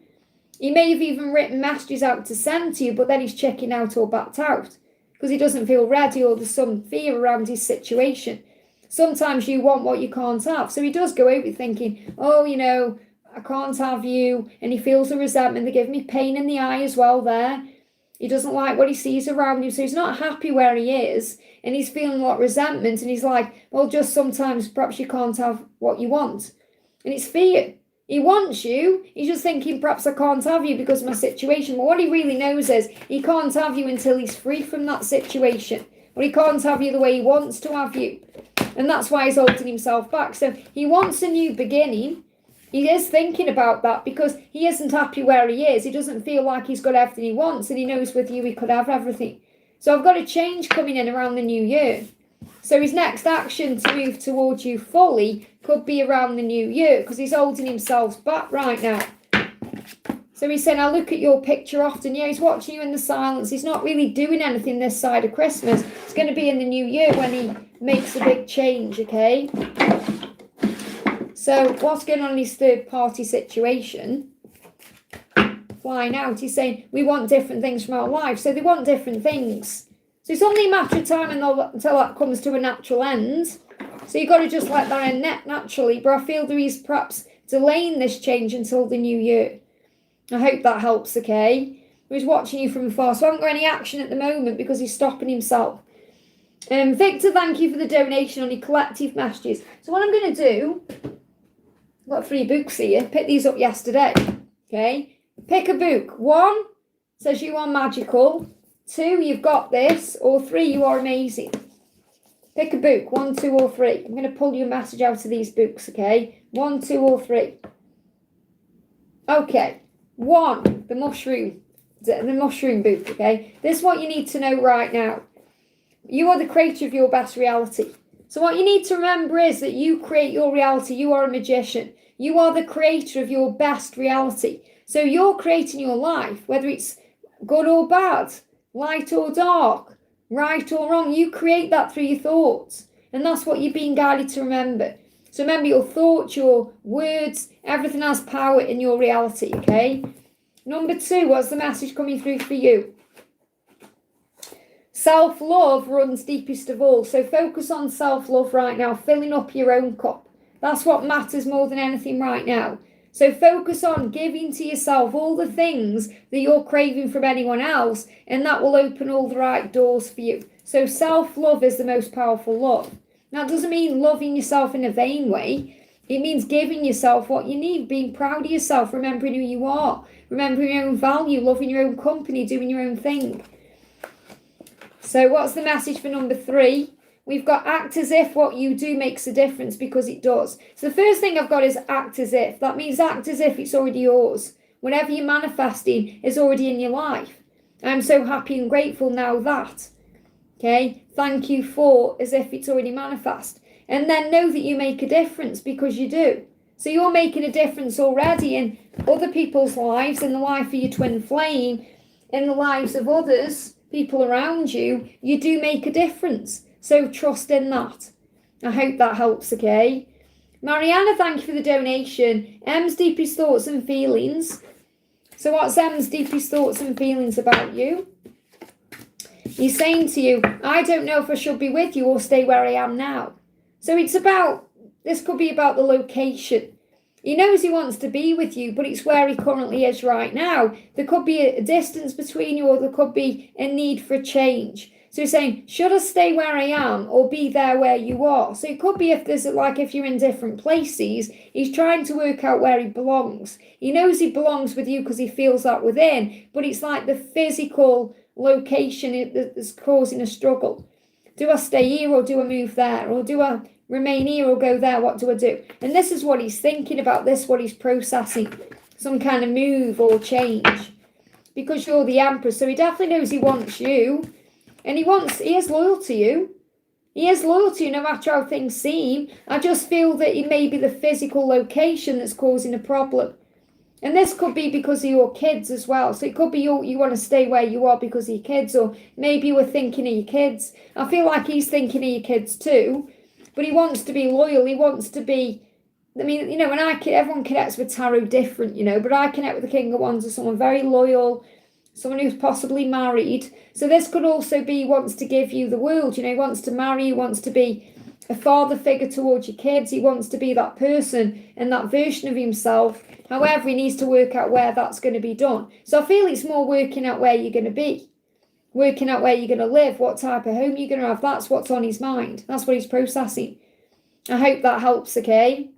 He may have even written messages out to send to you, but then he's checking out or backed out because he doesn't feel ready or there's some fear around his situation. Sometimes you want what you can't have. So he does go over thinking, oh, I can't have you. And he feels the resentment. They give me pain in the eye as well there. He doesn't like what he sees around him. So he's not happy where he is. And he's feeling a lot of resentment. And he's like, well, just sometimes perhaps you can't have what you want. And it's fear. He wants you. He's just thinking, perhaps I can't have you because of my situation. But what he really knows is he can't have you until he's free from that situation. Or he can't have you the way he wants to have you. And that's why he's holding himself back. So he wants a new beginning. He is thinking about that because he isn't happy where he is. He doesn't feel like he's got everything he wants. And he knows with you he could have everything. So I've got a change coming in around the new year. So his next action to move towards you fully could be around the new year because he's holding himself back right now. So he's saying, I look at your picture often. Yeah, he's watching you in the silence. He's not really doing anything this side of Christmas. It's going to be in the new year when he makes a big change, okay? So what's going on in his third party situation? Flying out, he's saying, we want different things from our life. So they want different things. So it's only a matter of time until that comes to a natural end. So you've got to just let that end naturally. But I feel that he's perhaps delaying this change until the new year. I hope that helps, okay? He's watching you from afar. So I haven't got any action at the moment because he's stopping himself. Victor, thank you for the donation on your collective messages. So what I'm going to do, I've got 3 books here. Picked these up yesterday, okay? Pick a book. 1 says you are magical. 2, you've got this. Or 3, you are amazing. Pick a book. 1, 2, or 3. I'm going to pull you a message out of these books, okay? 1, 2, or 3. Okay. 1, the mushroom book, okay? This is what you need to know right now. You are the creator of your best reality. So what you need to remember is that you create your reality. You are a magician. You are the creator of your best reality. So you're creating your life, whether it's good or bad, light or dark, right or wrong. You create that through your thoughts. And that's what you're being guided to remember. So remember, your thoughts, your words, everything has power in your reality, okay? Number 2, what's the message coming through for you? Self-love runs deepest of all. So focus on self-love right now, filling up your own cup. That's what matters more than anything right now. So focus on giving to yourself all the things that you're craving from anyone else, and that will open all the right doors for you. So self-love is the most powerful love. Now, it doesn't mean loving yourself in a vain way. It means giving yourself what you need, being proud of yourself, remembering who you are, remembering your own value, loving your own company, doing your own thing. So what's the message for number 3? We've got act as if what you do makes a difference, because it does. So the first thing I've got is act as if. That means act as if it's already yours. Whatever you're manifesting is already in your life. I'm so happy and grateful now that. Okay, thank you for, as if it's already manifest. And then know that you make a difference, because you do. So you're making a difference already in other people's lives, in the life of your twin flame, in the lives of others, people around you. You do make a difference. So trust in that. I hope that helps, okay? Mariana, thank you for the donation. M's deepest thoughts and feelings. So what's M's deepest thoughts and feelings about you? He's saying to you, I don't know if I should be with you or stay where I am now. So it's about, this could be about the location. He knows he wants to be with you, but it's where he currently is right now. There could be a distance between you, or there could be a need for a change. So he's saying, should I stay where I am or be there where you are? So it could be if you're in different places, he's trying to work out where he belongs. He knows he belongs with you because he feels that within, but it's like the physical location that's causing a struggle. Do I stay here or do I move there? Or do I remain here or go there? What do I do? And this is what he's thinking about, this what he's processing. Some kind of move or change. Because you're the Empress, so he definitely knows he wants you. And he is loyal to you. He is loyal to you no matter how things seem. I just feel that it may be the physical location that's causing a problem. And this could be because of your kids as well. So it could be you want to stay where you are because of your kids, or maybe you were thinking of your kids. I feel like he's thinking of your kids too. But he wants to be loyal. He wants to be I mean, when everyone connects with tarot different, but I connect with the King of Wands as someone very loyal, someone who's possibly married. So this could also be wants to give you the world, he wants to marry you, wants to be a father figure towards your kids. He wants to be that person and that version of himself. However, he needs to work out where that's going to be done. So I feel it's more working out where you're going to be, working out where you're going to live, what type of home you're going to have. That's what's on his mind. That's what he's processing. I hope that helps, okay?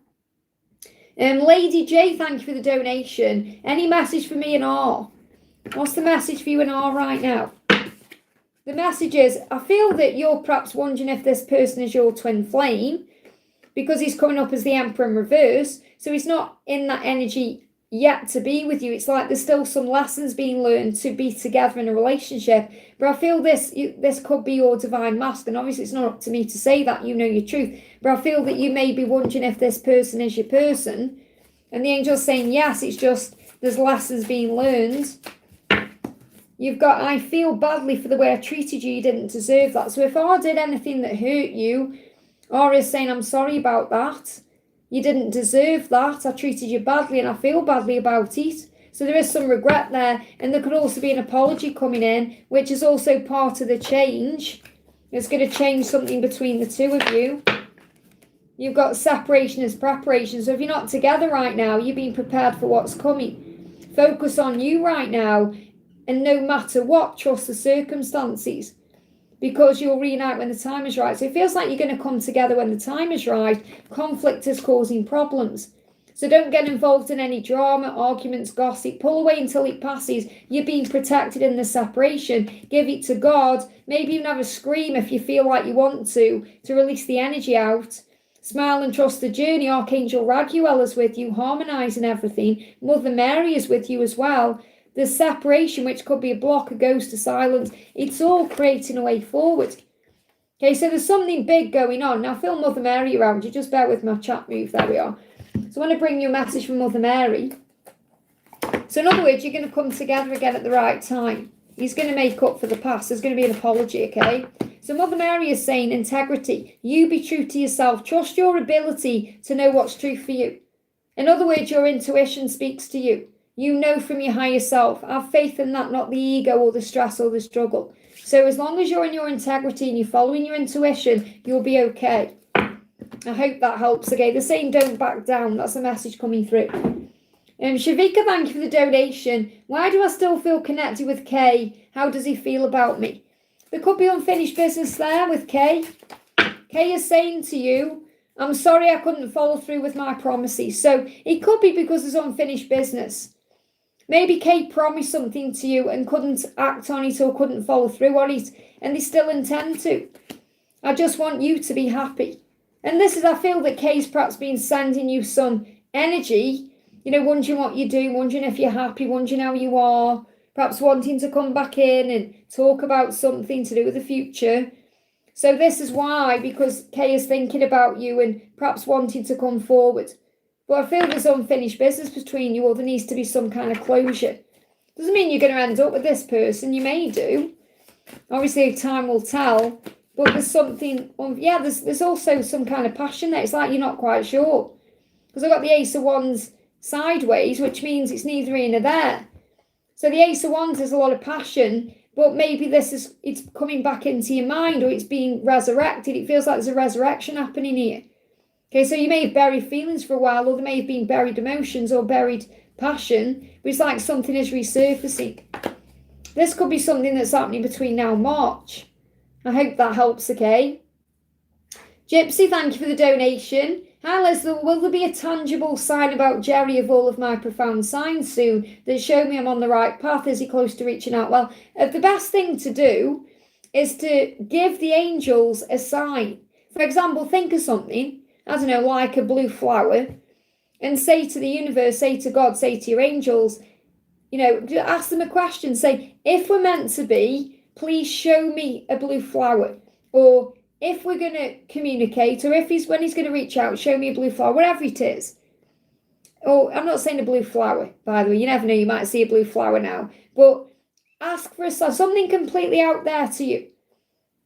Lady J, thank you for the donation. Any message for me and R? What's the message for you and R right now? The message is, I feel that you're perhaps wondering if this person is your twin flame, because he's coming up as the Emperor in reverse. So he's not in that energy yet to be with you. It's like there's still some lessons being learned to be together in a relationship. But I feel this could be your divine masculine. Obviously, it's not up to me to say that, you know your truth. But I feel that you may be wondering if this person is your person. And the angel's saying, yes, it's just there's lessons being learned. You've got, I feel badly for the way I treated you. You didn't deserve that. So if I did anything that hurt you, or is saying, I'm sorry about that. You didn't deserve that. I treated you badly and I feel badly about it. So there is some regret there. And there could also be an apology coming in, which is also part of the change. It's going to change something between the two of you. You've got separation as preparation. So if you're not together right now, you're being prepared for what's coming. Focus on you right now. And no matter what, trust the circumstances, because you'll reunite when the time is right. So it feels like you're going to come together when the time is right. Conflict is causing problems. So don't get involved in any drama, arguments, gossip. Pull away until it passes. You're being protected in the separation. Give it to God. Maybe even have a scream if you feel like you want to release the energy out. Smile and trust the journey. Archangel Raguel is with you, harmonizing everything. Mother Mary is with you as well. The separation, which could be a block, a ghost, a silence, it's all creating a way forward. Okay, so there's something big going on. Now, feel Mother Mary around you. Just bear with my chat move. There we are. So I want to bring you a message from Mother Mary. So in other words, you're going to come together again at the right time. He's going to make up for the past. There's going to be an apology, okay? So Mother Mary is saying integrity. You be true to yourself. Trust your ability to know what's true for you. In other words, your intuition speaks to you. You know from your higher self. Have faith in that, not the ego or the stress or the struggle. So as long as you're in your integrity and you're following your intuition, you'll be okay. I hope that helps. Okay, they're saying don't back down. That's a message coming through. Shavika, thank you for the donation. Why do I still feel connected with Kay? How does he feel about me? There could be unfinished business there with Kay. Kay is saying to you, I'm sorry I couldn't follow through with my promises. So it could be because there's unfinished business. Maybe Kay promised something to you and couldn't act on it or couldn't follow through on it, and they still intend to. I just want you to be happy. And this is, I feel that Kay's perhaps been sending you some energy, wondering what you're doing, wondering if you're happy, wondering how you are, perhaps wanting to come back in and talk about something to do with the future. So this is why, because Kay is thinking about you and perhaps wanting to come forward. But I feel there's unfinished business between you, or there needs to be some kind of closure. Doesn't mean you're going to end up with this person. You may do. Obviously, time will tell. But there's something, there's also some kind of passion there. It's like you're not quite sure. Because I've got the Ace of Wands sideways, which means it's neither here nor there. So the Ace of Wands is a lot of passion, but maybe it's coming back into your mind, or it's being resurrected. It feels like there's a resurrection happening here. Okay, so you may have buried feelings for a while, or there may have been buried emotions or buried passion, but it's like something is resurfacing. This could be something that's happening between now and March. I hope that helps, okay? Gypsy, thank you for the donation. Hi, Leslie. Will there be a tangible sign about Jerry of all of my profound signs soon that show me I'm on the right path? Is he close to reaching out? Well, the best thing to do is to give the angels a sign. For example, think of something, I don't know, like a blue flower, and say to the universe, say to God, say to your angels, ask them a question. Say, if we're meant to be, please show me a blue flower. Or if we're going to communicate, or when he's going to reach out, show me a blue flower, whatever it is. Or I'm not saying a blue flower, by the way. You never know, you might see a blue flower now. But ask for something completely out there to you.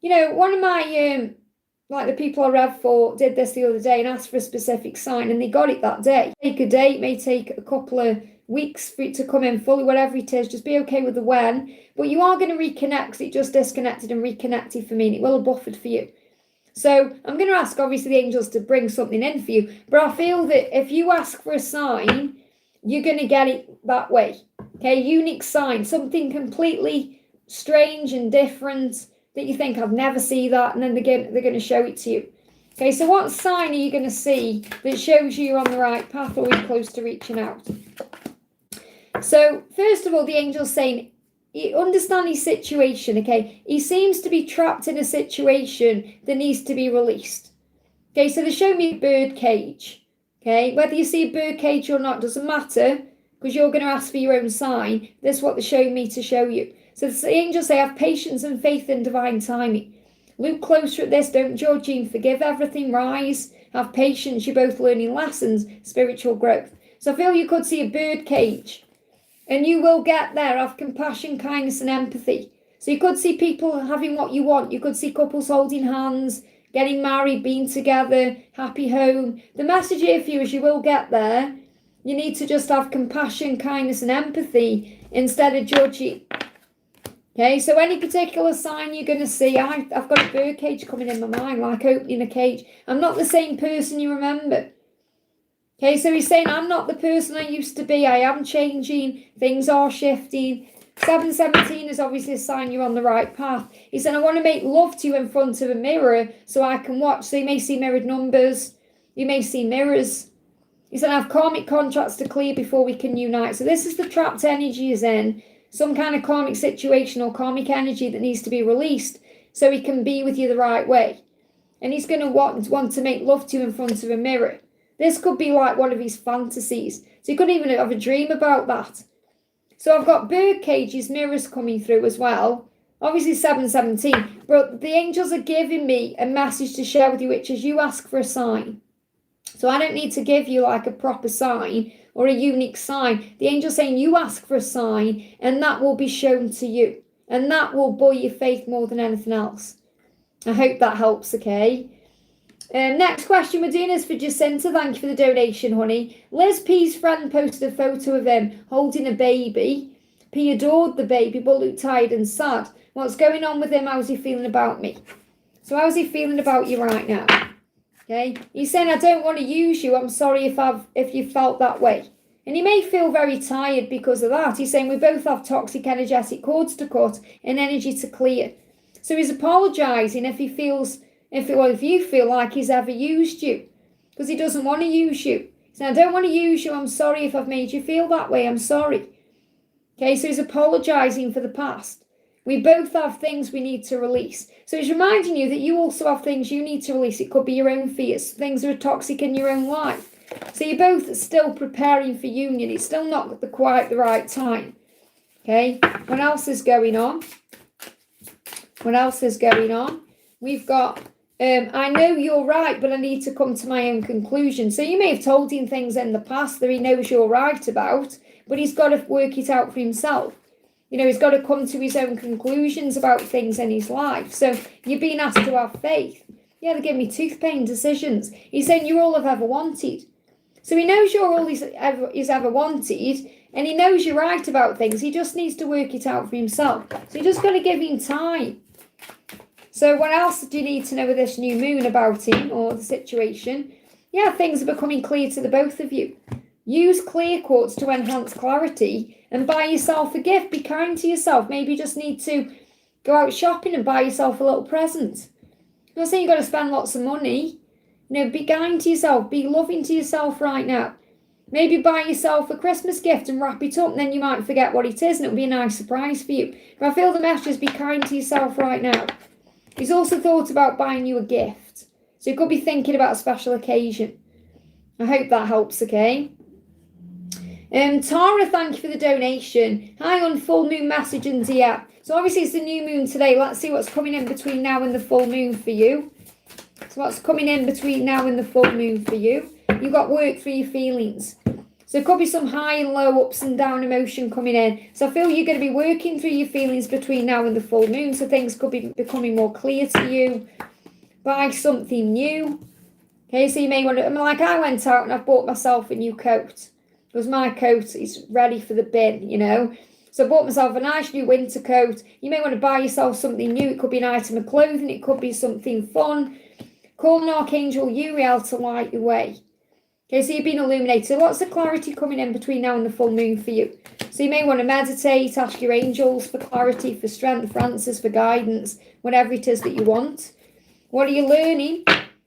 One of my like the people I read for did this the other day and asked for a specific sign and they got it that day. Take a day, it may take a couple of weeks for it to come in fully, whatever it is, just be okay with the when. But you are going to reconnect because it just disconnected and reconnected for me and it will have buffered for you. So I'm going to ask, obviously, the angels to bring something in for you. But I feel that if you ask for a sign, you're going to get it that way. Okay, unique sign, something completely strange and different that you think, I've never seen that, and then they're going to show it to you. Okay, so what sign are you going to see that shows you you're on the right path or you're close to reaching out? So first of all, the angel's saying, you understand his situation, okay? He seems to be trapped in a situation that needs to be released. Okay, so they show me a bird cage. Okay, whether you see a bird cage or not doesn't matter because you're going to ask for your own sign. This is what they're showing me to show you. So the angels say, have patience and faith in divine timing. Look closer at this, don't judge and forgive everything, rise, have patience, you're both learning lessons, spiritual growth. So I feel you could see a bird cage. And you will get there, have compassion, kindness and empathy. So you could see people having what you want. You could see couples holding hands, getting married, being together, happy home. The message here for you is you will get there. You need to just have compassion, kindness and empathy instead of judging. Okay, so any particular sign you're going to see, I've got a bird cage coming in my mind, like opening a cage. I'm not the same person you remember. Okay, so he's saying, I'm not the person I used to be. I am changing. Things are shifting. 717 is obviously a sign you're on the right path. He said, I want to make love to you in front of a mirror so I can watch. So you may see mirrored numbers. You may see mirrors. He said, I have karmic contracts to clear before we can unite. So this is the trapped energy he's in. Some kind of karmic situation or karmic energy that needs to be released so he can be with you the right way. And he's going to want to make love to you in front of a mirror. This could be like one of his fantasies. So you could even have a dream about that. So I've got bird cages, mirrors coming through as well. Obviously 717. But the angels are giving me a message to share with you, which is you ask for a sign. So I don't need to give you like a proper sign or a unique sign. The angel's saying you ask for a sign and that will be shown to you. And that will buoy your faith more than anything else. I hope that helps, okay? Next question we're doing is for Jacinta. Thank you for the donation, honey. Liz P's friend posted a photo of him holding a baby. P adored the baby but looked tired and sad. What's going on with him? How's he feeling about me? So how's he feeling about you right now? Okay, he's saying, I don't want to use you. I'm sorry if you felt that way. And he may feel very tired because of that. He's saying we both have toxic energetic cords to cut and energy to clear. So he's apologising if you feel like he's ever used you, because he doesn't want to use you. He said, I don't want to use you. I'm sorry if I've made you feel that way. I'm sorry. Okay, so he's apologising for the past. We both have things we need to release. So he's reminding you that you also have things you need to release. It could be your own fears, things that are toxic in your own life. So you're both still preparing for union. It's still not quite the right time. Okay, what else is going on? What else is going on? We've got, I know you're right, but I need to come to my own conclusion. So you may have told him things in the past that he knows you're right about, but he's got to work it out for himself. You know, he's got to come to his own conclusions about things in his life. So you're being asked to have faith. Yeah, they're giving me tooth pain decisions. He's saying you're all I've ever wanted. So he knows you're all he's ever wanted, and he knows you're right about things. He just needs to work it out for himself. So you just got to give him time. So what else do you need to know with this new moon about him or the situation? Yeah, things are becoming clear to the both of you. Use clear quartz to enhance clarity and buy yourself a gift. Be kind to yourself. Maybe you just need to go out shopping and buy yourself a little present. I'm not saying you've got to spend lots of money. You know, be kind to yourself. Be loving to yourself right now. Maybe buy yourself a Christmas gift and wrap it up, and then you might forget what it is and it'll be a nice surprise for you. But I feel the message is be kind to yourself right now. He's also thought about buying you a gift. So you could be thinking about a special occasion. I hope that helps, okay? Tara, thank you for the donation. Hi on full moon message and DM. So obviously it's the new moon today. Let's see what's coming in between now and the full moon for you. So what's coming in between now and the full moon for you? You've got work through your feelings. So there could be some high and low, ups and down emotion coming in. So I feel you're going to be working through your feelings between now and the full moon. So things could be becoming more clear to you. buy something new. Okay, so you may want to, like I went out and I bought myself a new coat. Because my coat is ready for the bin, you know. So I bought myself a nice new winter coat. You may want to buy yourself something new. It could be an item of clothing. It could be something fun. Call an Archangel Uriel to light your way. Okay, so you've been illuminated. Lots of clarity coming in between now and the full moon for you. So you may want to meditate, ask your angels for clarity, for strength, for answers, for guidance, whatever it is that you want. What are you learning?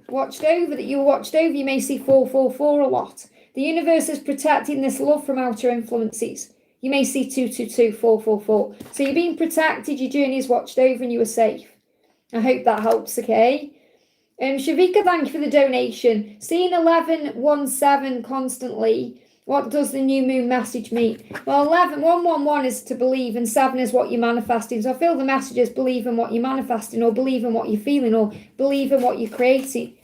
Watched over, that you're watched over. You may see 444 a lot. The universe is protecting this love from outer influences. You may see 222, 444. So you're being protected, your journey is watched over and you are safe. I hope that helps, okay? Shavika, thank you for the donation. Seeing 1117 constantly, what does the new moon message mean? Well, 111 is to believe, and 7 is what you're manifesting. So I feel the message is believe in what you're manifesting, or believe in what you're feeling, or believe in what you're creating.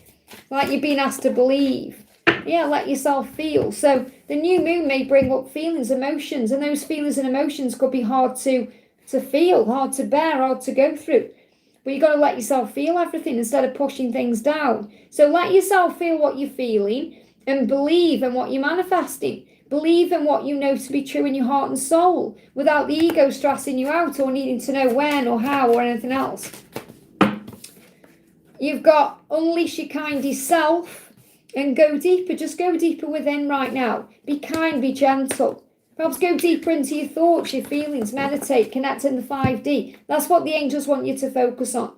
Like you're being asked to believe. Yeah, let yourself feel. So the new moon may bring up feelings, emotions, and those feelings and emotions could be hard to feel, hard to bear, hard to go through. But you've got to let yourself feel everything instead of pushing things down. So let yourself feel what you're feeling and believe in what you're manifesting. Believe in what you know to be true in your heart and soul without the ego stressing you out or needing to know when or how or anything else. You've got unleash your kindest self and go deeper. Just go deeper within right now. Be kind, be gentle. Perhaps go deeper into your thoughts, your feelings, meditate, connect in the 5D. That's what the angels want you to focus on.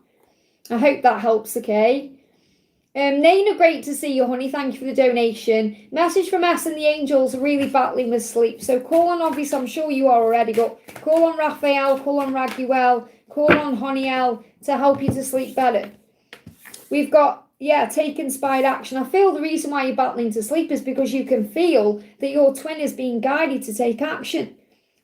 I hope that helps, okay? Naina, great to see you, honey. Thank you for the donation. Message from S and the angels are really battling with sleep. So call on, obviously, I'm sure you are already, but call on Raphael, call on Raguel, call on Honiel to help you to sleep better. We've got, take inspired action. I feel the reason why you're battling to sleep is because you can feel that your twin is being guided to take action,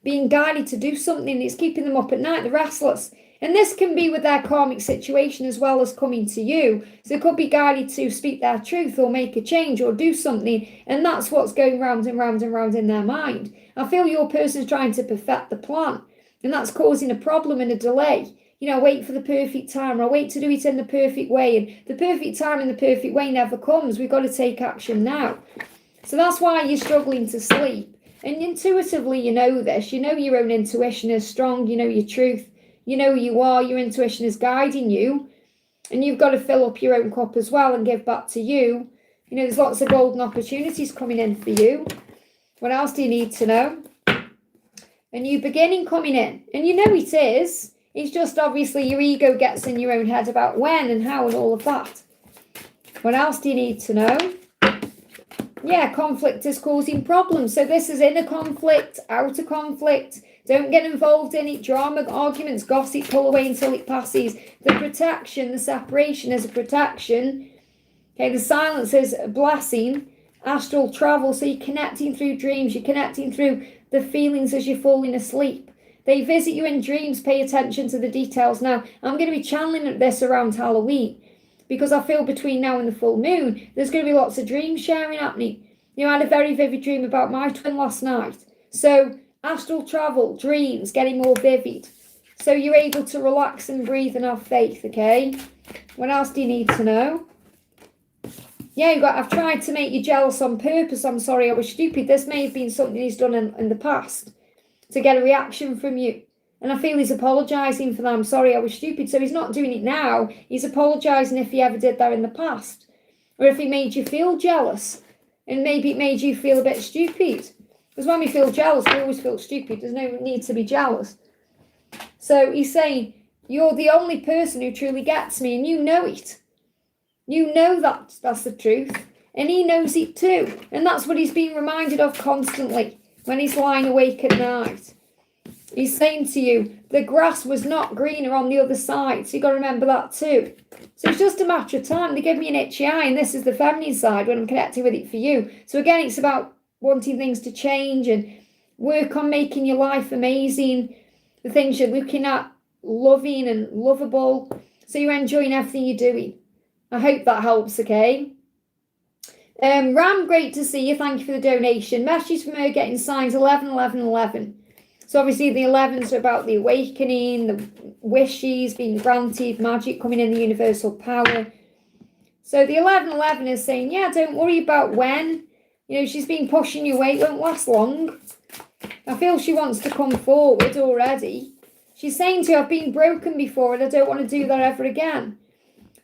being guided to do something. It's keeping them up at night. They're restless. And this can be with their karmic situation as well as coming to you. So they could be guided to speak their truth or make a change or do something. And that's what's going round and round and round in their mind. I feel your person's trying to perfect the plan. And that's causing a problem and a delay. You know, wait for the perfect time, or wait to do it in the perfect way. And the perfect time and the perfect way never comes. We've got to take action now. So that's why you're struggling to sleep. And intuitively, you know this. You know your own intuition is strong. You know your truth. You know who you are. Your intuition is guiding you. And you've got to fill up your own cup as well and give back to you. You know, there's lots of golden opportunities coming in for you. What else do you need to know? A new beginning coming in. And you know it is. It's just obviously your ego gets in your own head about when and how and all of that. What else do you need to know? Yeah, conflict is causing problems. So this is inner conflict, outer conflict. Don't get involved in it. Drama, arguments, gossip, pull away until it passes. The protection, the separation is a protection. Okay, the silence is a blessing. Astral travel, so you're connecting through dreams. You're connecting through the feelings as you're falling asleep. They visit you in dreams. Pay attention to the details. Now, I'm going to be channeling this around Halloween because I feel between now and the full moon, there's going to be lots of dream sharing happening. You know, I had a very vivid dream about my twin last night. So, astral travel, dreams, getting more vivid. So you're able to relax and breathe and have faith, okay? What else do you need to know? Yeah, I've tried to make you jealous on purpose. I'm sorry, I was stupid. This may have been something he's done in the past to get a reaction from you. And I feel he's apologising for that. I'm sorry, I was stupid. So he's not doing it now. He's apologising if he ever did that in the past. Or if he made you feel jealous. And maybe it made you feel a bit stupid. Because when we feel jealous, we always feel stupid. There's no need to be jealous. So he's saying, you're the only person who truly gets me. And you know it. You know that's the truth. And he knows it too. And that's what he's being reminded of constantly when he's lying awake at night. He's saying to you, the grass was not greener on the other side. So you've got to remember that too. So it's just a matter of time. They give me an itchy eye, and this is the feminine side when I'm connecting with it for you. So again, it's about wanting things to change and work on making your life amazing. The things you're looking at, loving and lovable. So you're enjoying everything you're doing. I hope that helps, okay? Ram, great to see you. Thank you for the donation. Messages from her getting signs 11, 11, 11. So obviously the 11s are about the awakening, the wishes being granted, magic coming in, the universal power. So the 1111 is saying, yeah, don't worry about when. You know, she's been pushing you away. It won't last long. I feel she wants to come forward already. She's saying to you, I've been broken before and I don't want to do that ever again.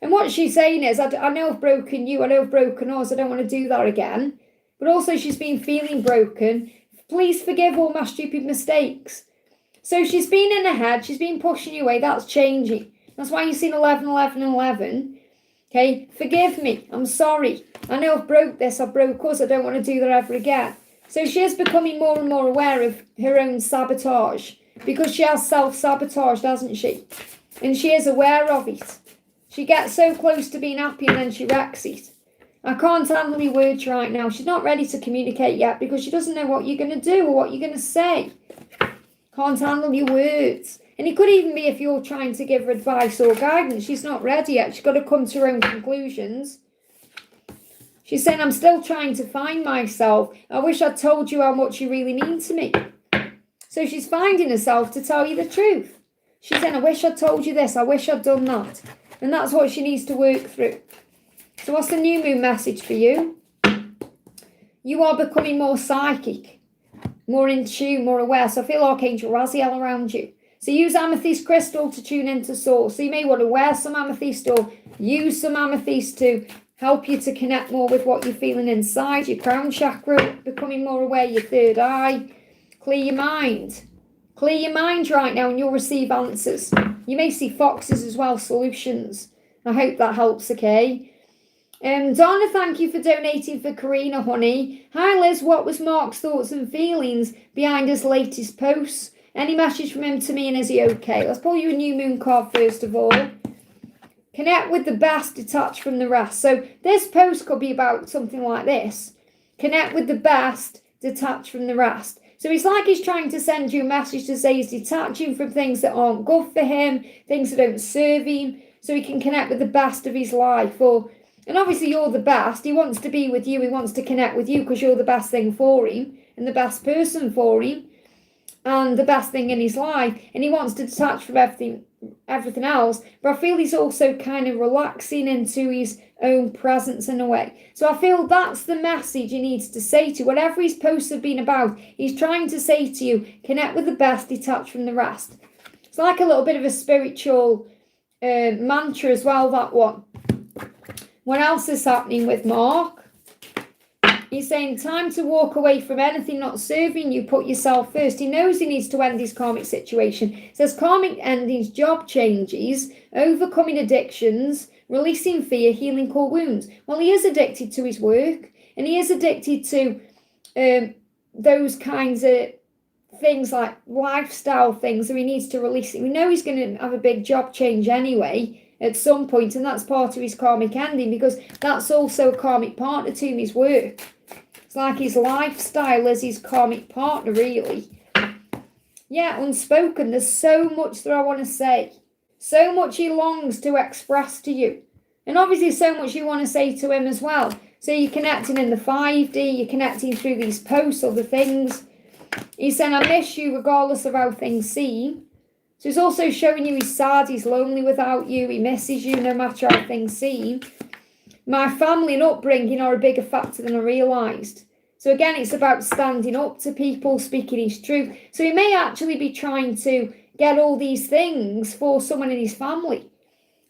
And what she's saying is, I know I've broken you, I know I've broken us, I don't want to do that again. But also she's been feeling broken. Please forgive all my stupid mistakes. So she's been in her head, she's been pushing you away, that's changing. That's why you've seen 11, 11, 11. Okay, forgive me, I'm sorry. I know I've broke this, I've broke us, I don't want to do that ever again. So she is becoming more and more aware of her own sabotage. Because she has self-sabotaged, hasn't she? And she is aware of it. She gets so close to being happy and then she wrecks it. I can't handle your words right now. She's not ready to communicate yet because she doesn't know what you're going to do or what you're going to say. Can't handle your words. And it could even be if you're trying to give her advice or guidance. She's not ready yet. She's got to come to her own conclusions. She's saying, I'm still trying to find myself. I wish I'd told you how much you really mean to me. So she's finding herself to tell you the truth. She's saying, I wish I'd told you this. I wish I'd done that. And that's what she needs to work through. So what's the new moon message for you? You are becoming more psychic, more in tune, more aware. So I feel Archangel Raziel around you. So use amethyst crystal to tune into source. So you may want to wear some amethyst or use some amethyst to help you to connect more with what you're feeling inside. Your crown chakra, becoming more aware, your third eye. Clear your mind. Clear your mind right now and you'll receive answers. You may see foxes as well, solutions. I hope that helps, okay? Donna, thank you for donating for Karina, honey. Hi, Liz. What was Mark's thoughts and feelings behind his latest posts? Any message from him to me and is he okay? Let's pull you a new moon card first of all. Connect with the best, detached from the rest. So this post could be about something like this. Connect with the best, detached from the rest. So it's like he's trying to send you a message to say he's detaching from things that aren't good for him, things that don't serve him, so he can connect with the best of his life. And obviously you're the best. He wants to be with you. He wants to connect with you because you're the best thing for him and the best person for him and the best thing in his life. And he wants to detach from everything else. But I feel he's also kind of relaxing into his own presence in a way. So I feel that's the message he needs to say to you. Whatever his posts have been about, he's trying to say to you, connect with the best, detach from the rest. It's like a little bit of a spiritual mantra as well, that one. What else is happening with Mark? He's saying time to walk away from anything not serving you. Put yourself first. He knows he needs to end his karmic situation. It says karmic endings, job changes, overcoming addictions, releasing fear, healing core wounds. Well, he is addicted to his work and he is addicted to those kinds of things like lifestyle things that he needs to release it. We know he's going to have a big job change anyway at some point, and that's part of his karmic ending because that's also a karmic partner to him, his work. It's like his lifestyle as his karmic partner, really. Yeah, unspoken. There's so much that I want to say. So much he longs to express to you. And obviously so much you want to say to him as well. So you're connecting in the 5D, you're connecting through these posts, other things. He's saying, I miss you regardless of how things seem. So he's also showing you he's sad, he's lonely without you, he misses you no matter how things seem. My family and upbringing are a bigger factor than I realised. So again, it's about standing up to people, speaking his truth. So he may actually be trying to get all these things for someone in his family.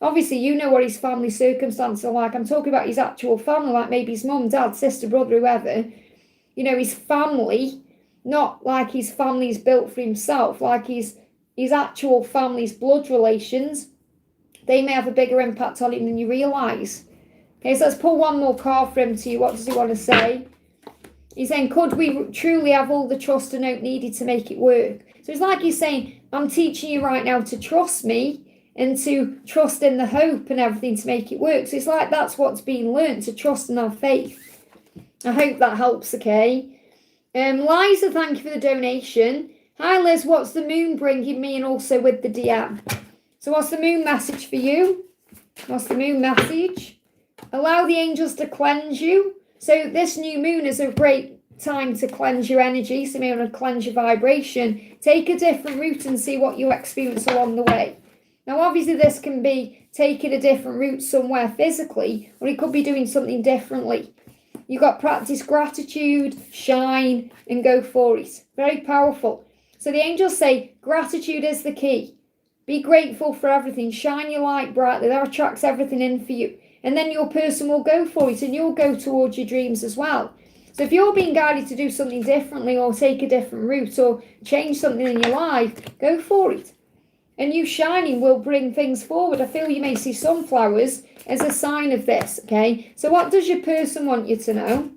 Obviously, you know what his family circumstances are like. I'm talking about his actual family, like maybe his mum, dad, sister, brother, whoever. You know, his family, not like his family's built for himself, like his actual family's blood relations. They may have a bigger impact on him than you realise. Okay, so let's pull one more card for him to you. What does he want to say? He's saying, could we truly have all the trust and hope needed to make it work? So it's like he's saying, I'm teaching you right now to trust me and to trust in the hope and everything to make it work. So it's like that's what's being learned, to trust and have faith. I hope that helps, okay? Liza, thank you for the donation. Hi, Liz, what's the moon bringing me and also with the DM? So what's the moon message for you? What's the moon message? Allow the angels to cleanse you. So this new moon is a great time to cleanse your energy. So you may want to cleanse your vibration. Take a different route and see what you experience along the way. Now, obviously, this can be taking a different route somewhere physically, or it could be doing something differently. You've got practice gratitude, shine, and go for it. Very powerful. So the angels say gratitude is the key. Be grateful for everything. Shine your light brightly. That attracts everything in for you. And then your person will go for it, and you'll go towards your dreams as well. So if you're being guided to do something differently, or take a different route, or change something in your life, go for it. And you shining will bring things forward. I feel you may see sunflowers as a sign of this, okay? So what does your person want you to know?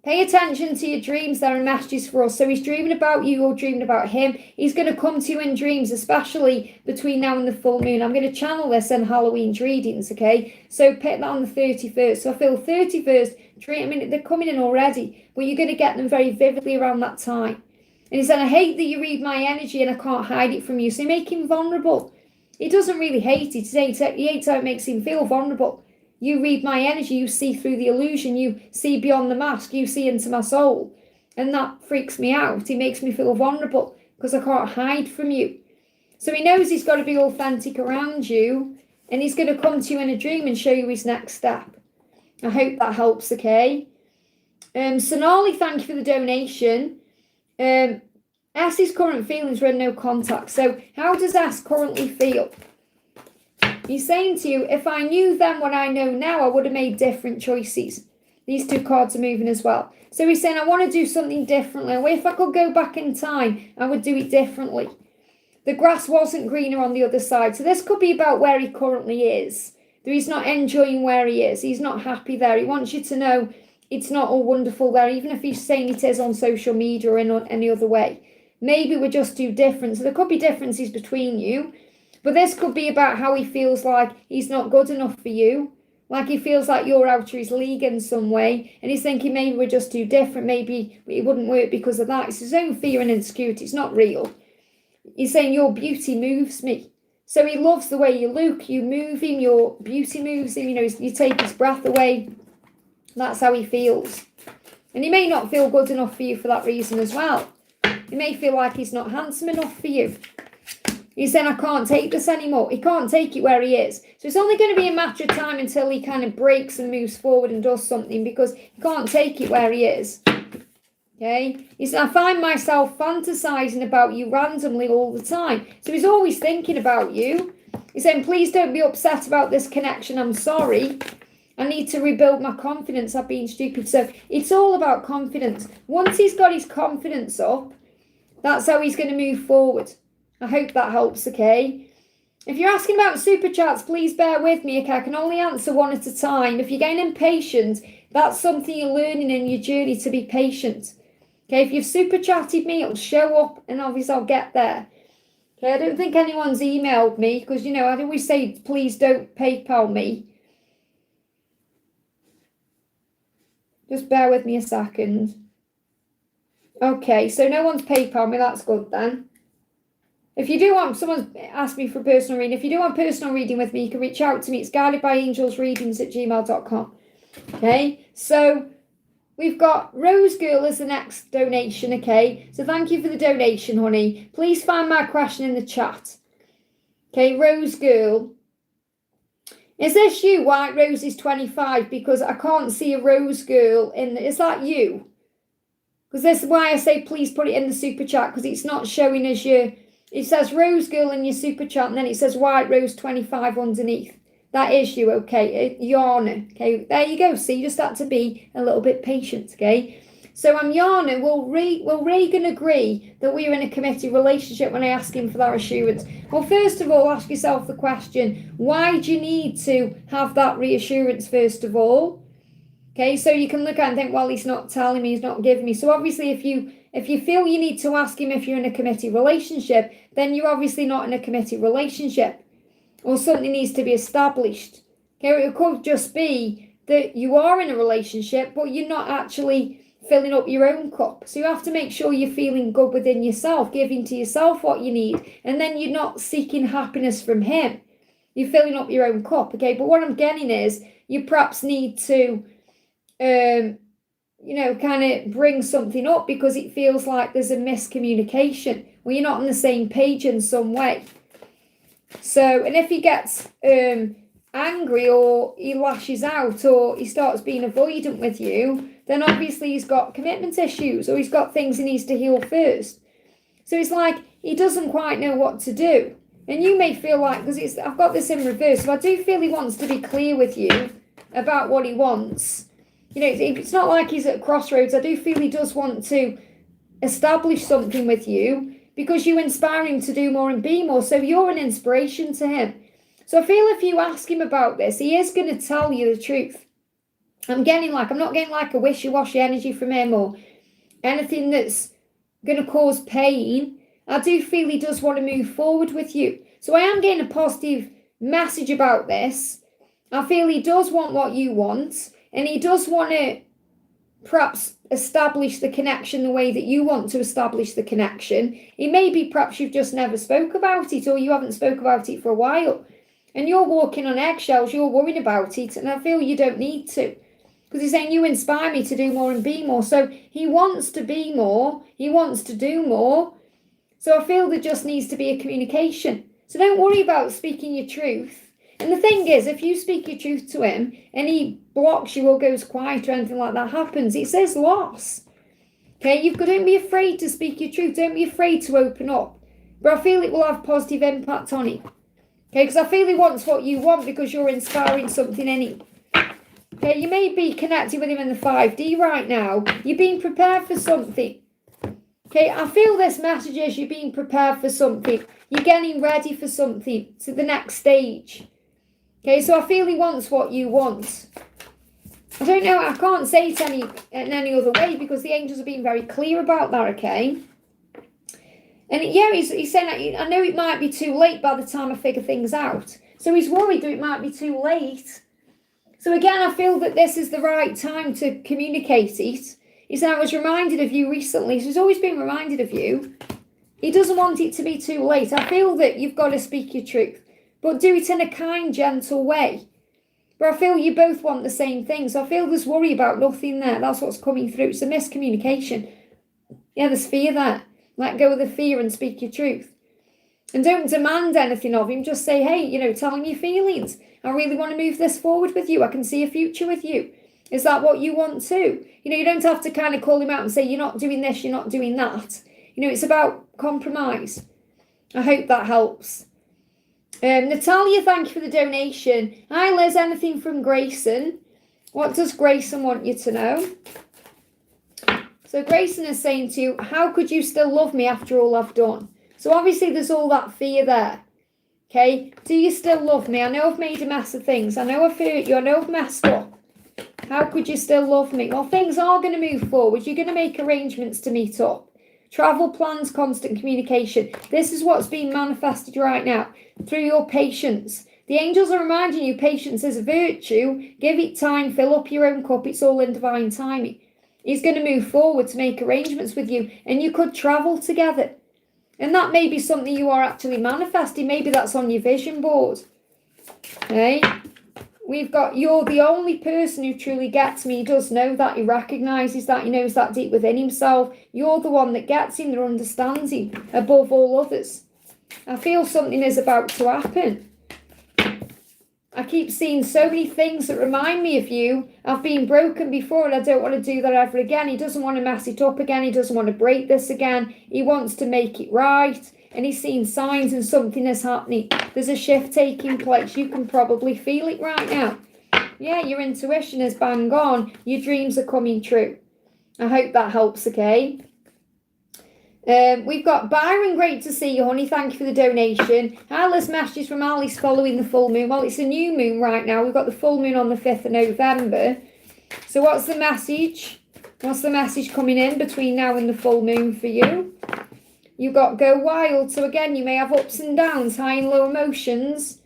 Pay attention to your dreams. There are messages for us. So he's dreaming about you, you're dreaming about him. He's going to come to you in dreams, especially between now and the full moon. I'm going to channel this in Halloween's readings, okay? So pick that on the 31st. So I feel 31st, I mean, they're coming in already, but you're going to get them very vividly around that time. And he said, I hate that you read my energy and I can't hide it from you. So you make him vulnerable. He doesn't really hate it. He hates how it makes him feel vulnerable. You read my energy, you see through the illusion, you see beyond the mask, you see into my soul. And that freaks me out. It makes me feel vulnerable because I can't hide from you. So he knows he's got to be authentic around you, and he's going to come to you in a dream and show you his next step. I hope that helps, okay? Sonali, thank you for the donation. S's current feelings were in no contact. So how does S currently feel? He's saying to you, if I knew then what I know now, I would have made different choices. These two cards are moving as well. So he's saying, I want to do something differently. If I could go back in time, I would do it differently. The grass wasn't greener on the other side. So this could be about where he currently is. That he's not enjoying where he is. He's not happy there. He wants you to know it's not all wonderful there, even if he's saying it is on social media or in any other way. Maybe we're just too different. So there could be differences between you. But this could be about how he feels like he's not good enough for you. Like he feels like you're out of his league in some way. And he's thinking maybe we're just too different. Maybe it wouldn't work because of that. It's his own fear and insecurity. It's not real. He's saying your beauty moves me. So he loves the way you look. You move him. Your beauty moves him. You know, you take his breath away. That's how he feels. And he may not feel good enough for you for that reason as well. He may feel like he's not handsome enough for you. He's saying, I can't take this anymore. He can't take it where he is. So it's only going to be a matter of time until he kind of breaks and moves forward and does something, because he can't take it where he is. Okay? He said, I find myself fantasizing about you randomly all the time. So he's always thinking about you. He's saying, please don't be upset about this connection. I'm sorry. I need to rebuild my confidence. I've been stupid. So it's all about confidence. Once he's got his confidence up, that's how he's going to move forward. I hope that helps, okay? If you're asking about super chats, please bear with me, okay? I can only answer one at a time. If you're getting impatient, that's something you're learning in your journey, to be patient. Okay, if you've super chatted me, it'll show up, and obviously I'll get there. Okay, I don't think anyone's emailed me, because, you know, I'd always say, please don't PayPal me. Just bear with me a second. Okay, so no one's PayPal me, that's good then. If you do want, someone's asked me for a personal reading. If you do want personal reading with me, you can reach out to me. It's guidedbyangelsreadings@gmail.com. Okay, so we've got Rose Girl as the next donation, okay? So thank you for the donation, honey. Please find my question in the chat. Okay, Rose Girl. Is this you, White Rose is 25? Because I can't see a Rose Girl in is that you? Because this is why I say please put it in the super chat, because it's not showing as your... It says Rose Girl in your super chat, and then it says White Rose 25 underneath. That is you, okay? Yana, okay? There you go. So you just have to be a little bit patient, okay? So I'm Yana. Will Reagan agree that we're in a committed relationship when I ask him for that assurance? Well, first of all, ask yourself the question, why do you need to have that reassurance, first of all? Okay, so you can look at it and think, well, he's not telling me, he's not giving me. So obviously, if you feel you need to ask him if you're in a committed relationship, then you're obviously not in a committed relationship, or something needs to be established. Okay, it could just be that you are in a relationship, but you're not actually filling up your own cup. So you have to make sure you're feeling good within yourself, giving to yourself what you need, and then you're not seeking happiness from him. You're filling up your own cup, okay? But what I'm getting is you perhaps need to kind of bring something up, because it feels like there's a miscommunication, or you're not on the same page in some way. So, and if he gets angry or he lashes out or he starts being avoidant with you, then obviously he's got commitment issues or he's got things he needs to heal first. So it's like he doesn't quite know what to do. And you may feel like, because I've got this in reverse, so I do feel he wants to be clear with you about what he wants. You know, it's not like he's at crossroads. I do feel he does want to establish something with you because you inspire him to do more and be more. So you're an inspiration to him. So I feel if you ask him about this, he is going to tell you the truth. I'm not getting like a wishy-washy energy from him or anything that's going to cause pain. I do feel he does want to move forward with you. So I am getting a positive message about this. I feel he does want what you want, and he does want to perhaps establish the connection the way that you want to establish the connection. It may be perhaps you've just never spoke about it, or you haven't spoke about it for a while, and you're walking on eggshells, you're worrying about it, and I feel you don't need to. Because he's saying, you inspire me to do more and be more. So he wants to be more. He wants to do more. So I feel there just needs to be a communication. So don't worry about speaking your truth. And the thing is, if you speak your truth to him and he blocks you or goes quiet or anything like that happens, it says loss. Okay, don't be afraid to speak your truth. Don't be afraid to open up. But I feel it will have positive impact on him. Okay, because I feel he wants what you want because you're inspiring something in him. Okay, you may be connected with him in the 5D right now. You're being prepared for something. Okay, I feel this message is you're being prepared for something. You're getting ready for something, to the next stage. Okay, so I feel he wants what you want. I don't know, I can't say it in any other way because the angels are being very clear about that, okay? And yeah, he's saying, I know it might be too late by the time I figure things out. So he's worried that it might be too late. So again, I feel that this is the right time to communicate it. He said, I was reminded of you recently. So he's always been reminded of you. He doesn't want it to be too late. I feel that you've got to speak your truth, but do it in a kind, gentle way. But I feel you both want the same thing. So I feel there's worry about nothing there. That's what's coming through. It's a miscommunication. Yeah, there's fear there. Let go of the fear and speak your truth. And don't demand anything of him. Just say, hey, tell him your feelings. I really want to move this forward with you. I can see a future with you. Is that what you want too? You don't have to kind of call him out and say, you're not doing this, you're not doing that. It's about compromise. I hope that helps. Natalia, thank you for the donation. Hi, Liz, anything from Grayson? What does Grayson want you to know? So Grayson is saying to you, how could you still love me after all I've done? So obviously there's all that fear there. Okay, do you still love me? I know I've made a mess of things. I know I've hurt you. I know I've messed up. How could you still love me? Well, things are going to move forward. You're going to make arrangements to meet up. Travel plans, constant communication. This is what's being manifested right now through your patience. The angels are reminding you patience is a virtue. Give it time. Fill up your own cup. It's all in divine timing. He's going to move forward to make arrangements with you. And you could travel together. And that may be something you are actually manifesting. Maybe that's on your vision board. Okay. We've got, you're the only person who truly gets me. He does know that. He recognises that. He knows that deep within himself. You're the one that gets him, that understands him above all others. I feel something is about to happen. I keep seeing so many things that remind me of you. I've been broken before and I don't want to do that ever again. He doesn't want to mess it up again. He doesn't want to break this again. He wants to make it right. And he's seeing signs and something is happening. There's a shift taking place. You can probably feel it right now. Yeah, your intuition is bang on. Your dreams are coming true. I hope that helps, okay? We've got Byron, great to see you, honey. Thank you for the donation. Alice messages from Alice following the full moon. Well, it's a new moon right now. We've got the full moon on the 5th of November. So what's the message? What's the message coming in between now and the full moon for you? You've got go wild. So again, you may have ups and downs, high and low emotions.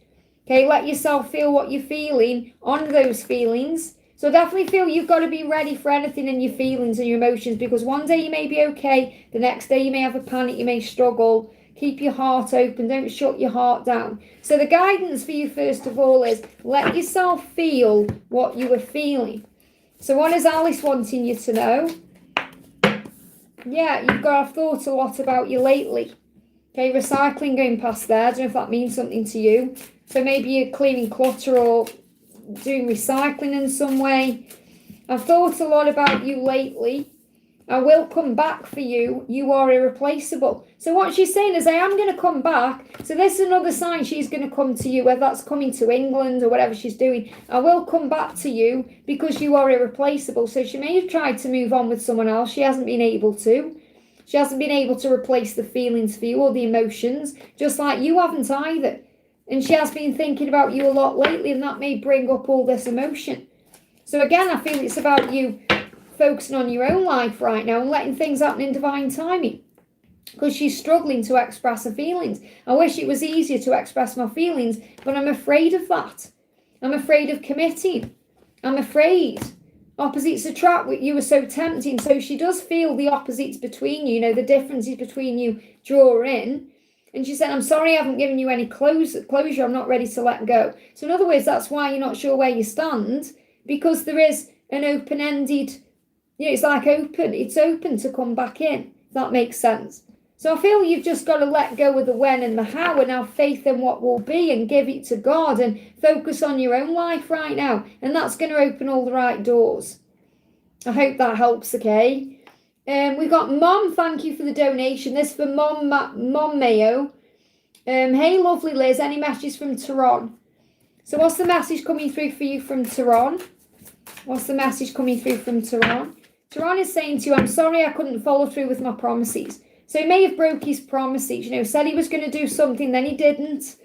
Okay, let yourself feel what you're feeling, honour those feelings. So definitely feel you've got to be ready for anything in your feelings and your emotions, because one day you may be okay, the next day you may have a panic, you may struggle. Keep your heart open, don't shut your heart down. So the guidance for you first of all is let yourself feel what you are feeling. So what is Alice wanting you to know? Yeah, I've thought a lot about you lately. Okay, recycling going past there. I don't know if that means something to you. So maybe you're cleaning clutter or doing recycling in some way. I've thought a lot about you lately. I will come back for you. You are irreplaceable. So what she's saying is I am going to come back. So this is another sign she's going to come to you, whether that's coming to England or whatever she's doing. I will come back to you because you are irreplaceable. So she may have tried to move on with someone else. She hasn't been able to. She hasn't been able to replace the feelings for you or the emotions, just like you haven't either. And she has been thinking about you a lot lately, and that may bring up all this emotion. So again, I feel it's about you focusing on your own life right now and letting things happen in divine timing, because she's struggling to express her feelings. I wish it was easier to express my feelings, but I'm afraid of that. I'm afraid of committing. I'm afraid. Opposites attract. You are so tempting. So she does feel the opposites between you, the differences between you draw in. And she said, I'm sorry I haven't given you any closure. I'm not ready to let go. So in other words, that's why you're not sure where you stand, because there is an open-ended, it's like open. It's open to come back in, if that makes sense. So I feel you've just got to let go of the when and the how and have faith in what will be and give it to God and focus on your own life right now. And that's going to open all the right doors. I hope that helps, okay? We've got Mom, thank you for the donation. This is for Mom Mayo. Hey, lovely Liz, any messages from Tehran? So what's the message coming through for you from Tehran? What's the message coming through from Tehran? Tehran is saying to you, I'm sorry I couldn't follow through with my promises. So he may have broke his promises, said he was going to do something, then he didn't.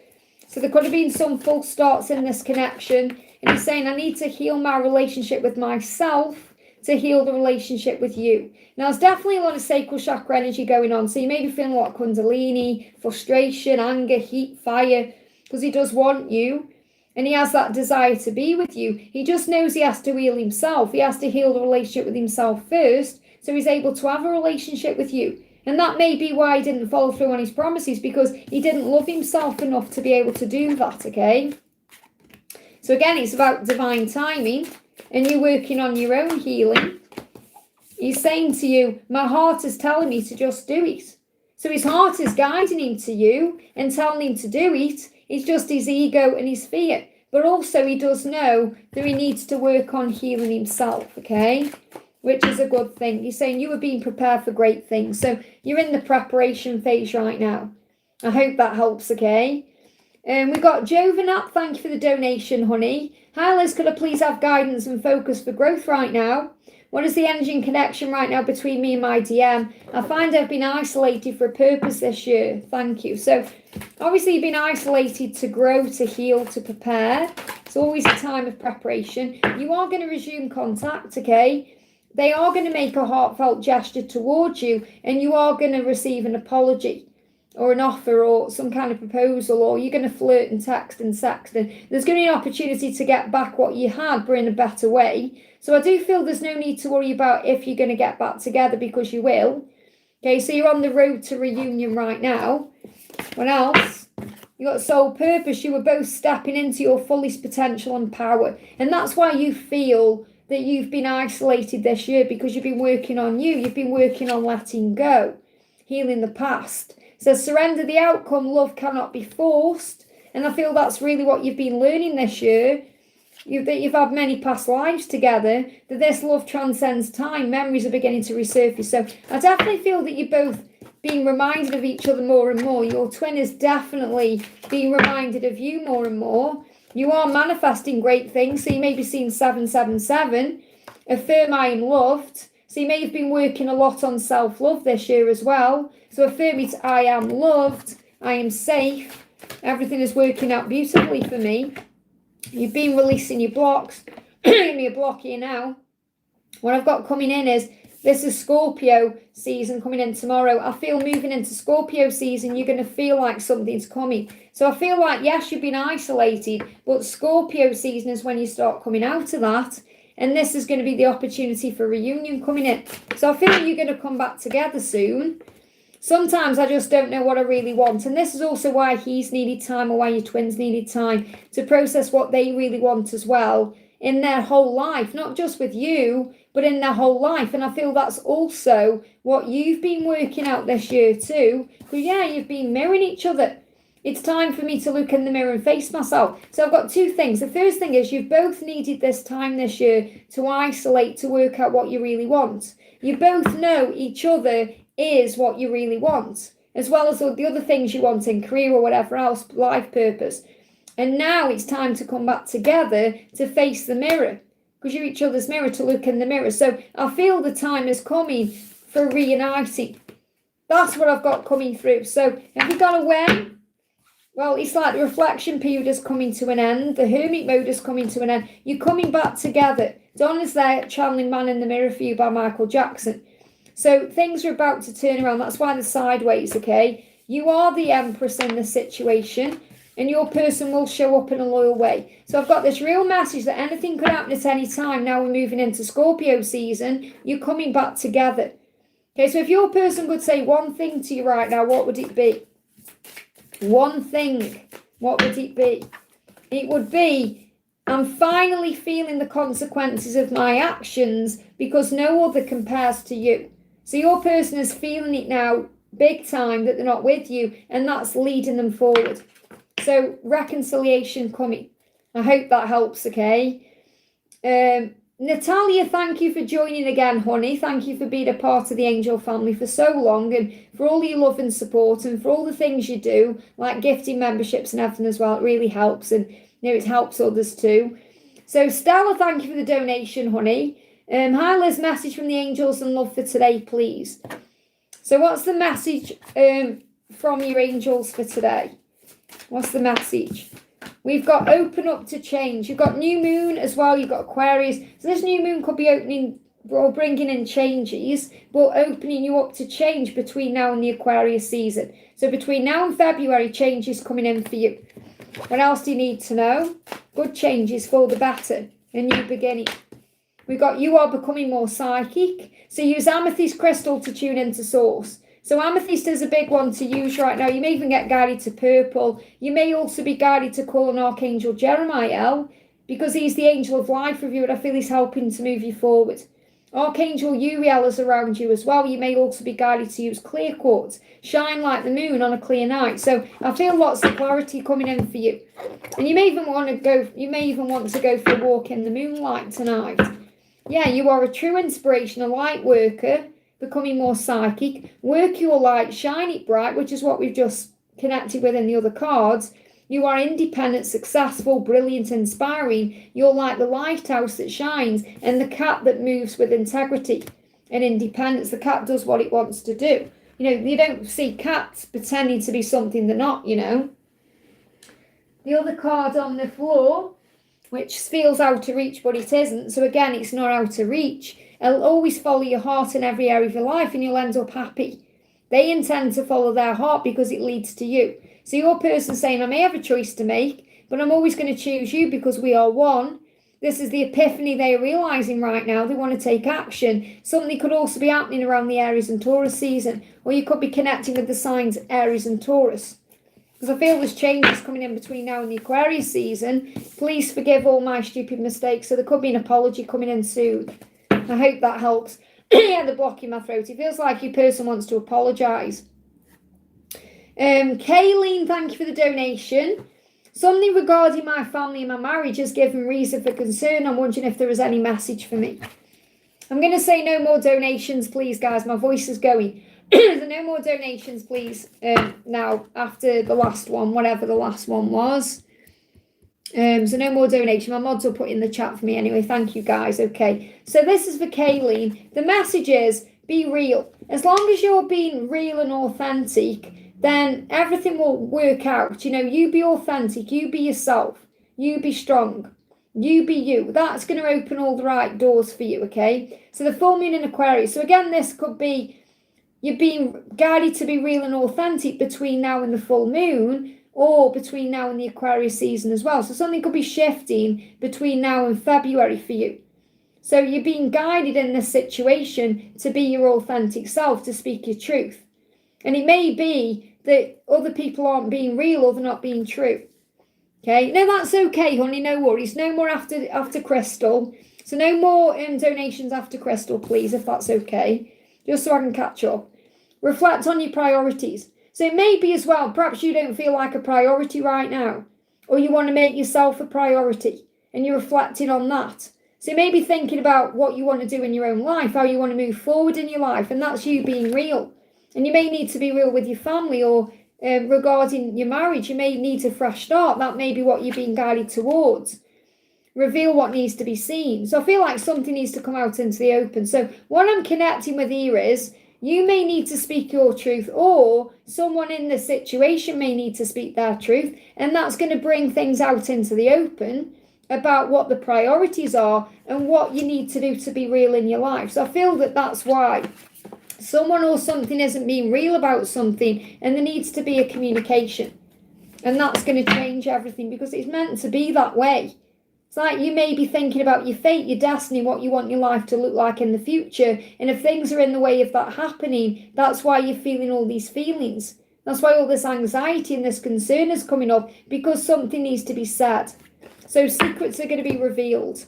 So there could have been some false starts in this connection. And he's saying, I need to heal my relationship with myself to heal the relationship with you. Now, there's definitely a lot of sacral chakra energy going on. So you may be feeling a lot of kundalini, frustration, anger, heat, fire, because he does want you. And he has that desire to be with you. He just knows he has to heal himself. He has to heal the relationship with himself first, so he's able to have a relationship with you. And that may be why he didn't follow through on his promises, because he didn't love himself enough to be able to do that, okay? So again, it's about divine timing, and you working on your own healing. He's saying to you, my heart is telling me to just do it. So his heart is guiding him to you and telling him to do it. It's just his ego and his fear. But also he does know that he needs to work on healing himself, okay? Which is a good thing. He's saying you are being prepared for great things. So you're in the preparation phase right now. I hope that helps, okay? We've got Jovanat. Thank you for the donation, honey. Hi, Liz. Could I please have guidance and focus for growth right now? What is the energy and connection right now between me and my DM? I find I've been isolated for a purpose this year. Thank you. So obviously you've been isolated to grow, to heal, to prepare. It's always a time of preparation. You are going to resume contact, okay? They are going to make a heartfelt gesture towards you, and you are going to receive an apology or an offer or some kind of proposal, or you're going to flirt and text and sext, and there's going to be an opportunity to get back what you had, but in a better way. So I do feel there's no need to worry about if you're going to get back together, because you will. Okay, so you're on the road to reunion right now. What else? You got soul purpose. You were both stepping into your fullest potential and power, and that's why you feel that you've been isolated this year, because you've been working on you. You've been working on letting go, healing the past. So surrender the outcome. Love cannot be forced. And I feel that's really what you've been learning this year. That you've had many past lives together, that this love transcends time. Memories are beginning to resurface. So I definitely feel that you're both being reminded of each other more and more. Your twin is definitely being reminded of you more and more. You are manifesting great things. So you may be seeing 777. Affirm I am loved. So you may have been working a lot on self-love this year as well. So affirm it, I am loved. I am safe. Everything is working out beautifully for me. You've been releasing your blocks. Give me a block here now. What I've got coming in is, this is Scorpio season coming in tomorrow. I feel moving into Scorpio season, you're going to feel like something's coming. So I feel like, yes, you've been isolated, but Scorpio season is when you start coming out of that. And this is going to be the opportunity for reunion coming in. So I feel like you're going to come back together soon. Sometimes I just don't know what I really want. And this is also why he's needed time, or why your twins needed time to process what they really want as well in their whole life. Not just with you, but in their whole life. And I feel that's also what you've been working out this year too. Because yeah, you've been mirroring each other. It's time for me to look in the mirror and face myself. So I've got two things. The first thing is you've both needed this time this year to isolate, to work out what you really want. You both know each other is what you really want, as well as all the other things you want in career or whatever else, life purpose. And now it's time to come back together to face the mirror, because you're each other's mirror, to look in the mirror. So I feel the time is coming for reuniting. That's what I've got coming through. So have you got a when? Well, it's like the reflection period is coming to an end. The hermit mode is coming to an end. You're coming back together. Donna's there channeling Man in the Mirror for you by Michael Jackson. So things are about to turn around. That's why they're sideways, okay? You are the empress in the situation, and your person will show up in a loyal way. So I've got this real message that anything could happen at any time. Now we're moving into Scorpio season. You're coming back together. Okay, so if your person could say one thing to you right now, what would it be? One thing, what would it be? It would be, I'm finally feeling the consequences of my actions because no other compares to you. So your person is feeling it now big time that they're not with you, and that's leading them forward. So reconciliation coming. I hope that helps, okay? Natalia, thank you for joining again, honey. Thank you for being a part of the angel family for so long, and for all your love and support, and for all the things you do, like gifting memberships and everything as well. It really helps, and it helps others too. So Stella, thank you for the donation, honey. Hi Liz, message from the angels and love for today, please. So what's the message from your angels for today? What's the message? We've got open up to change. You've got new moon as well. You've got Aquarius. So this new moon could be opening or bringing in changes, but opening you up to change between now and the Aquarius season. So between now and February, change is coming in for you. What else do you need to know? Good changes for the better. A new beginning. We've got you are becoming more psychic. So use amethyst crystal to tune into source. So amethyst is a big one to use right now. You may even get guided to purple. You may also be guided to call on Archangel Jeremiah, because he's the angel of life with you, and I feel he's helping to move you forward. Archangel Uriel is around you as well. You may also be guided to use clear quartz. Shine like the moon on a clear night. So I feel lots of clarity coming in for you. And you may even want to go for a walk in the moonlight tonight. Yeah, you are a true inspiration, a light worker, becoming more psychic. Work your light, shine it bright, which is what we've just connected with in the other cards. You are independent, successful, brilliant, inspiring. You're like the lighthouse that shines and the cat that moves with integrity and independence. The cat does what it wants to do. You don't see cats pretending to be something they're not, The other card on the floor, which feels out of reach, but it isn't. So again, it's not out of reach. It'll always follow your heart in every area of your life, and you'll end up happy. They intend to follow their heart because it leads to you. So your person saying, I may have a choice to make, but I'm always going to choose you because we are one. This is the epiphany they're realizing right now. They want to take action. Something could also be happening around the Aries and Taurus season, or you could be connecting with the signs Aries and Taurus. Because I feel there's changes coming in between now and the Aquarius season. Please forgive all my stupid mistakes. So there could be an apology coming in soon. I hope that helps. Yeah, the block in my throat. It feels like your person wants to apologise. Kayleen, thank you for the donation. Something regarding my family and my marriage has given reason for concern. I'm wondering if there is any message for me. I'm going to say no more donations, please, guys. My voice is going. So no more donations, please, now, after the last one, whatever the last one was. So no more donation. My mods will put in the chat for me anyway. Thank you, guys. Okay. So this is for Kayleen. The message is, be real. As long as you're being real and authentic, then everything will work out. You be authentic. You be yourself. You be strong. You be you. That's going to open all the right doors for you, okay? So the full moon in Aquarius. So again, this could be you're being guided to be real and authentic between now and the full moon, or between now and the Aquarius season as well. So something could be shifting between now and February for you. So you're being guided in this situation to be your authentic self, to speak your truth. And it may be that other people aren't being real or they're not being true. Okay, no, that's okay, honey, no worries. No more after Crystal. So no more donations after Crystal, please, if that's okay, just so I can catch up. Reflect on your priorities. So it may be as well, perhaps you don't feel like a priority right now, or you want to make yourself a priority and you're reflecting on that. So maybe thinking about what you want to do in your own life, how you want to move forward in your life, and that's you being real. And you may need to be real with your family, or regarding your marriage, you may need a fresh start. That may be what you're being guided towards. Reveal what needs to be seen. So I feel like something needs to come out into the open. So what I'm connecting with here is you may need to speak your truth, or someone in the situation may need to speak their truth, and that's going to bring things out into the open about what the priorities are and what you need to do to be real in your life. So I feel that that's why someone or something isn't being real about something, and there needs to be a communication, and that's going to change everything, because it's meant to be that way. It's like you may be thinking about your fate, your destiny, what you want your life to look like in the future, and if things are in the way of that happening, that's why you're feeling all these feelings. That's why all this anxiety and this concern is coming up, because something needs to be said. So secrets are going to be revealed.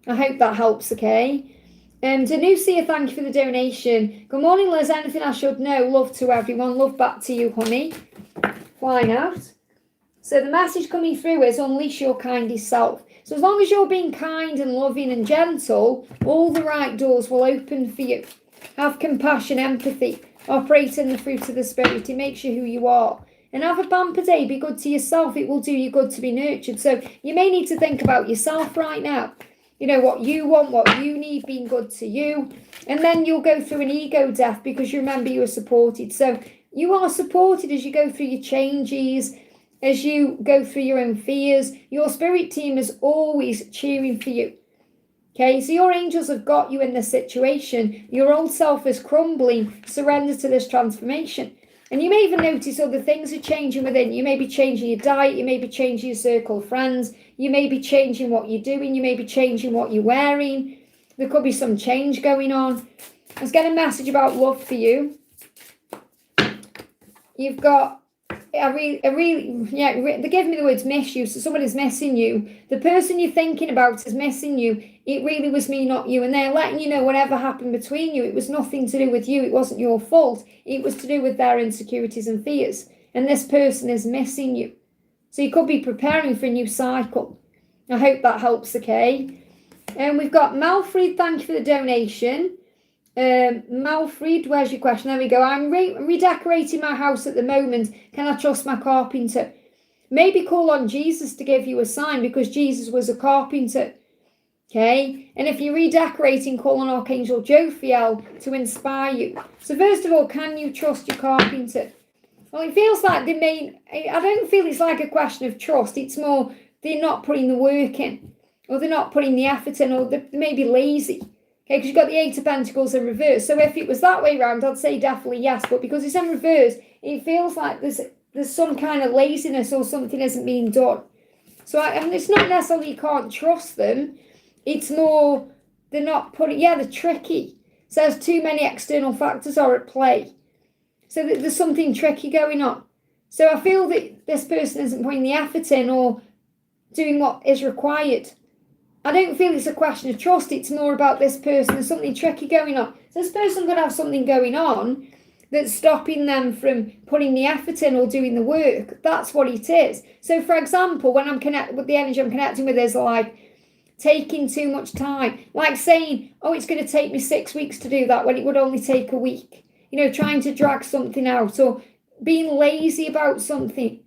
I hope that helps, okay? Danusia, thank you for the donation. Good morning, Liz. Anything I should know? Love to everyone. Love back to you, honey. Flying out. So the message coming through is unleash your kindest self. So as long as you're being kind and loving and gentle, all the right doors will open for you. Have compassion, empathy. Operate in the fruit of the Spirit. It makes you who you are. And have a bumper day. Be good to yourself. It will do you good to be nurtured. So you may need to think about yourself right now. You know, what you want, what you need, being good to you. And then you'll go through an ego death, because you remember you are supported. So you are supported as you go through your changes, as you go through your own fears. Your spirit team is always cheering for you. Okay, so your angels have got you in this situation. Your old self is crumbling. Surrender to this transformation. And you may even notice other things are changing within. You may be changing your diet. You may be changing your circle of friends. You may be changing what you're doing. You may be changing what you're wearing. There could be some change going on. I was getting a message about love for you. You've got, they're giving me the words miss you. So someone is missing you. The person you're thinking about is missing you. It really was me, not you. And they're letting you know whatever happened between you, it was nothing to do with you. It wasn't your fault. It was to do with their insecurities and fears. And this person is missing you. So you could be preparing for a new cycle. I hope that helps, okay? And we've got Malfred, thank you for the donation. Malfred, where's your question? There we go. I'm redecorating my house at the moment. Can I trust my carpenter? Maybe call on Jesus to give you a sign, because Jesus was a carpenter. Okay, and if you're redecorating, call on Archangel Jophiel to inspire you. So first of all, can you trust your carpenter? Well, it feels like I don't feel it's like a question of trust. It's more they're not putting the work in, or they're not putting the effort in, or they may be lazy. Okay, because you've got the Eight of Pentacles in reverse. So if it was that way around, I'd say definitely yes. But because it's in reverse, it feels like there's some kind of laziness, or something isn't being done. So it's not necessarily you can't trust them. It's more they're not putting, they're tricky. So there's too many external factors are at play. So there's something tricky going on. So I feel that this person isn't putting the effort in or doing what is required. I don't feel it's a question of trust. It's more about this person. There's something tricky going on. So this person could have something going on that's stopping them from putting the effort in or doing the work. That's what it is. So for example, when I'm connected with the energy I'm connecting with is like taking too much time. Like saying, oh, it's going to take me 6 weeks to do that when it would only take a week. You know, trying to drag something out, or being lazy about something.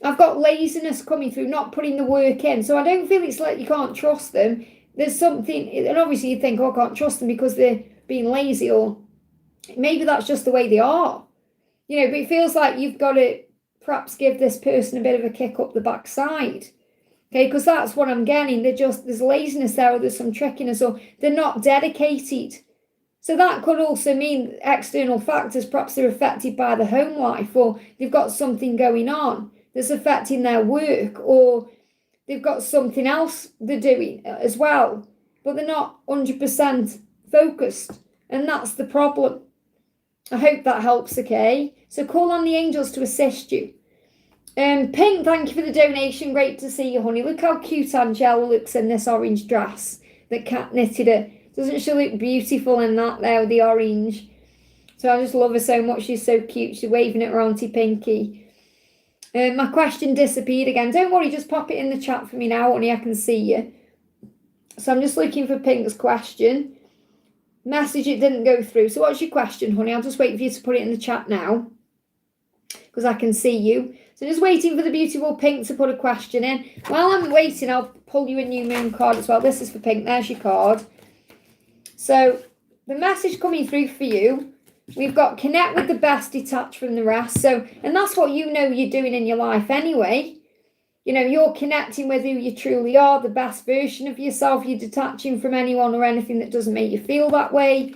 I've got laziness coming through, not putting the work in. So I don't feel it's like you can't trust them. There's something, and obviously you think, oh, I can't trust them because they're being lazy, or maybe that's just the way they are. You know, but it feels like you've got to perhaps give this person a bit of a kick up the backside. Okay, because that's what I'm getting. There's laziness there, or there's some trickiness, or they're not dedicated. So that could also mean external factors. Perhaps they're affected by the home life, or they've got something going on that's affecting their work, or they've got something else they're doing as well, but they're not 100% focused, and that's the problem. I hope that helps, okay? So call on the angels to assist you. Pink, thank you for the donation. Great to see you, honey. Look how cute Angela looks in this orange dress. that Kat knitted her. Doesn't she look beautiful in that there, the orange? So I just love her so much. She's so cute. She's waving at her Auntie Pinky. My question disappeared again. Don't worry, just pop it in the chat for me now, honey. I can see you. So I'm just looking for Pink's question. Message, it didn't go through. So what's your question, honey? I'll just wait for you to put it in the chat now, because I can see you. So just waiting for the beautiful Pink to put a question in. While I'm waiting, I'll pull you a new moon card as well. This is for Pink. There's your card. So the message coming through for you, we've got connect with the best, detach from the rest. So, and that's what you know you're doing in your life anyway. You know, you're connecting with who you truly are, the best version of yourself. You're detaching from anyone or anything that doesn't make you feel that way.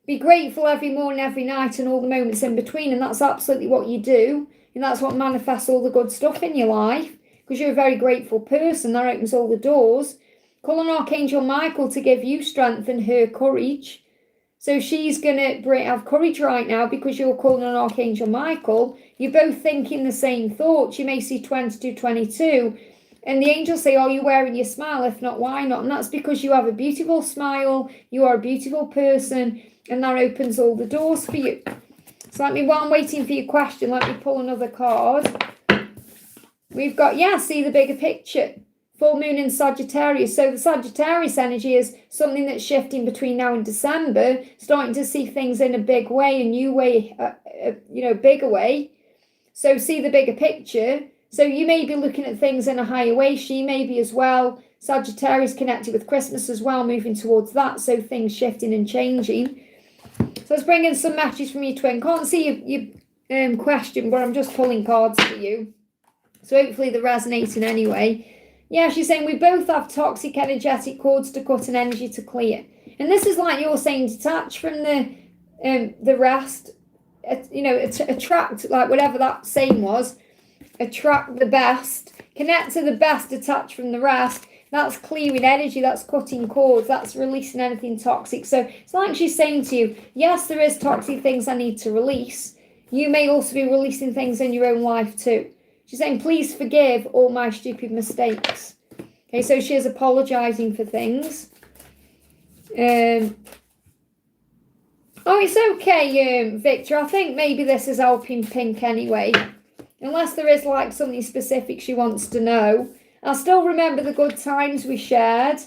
Be grateful every morning, every night, and all the moments in between. And that's absolutely what you do. And that's what manifests all the good stuff in your life, because you're a very grateful person. That opens all the doors. Call on Archangel Michael to give you strength and her courage. So she's going to have courage right now because you're calling on Archangel Michael. You're both thinking the same thoughts. You may see 2222. And the angels say, are you wearing your smile? If not, why not? And that's because you have a beautiful smile. You are a beautiful person. And that opens all the doors for you. So while I'm waiting for your question, let me pull another card. We've got, see the bigger picture. Full moon in Sagittarius. So the Sagittarius energy is something that's shifting between now and December, starting to see things in a big way, a new way, bigger way. So see the bigger picture. So you may be looking at things in a higher way. She may be as well. Sagittarius connected with Christmas as well, moving towards that. So things shifting and changing. So let's bring in some messages from your twin. Can't see your question, but I'm just pulling cards for you. So hopefully they're resonating anyway. Yeah, she's saying we both have toxic energetic cords to cut and energy to clear. And this is like you're saying, detach from the rest, attract, like whatever that saying was, attract the best, connect to the best, detach from the rest. That's clearing energy, that's cutting cords, that's releasing anything toxic. So it's like she's saying to you, yes, there is toxic things I need to release. You may also be releasing things in your own life too. She's saying, please forgive all my stupid mistakes. Okay, so she is apologising for things. Oh, it's okay, Victor. I think maybe this is helping Pink anyway. Unless there is like something specific she wants to know. I still remember the good times we shared.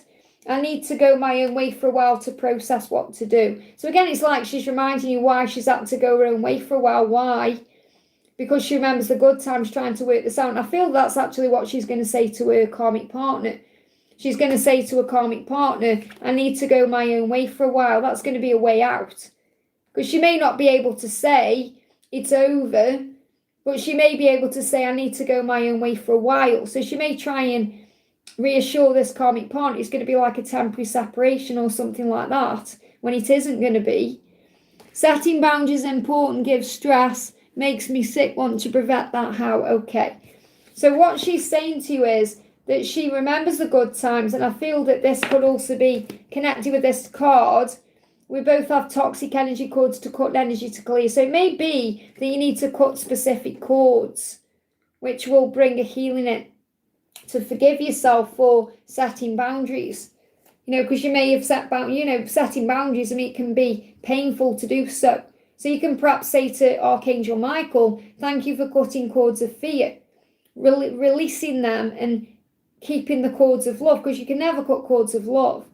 I need to go my own way for a while to process what to do. So again, it's like she's reminding you why she's had to go her own way for a while. Why? Because she remembers the good times trying to work this out. And I feel that's actually what she's going to say to her karmic partner. She's going to say to a karmic partner, I need to go my own way for a while. That's going to be a way out. Because she may not be able to say it's over, but she may be able to say, I need to go my own way for a while. So she may try and reassure this karmic partner it's going to be like a temporary separation or something like that, when it isn't going to be. Setting boundaries is important, gives stress, makes me sick, want to prevent that. How? Okay. So what she's saying to you is that she remembers the good times, and I feel that this could also be connected with this card. We both have toxic energy cords to cut energy to clear. So it may be that you need to cut specific cords, which will bring a healing in, to forgive yourself for setting boundaries. Because you may have setting boundaries, it can be painful to do so. So you can perhaps say to Archangel Michael, thank you for cutting cords of fear, releasing them and keeping the cords of love, because you can never cut cords of love.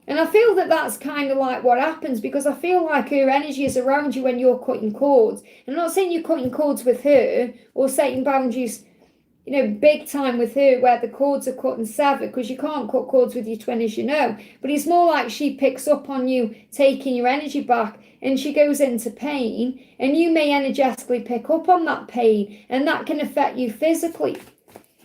And I feel that that's kind of like what happens, because I feel like her energy is around you when you're cutting cords. And I'm not saying you're cutting cords with her or setting boundaries, big time with her where the cords are cut and severed, because you can't cut cords with your twin, as you know. But it's more like she picks up on you taking your energy back, and she goes into pain, and you may energetically pick up on that pain, and that can affect you physically.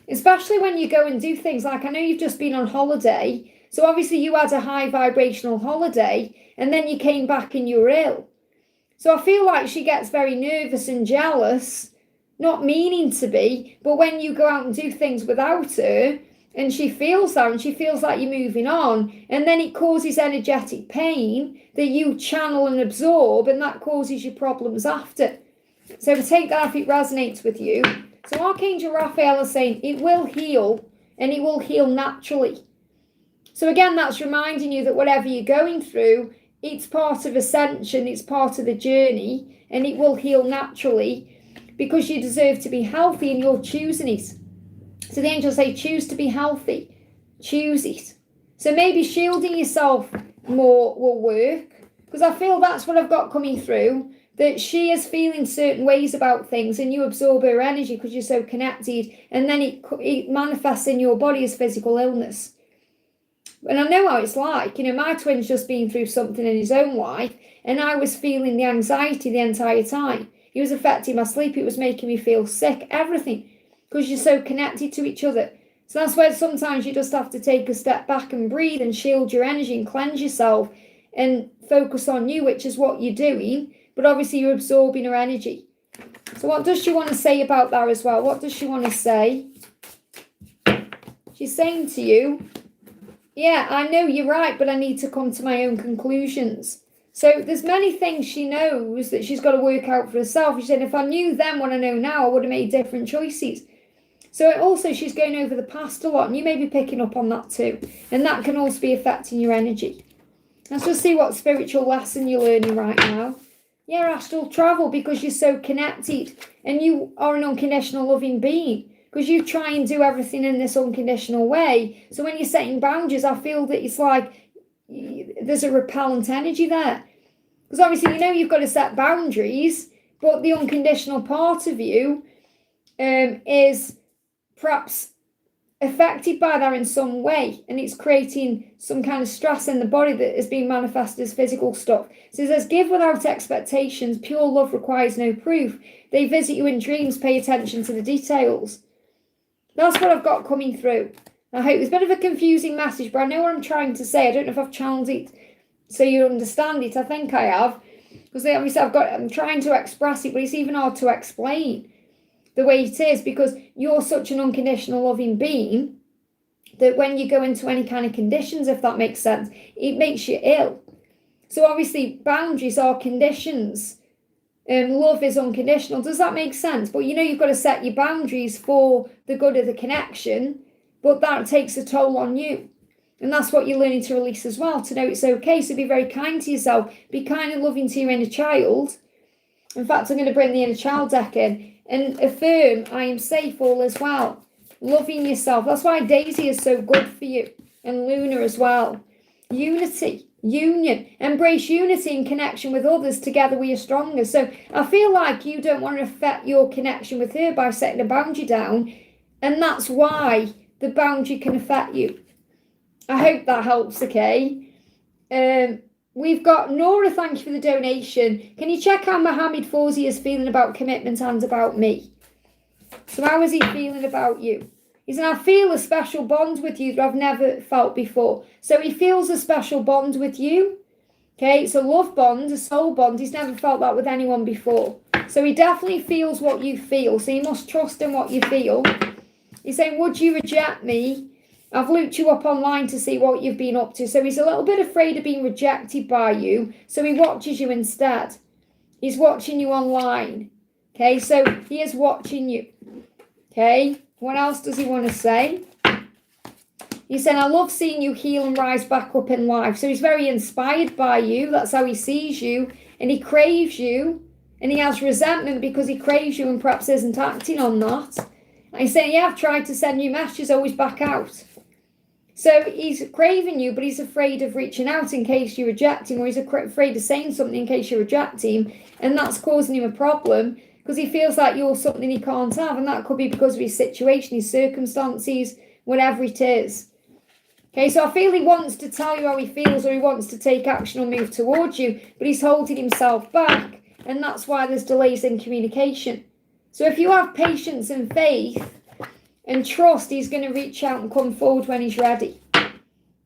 Especially when you go and do things like, I know you've just been on holiday, so obviously you had a high vibrational holiday, and then you came back and you were ill. So I feel like she gets very nervous and jealous, not meaning to be, but when you go out and do things without her, and she feels that, and she feels like you're moving on, and then it causes energetic pain that you channel and absorb, and that causes you problems after. So take that if it resonates with you. So Archangel Raphael is saying it will heal, and it will heal naturally. So again, that's reminding you that whatever you're going through, it's part of ascension, it's part of the journey, and it will heal naturally because you deserve to be healthy and you're choosing it. So the angels say, choose to be healthy. Choose it. So maybe shielding yourself more will work, because I feel that's what I've got coming through, that she is feeling certain ways about things and you absorb her energy because you're so connected, and then it manifests in your body as physical illness. And I know how it's like. My twin's just been through something in his own life, and I was feeling the anxiety the entire time. It was affecting my sleep. It was making me feel sick, everything, because you're so connected to each other. So that's where sometimes you just have to take a step back and breathe and shield your energy and cleanse yourself and focus on you, which is what you're doing. But obviously you're absorbing her energy. So what does she want to say about that as well? What does she want to say? She's saying to you, yeah, I know you're right, but I need to come to my own conclusions. So there's many things she knows that she's got to work out for herself. She said, if I knew then what I know now, I would have made different choices. So also she's going over the past a lot, and you may be picking up on that too. And that can also be affecting your energy. Let's just see what spiritual lesson you're learning right now. Yeah, astral travel, because you're so connected and you are an unconditional loving being. Because you try and do everything in this unconditional way. So when you're setting boundaries, I feel that it's like there's a repellent energy there. Because obviously, you've got to set boundaries, but the unconditional part of you is perhaps affected by that in some way. And it's creating some kind of stress in the body that is being manifested as physical stuff. So it says, give without expectations. Pure love requires no proof. They visit you in dreams. Pay attention to the details. That's what I've got coming through. I hope it's a bit of a confusing message, but I know what I'm trying to say. I don't know if I've channeled it so you understand it. I think I have. Because obviously I'm trying to express it, but it's even hard to explain the way it is, because you're such an unconditional loving being that when you go into any kind of conditions, if that makes sense, it makes you ill. So obviously boundaries are conditions. Love is unconditional. Does that make sense? But you've got to set your boundaries for the good of the connection, but that takes a toll on you. And that's what you're learning to release as well, to know it's okay. So be very kind to yourself. Be kind and loving to your inner child. In fact, I'm going to bring the inner child deck in and affirm, I am safe, all as well. Loving yourself. That's why Daisy is so good for you. And Luna as well. Unity. Union. Embrace unity and connection with others. Together we are stronger. So I feel like you don't want to affect your connection with her by setting a boundary down, and that's why the boundary can affect you. I hope that helps. Okay. We've got Nora, thank you for the donation. Can you check how Mohammed Fawzi is feeling about commitment and about me? So how is he feeling about you? He said, I feel a special bond with you that I've never felt before. So he feels a special bond with you. Okay, it's a love bond, a soul bond. He's never felt that with anyone before. So he definitely feels what you feel. So you must trust in what you feel. He's saying, would you reject me? I've looked you up online to see what you've been up to. So he's a little bit afraid of being rejected by you. So he watches you instead. He's watching you online. Okay, so he is watching you. Okay. What else does he want to say? He said, I love seeing you heal and rise back up in life. So he's very inspired by you. That's how he sees you. And he craves you. And he has resentment because he craves you and perhaps isn't acting on that. And he's saying, yeah, I've tried to send you messages, always back out. So he's craving you, but he's afraid of reaching out in case you reject him, or he's afraid of saying something in case you reject him. And that's causing him a problem, because he feels like you're something he can't have, and that could be because of his situation, his circumstances, whatever it is. Okay, so I feel he wants to tell you how he feels, or he wants to take action or move towards you, but he's holding himself back, and that's why there's delays in communication. So if you have patience and faith and trust, he's going to reach out and come forward when he's ready.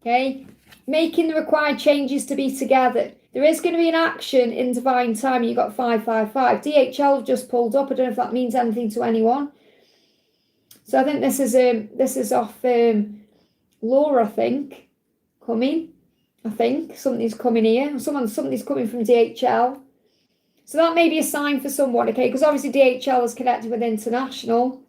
Okay, making the required changes to be together. There is going to be an action in divine time. You've got 555. DHL have just pulled up. I don't know if that means anything to anyone. So I think this is off Laura, I think, coming. I think something's coming here. Something's coming from DHL. So that may be a sign for someone, okay? Because obviously DHL is connected with international.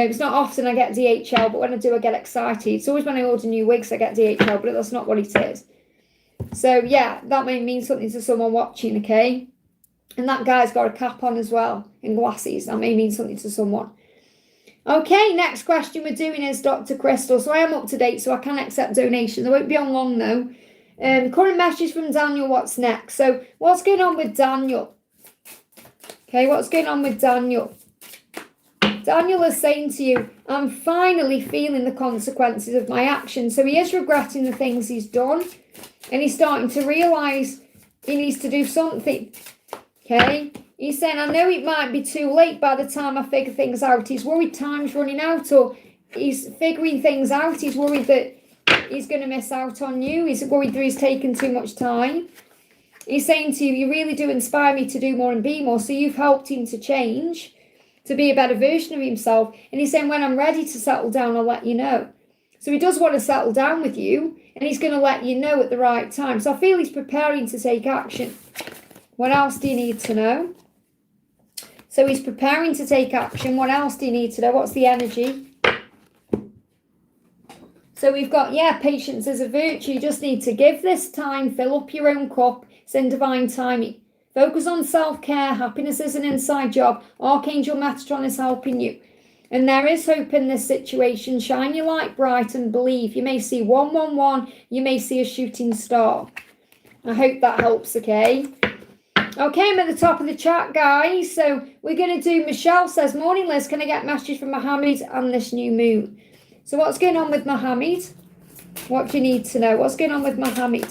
It's not often I get DHL, but when I do, I get excited. It's always when I order new wigs, I get DHL, but that's not what it is. So, yeah, that may mean something to someone watching, okay? And that guy's got a cap on as well, and glasses. That may mean something to someone. Okay, next question we're doing is Dr. Crystal. So I am up to date, so I can accept donations. I won't be on long, though. Current message from Daniel, what's next? So what's going on with Daniel? Okay, what's going on with Daniel? Daniel is saying to you, I'm finally feeling the consequences of my actions. So he is regretting the things he's done, and he's starting to realise he needs to do something. Okay, he's saying, I know it might be too late by the time I figure things out. He's worried time's running out, or he's figuring things out. He's worried that he's going to miss out on you. He's worried that he's taken too much time. He's saying to you, you really do inspire me to do more and be more. So you've helped him to change, to be a better version of himself. And he's saying, when I'm ready to settle down, I'll let you know. So he does want to settle down with you, and he's going to let you know at the right time. So I feel he's preparing to take action. What else do you need to know? So he's preparing to take action. What else do you need to know? What's the energy? So we've got, patience is a virtue. You just need to give this time, fill up your own cup. It's in divine timing. Focus on self-care. Happiness is an inside job. Archangel Metatron is helping you. And there is hope in this situation. Shine your light bright and believe. You may see 111. You may see a shooting star. I hope that helps, okay? Okay, I'm at the top of the chat, guys. So we're going to do, Michelle says, morning, Liz. Can I get messages from Mohammed and this new moon? So what's going on with Mohammed? What do you need to know? What's going on with Mohammed?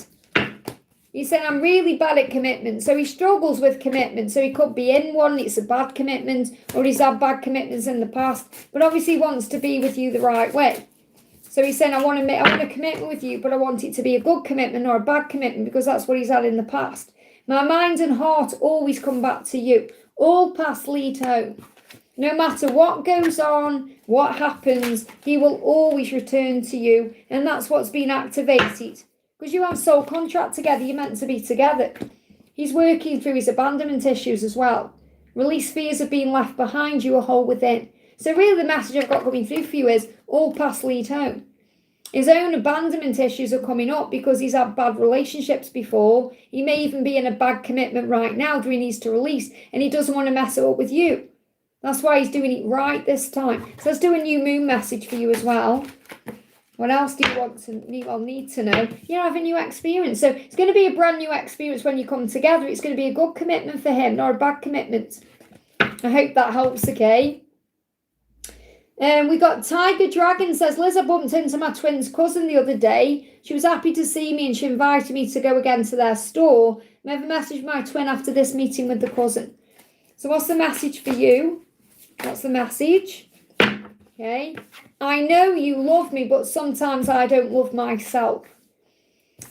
He said, I'm really bad at commitment. So he struggles with commitment. So he could be in one, it's a bad commitment, or he's had bad commitments in the past. But obviously he wants to be with you the right way. So he's saying, I want a commitment with you, but I want it to be a good commitment or a bad commitment, because that's what he's had in the past. My mind and heart always come back to you. All paths lead home. No matter what goes on, what happens, he will always return to you. And that's what's been activated. Because you have soul contract together, you're meant to be together. He's working through his abandonment issues as well. Release fears of being left behind, you are whole within. So really the message I've got coming through for you is all paths lead home. His own abandonment issues are coming up because he's had bad relationships before. He may even be in a bad commitment right now that he needs to release, and he doesn't want to mess it up with you. That's why he's doing it right this time. So let's do a new moon message for you as well. What else do you want to need to know? You have a new experience. So it's going to be a brand new experience when you come together. It's going to be a good commitment for him, not a bad commitment. I hope that helps, okay? We got Tiger Dragon says, Liz, I bumped into my twin's cousin the other day. She was happy to see me and she invited me to go again to their store. I have a message my twin after this meeting with the cousin. So what's the message for you? What's the message? Okay. I know you love me, but sometimes I don't love myself.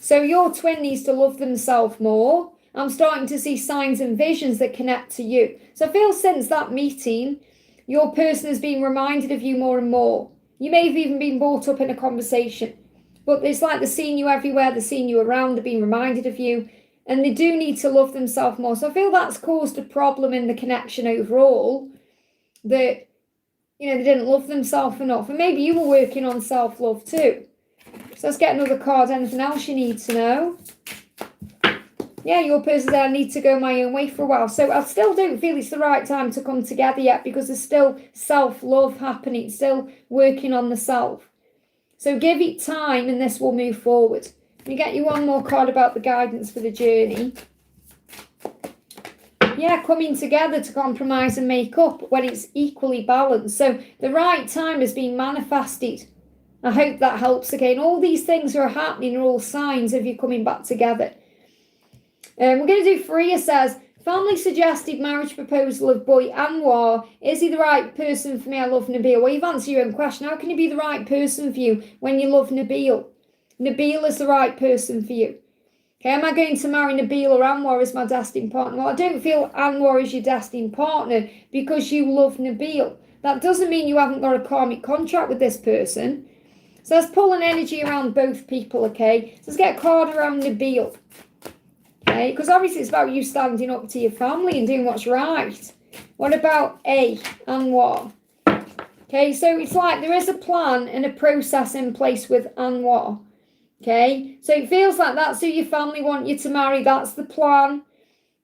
So your twin needs to love themselves more. I'm starting to see signs and visions that connect to you. So I feel since that meeting, your person has been reminded of you more and more. You may have even been brought up in a conversation. But it's like they're seeing you everywhere, they're seeing you around, they're being reminded of you. And they do need to love themselves more. So I feel that's caused a problem in the connection overall. That, they didn't love themselves enough. And maybe you were working on self-love too. So let's get another card. Anything else you need to know? Yeah, your person said, I need to go my own way for a while. So I still don't feel it's the right time to come together yet because there's still self-love happening, still working on the self. So give it time and this will move forward. Let me get you one more card about the guidance for the journey. Yeah, coming together to compromise and make up when it's equally balanced. So the right time has been manifested. I hope that helps again. All these things are happening, are all signs of you coming back together. We're going to do Freya says, family suggested marriage proposal of boy Anwar. Is he the right person for me? I love Nabil. Well, you've answered your own question. How can he be the right person for you when you love Nabil? Nabil is the right person for you. Okay, am I going to marry Nabil or Anwar as my destined partner? Well, I don't feel Anwar is your destined partner because you love Nabil. That doesn't mean you haven't got a karmic contract with this person. So let's pull an energy around both people, okay? So let's get a card around Nabil. Okay, because obviously it's about you standing up to your family and doing what's right. What about A, Anwar? Okay, Okay, so it's like there is a plan and a process in place with Anwar. Okay, so it feels like that's who your family want you to marry. That's the plan.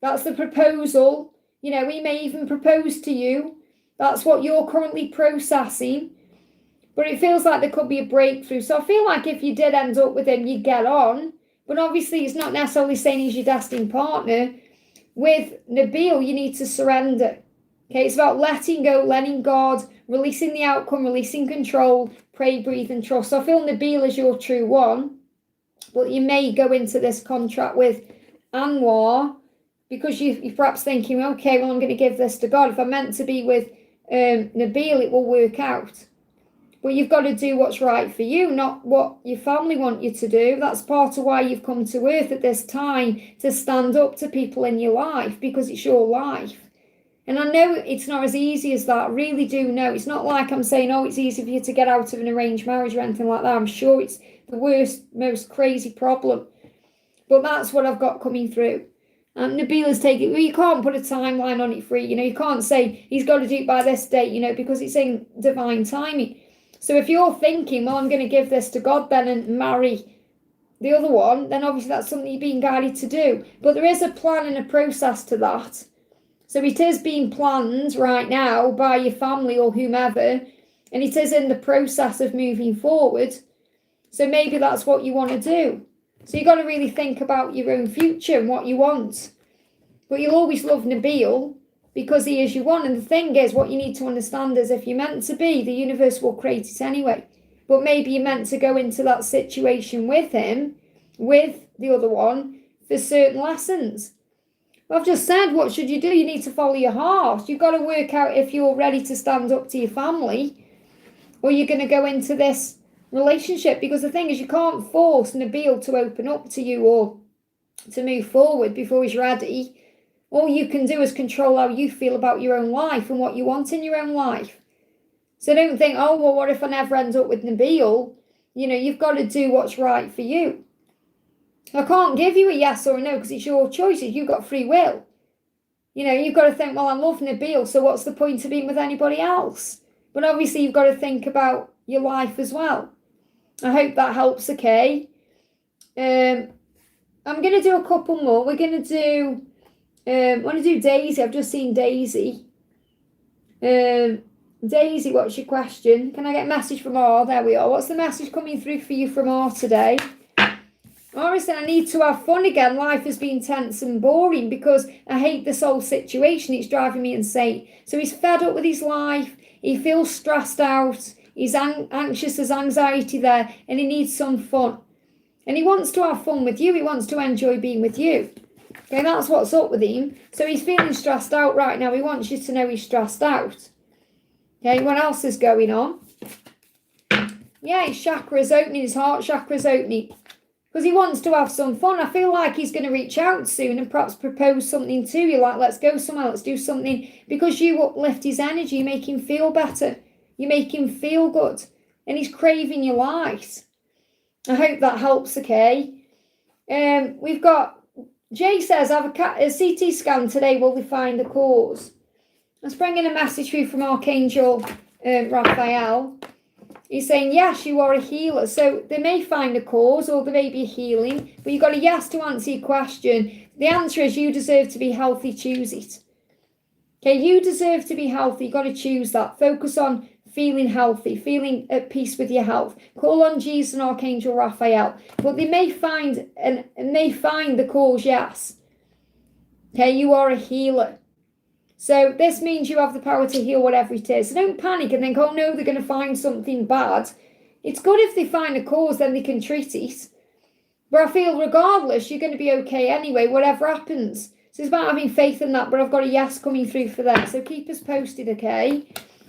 That's the proposal. You know, he may even propose to you. That's what you're currently processing. But it feels like there could be a breakthrough. So I feel like if you did end up with him, you'd get on. But obviously, it's not necessarily saying he's your destined partner. With Nabil, you need to surrender. Okay, it's about letting go, letting God, releasing the outcome, releasing control, pray, breathe, and trust. So I feel Nabil is your true one. But you may go into this contract with Anwar because you're perhaps thinking, okay, well, I'm going to give this to God. If I'm meant to be with Nabil, it will work out. But you've got to do what's right for you, not what your family want you to do. That's part of why you've come to earth at this time, to stand up to people in your life, because it's your life. And I know it's not as easy as that. I really do know. It's not like I'm saying, oh, it's easy for you to get out of an arranged marriage or anything like that. I'm sure it's the worst, most crazy problem. But that's what I've got coming through. And Nabila's taking, well, you can't put a timeline on it for you. You can't say he's got to do it by this date, because it's in divine timing. So if you're thinking, well, I'm going to give this to God then and marry the other one, then obviously that's something you're being guided to do. But there is a plan and a process to that. So it is being planned right now by your family or whomever, and it is in the process of moving forward. So maybe that's what you want to do. So you've got to really think about your own future and what you want. But you'll always love Nabil because he is your one. And the thing is, what you need to understand is if you're meant to be, the universe will create it anyway. But maybe you're meant to go into that situation with him, with the other one, for certain lessons. I've just said, what should you do? You need to follow your heart. You've got to work out if you're ready to stand up to your family or you're going to go into this relationship. Because the thing is, you can't force Nabil to open up to you or to move forward before he's ready. All you can do is control how you feel about your own life and what you want in your own life. So don't think, oh, well, what if I never end up with Nabil? You've got to do what's right for you. I can't give you a yes or a no because it's your choices. You've got free will. You've got to think, well, I love Nabil, so what's the point of being with anybody else? But obviously you've got to think about your life as well. I hope that helps, okay? I'm going to do a couple more. We're going to do, I want to do Daisy. I've just seen Daisy. Daisy, what's your question? Can I get a message from R? There we are. What's the message coming through for you from R today? Honestly, I need to have fun again. Life has been tense and boring because I hate this whole situation. It's driving me insane. So he's fed up with his life. He feels stressed out. He's anxious. There's anxiety there. And he needs some fun. And he wants to have fun with you. He wants to enjoy being with you. Okay, that's what's up with him. So he's feeling stressed out right now. He wants you to know he's stressed out. Okay, what else is going on? Yeah, his chakra's opening. His heart chakra's opening. Because he wants to have some fun. I feel like he's going to reach out soon and perhaps propose something to you. Like, let's go somewhere, let's do something. Because you uplift his energy, you make him feel better. You make him feel good. And he's craving your light. I hope that helps, okay? We've got, Jay says, I have a CT scan today. Will they find the cause? Let's bring in a message through from Archangel Raphael. He's saying, yes, you are a healer. So they may find a cause or there may be a healing, but you've got a yes to answer your question. The answer is you deserve to be healthy. Choose it. Okay, you deserve to be healthy. You've got to choose that. Focus on feeling healthy, feeling at peace with your health. Call on Jesus and Archangel Raphael. But they may find the cause, yes. Okay, you are a healer. So this means you have the power to heal whatever it is. So don't panic and think, oh no, they're going to find something bad. It's good if they find a cause, then they can treat it. But I feel regardless, you're going to be okay anyway, whatever happens. So it's about having faith in that, but I've got a yes coming through for that. So keep us posted, okay?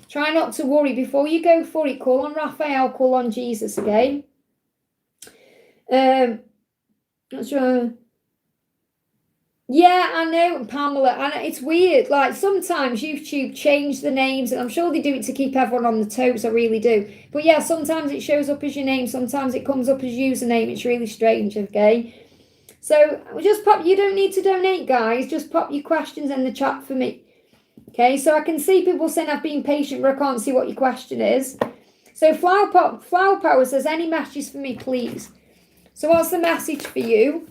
Try not to worry. Before you go for it, call on Raphael, call on Jesus, okay? That's right. Yeah, I know, Pamela, and it's weird. Like, sometimes YouTube change the names, and I'm sure they do it to keep everyone on the toes, I really do. But yeah, sometimes it shows up as your name, sometimes it comes up as username. It's really strange, okay? So just pop, you don't need to donate, guys. Just pop your questions in the chat for me. Okay, so I can see people saying I've been patient, but I can't see what your question is. So Flower Power says, any messages for me, please? So what's the message for you?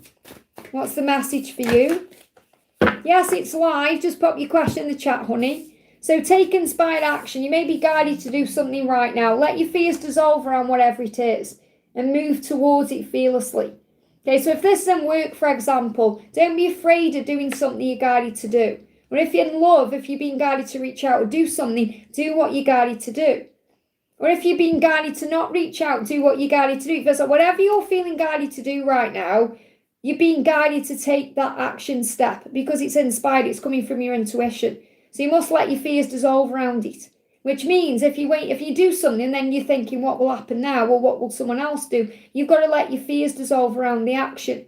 What's the message for you? Yes, it's live. Just pop your question in the chat, honey. So take inspired action. You may be guided to do something right now. Let your fears dissolve around whatever it is and move towards it fearlessly. Okay, so if this doesn't work, for example, don't be afraid of doing something you're guided to do. Or if you're in love, if you're being guided to reach out or do something, do what you're guided to do. Or if you're being guided to not reach out, do what you're guided to do. Because whatever you're feeling guided to do right now, you're being guided to take that action step because it's inspired, it's coming from your intuition. So you must let your fears dissolve around it. Which means if you do something and then you're thinking, what will happen now? Or what will someone else do? You've got to let your fears dissolve around the action.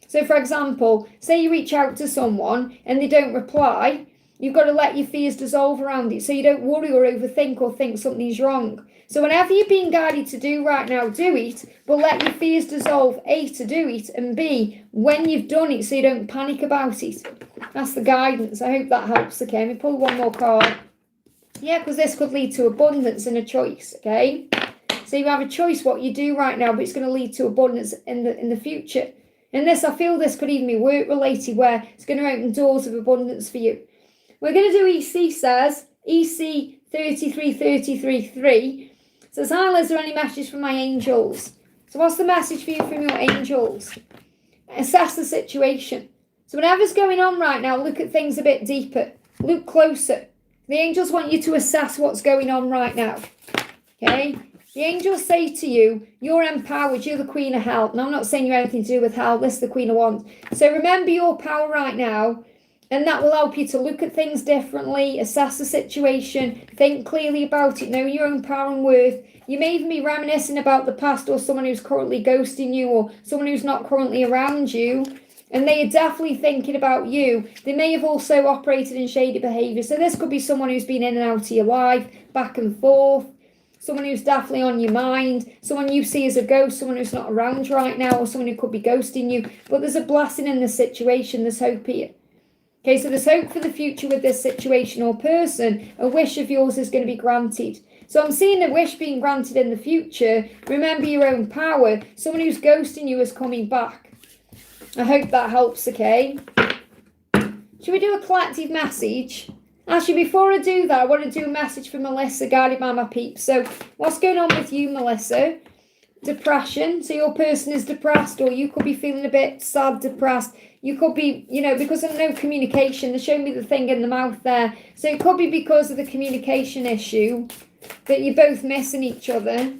So for example, say you reach out to someone and they don't reply, you've got to let your fears dissolve around it so you don't worry or overthink or think something's wrong. So whatever you're being guided to do right now, do it, but let your fears dissolve, A, to do it, and B, when you've done it so you don't panic about it. That's the guidance. I hope that helps, okay? Let me pull one more card. Yeah, because this could lead to abundance and a choice, okay? So you have a choice what you do right now, but it's going to lead to abundance in the future. And this, I feel this could even be work-related, where it's going to open doors of abundance for you. We're going to do EC says, EC 33333. Says, hi Liz, are there any messages from my angels? So what's the message for you from your angels? Assess the situation. So whatever's going on right now, look at things a bit deeper. Look closer. The angels want you to assess what's going on right now. Okay? The angels say to you, you're empowered, you're the queen of hell. Now, I'm not saying you have anything to do with hell, this is the queen of wands. So remember your power right now, and that will help you to look at things differently, assess the situation, think clearly about it, know your own power and worth. You may even be reminiscing about the past or someone who's currently ghosting you or someone who's not currently around you. And they are definitely thinking about you. They may have also operated in shady behaviour. So this could be someone who's been in and out of your life, back and forth. Someone who's definitely on your mind. Someone you see as a ghost, someone who's not around right now, or someone who could be ghosting you. But there's a blessing in this situation. There's hope here. Okay, so there's hope for the future with this situation or person. A wish of yours is going to be granted. So I'm seeing a wish being granted in the future. Remember your own power. Someone who's ghosting you is coming back. I hope that helps, okay? Should we do a collective message? Actually, before I do that, I want to do a message for Melissa, guided by my peeps. So what's going on with you, Melissa? Depression. So your person is depressed, or you could be feeling a bit sad, depressed. You could be, because of no communication. They showed me the thing in the mouth there. So it could be because of the communication issue that you're both missing each other.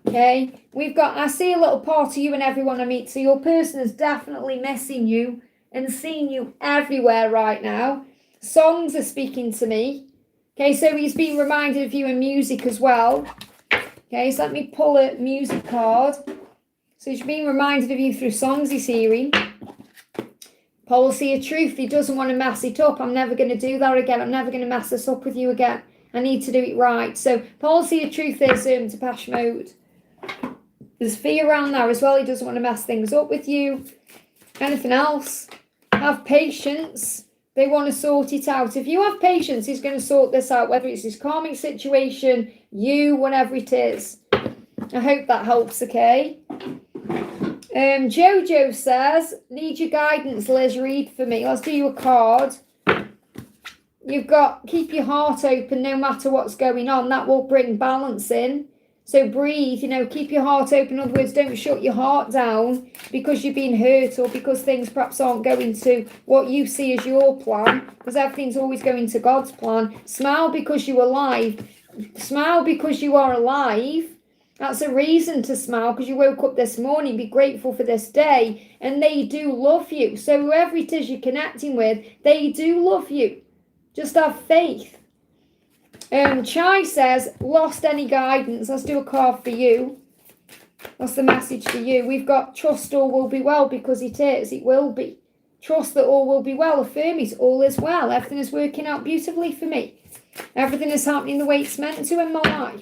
Okay, I see a little part of you in everyone I meet. So your person is definitely missing you and seeing you everywhere right now. Songs are speaking to me. Okay, so he's being reminded of you in music as well. Okay, so let me pull a music card. So he's being reminded of you through songs he's hearing. Policy of truth. He doesn't want to mess it up. I'm never going to do that again. I'm never going to mess this up with you again. I need to do it right. So policy of truth is Depeche Mode. There's fear around there as well. He doesn't want to mess things up with you. Anything else? Have patience. They want to sort it out. If you have patience, he's going to sort this out, whether it's his karmic situation, you, whatever it is. I hope that helps, okay? Jojo says, need your guidance, Liz, read for me. Let's do you a card. You've got, keep your heart open no matter what's going on. That will bring balance in. So breathe, keep your heart open. In other words, don't shut your heart down because you've been hurt or because things perhaps aren't going to what you see as your plan, because everything's always going to God's plan. Smile because you're alive. Smile because you are alive. That's a reason to smile, because you woke up this morning. Be grateful for this day. And they do love you. So whoever it is you're connecting with, they do love you. Just have faith. Chai says, lost any guidance. Let's do a card for you. What's the message for you? We've got trust all will be well, because it is. It will be. Trust that all will be well. Affirm it. All is well. Everything is working out beautifully for me. Everything is happening the way it's meant to in my life.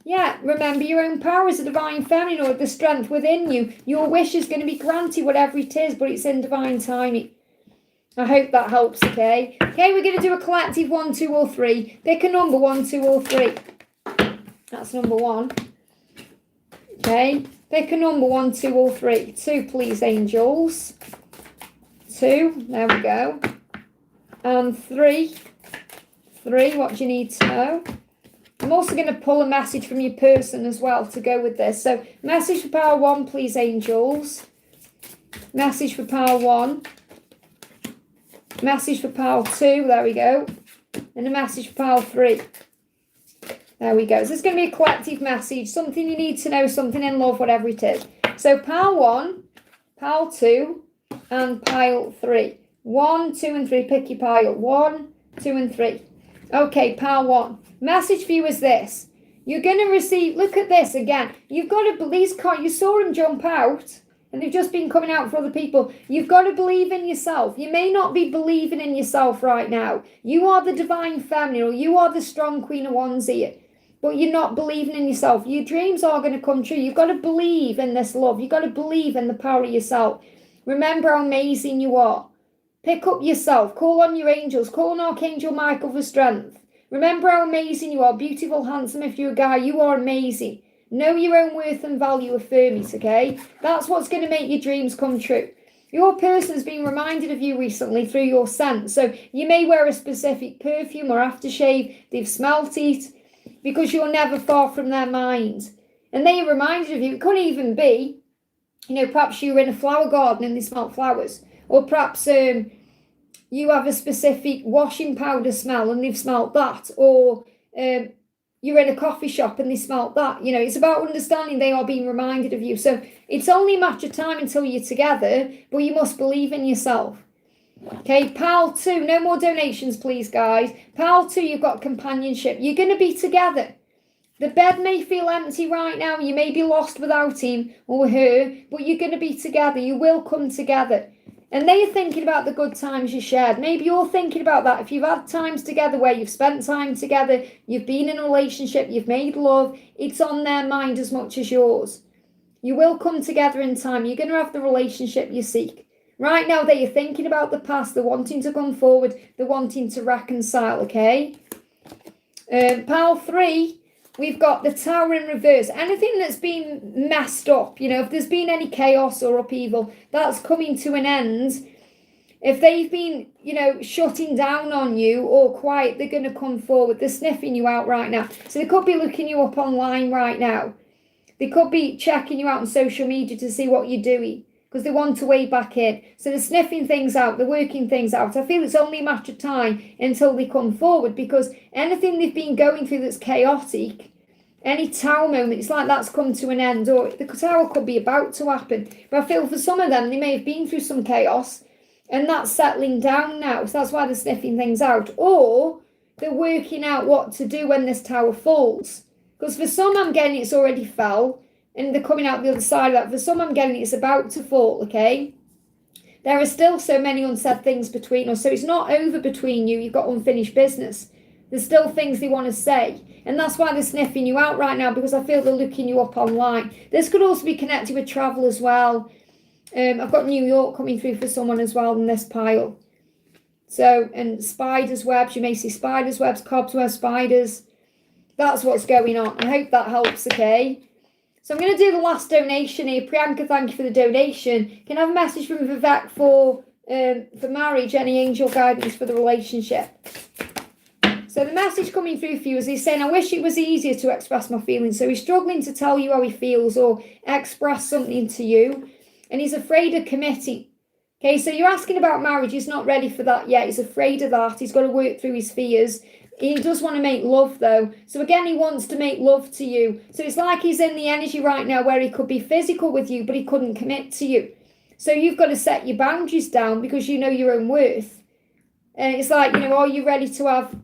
Yeah, remember your own power as a divine feminine, or the strength within you. Your wish is going to be granted, whatever it is, but it's in divine timing. I hope that helps, okay? Okay, we're going to do a collective 1, 2, or 3. Pick a number, 1, 2, or 3. That's number 1. Okay, pick a number, 1, 2, or 3. 2, please, angels. 2, there we go. And 3. 3, what do you need to know? I'm also going to pull a message from your person as well to go with this. So, message for power 1, please, angels. Message for power 1. Message for power 2, there we go. And a message for power 3. There we go. So it's going to be a collective message, something you need to know, something in love, whatever it is. So pile 1, pile 2, and pile 3. 1, 2, and 3. Pick your pile. 1, 2, and 3. Okay, pile 1. Message for you is this. You're going to receive, look at this again. You've got to believe, you saw them jump out, and they've just been coming out for other people. You've got to believe in yourself. You may not be believing in yourself right now. You are the divine feminine, or you are the strong Queen of Wands here. But you're not believing in yourself. Your dreams are going to come true. You've got to believe in this love. You've got to believe in the power of yourself. Remember how amazing you are. Pick up yourself. Call on your angels. Call on Archangel Michael for strength. Remember how amazing you are. Beautiful, handsome. If you're a guy, you are amazing. Know your own worth and value. Affirm it, okay? That's what's going to make your dreams come true. Your person's been reminded of you recently through your scent. So you may wear a specific perfume or aftershave. They've smelt it because you're never far from their mind. And they are reminded of you. It could even be, perhaps you were in a flower garden and they smelt flowers. Or perhaps you have a specific washing powder smell and they've smelt that. Or you're in a coffee shop and they smelt that. It's about understanding they are being reminded of you. So it's only a matter of time until you're together, but you must believe in yourself. Okay, pile 2, no more donations, please, guys. Pile 2, you've got companionship. You're going to be together. The bed may feel empty right now. You may be lost without him or her, but you're going to be together. You will come together. And they are thinking about the good times you shared. Maybe you're thinking about that. If you've had times together where you've spent time together, you've been in a relationship, you've made love, it's on their mind as much as yours. You will come together in time. You're going to have the relationship you seek. Right now, they are thinking about the past. They're wanting to come forward. They're wanting to reconcile, okay? Pile 3, we've got the Tower in reverse. Anything that's been messed up, if there's been any chaos or upheaval, that's coming to an end. If they've been, shutting down on you or quiet, they're going to come forward. They're sniffing you out right now. So they could be looking you up online right now. They could be checking you out on social media to see what you're doing, because they want to weigh back in. So they're sniffing things out, they're working things out. I feel it's only a matter of time until they come forward, because anything they've been going through that's chaotic, any tower moment, it's like that's come to an end, or the tower could be about to happen. But I feel for some of them, they may have been through some chaos, and that's settling down now. So that's why they're sniffing things out. Or they're working out what to do when this tower falls. Because for some, I'm getting it's already fell, and they're coming out the other side of that. For some, I'm getting it's about to fall, okay? There are still so many unsaid things between us. So it's not over between you. You've got unfinished business. There's still things they want to say. And that's why they're sniffing you out right now, because I feel they're looking you up online. This could also be connected with travel as well. I've got New York coming through for someone as well in this pile. So, and spiders' webs. You may see spiders' webs, cobweb spiders. That's what's going on. I hope that helps, okay? So I'm going to do the last donation here. Priyanka, thank you for the donation. Can I have a message from Vivek for marriage? Any angel guidance for the relationship? So the message coming through for you is he's saying, I wish it was easier to express my feelings. So he's struggling to tell you how he feels or express something to you. And he's afraid of committing. Okay, so you're asking about marriage. He's not ready for that yet. He's afraid of that. He's got to work through his fears. He does want to make love, though. So again, he wants to make love to you. So it's like he's in the energy right now where he could be physical with you, but he couldn't commit to you. So you've got to set your boundaries down because you know your own worth. And it's like, are you ready to have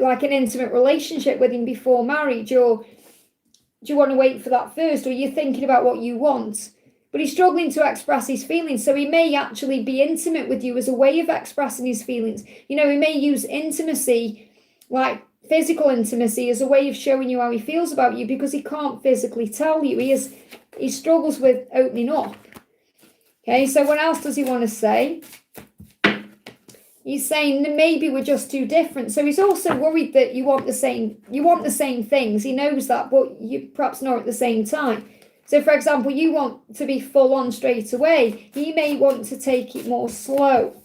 like an intimate relationship with him before marriage? Or do you want to wait for that first? Or you're thinking about what you want? But he's struggling to express his feelings. So he may actually be intimate with you as a way of expressing his feelings. He may use intimacy, like physical intimacy, as a way of showing you how he feels about you, because he can't physically tell you. He struggles with opening up. Okay, so what else does he want to say? he's saying that maybe we're just too different. So he's also worried that you want the same things. He knows that, but you perhaps not at the same time. So, for example, you want to be full on straight away. He may want to take it more slow.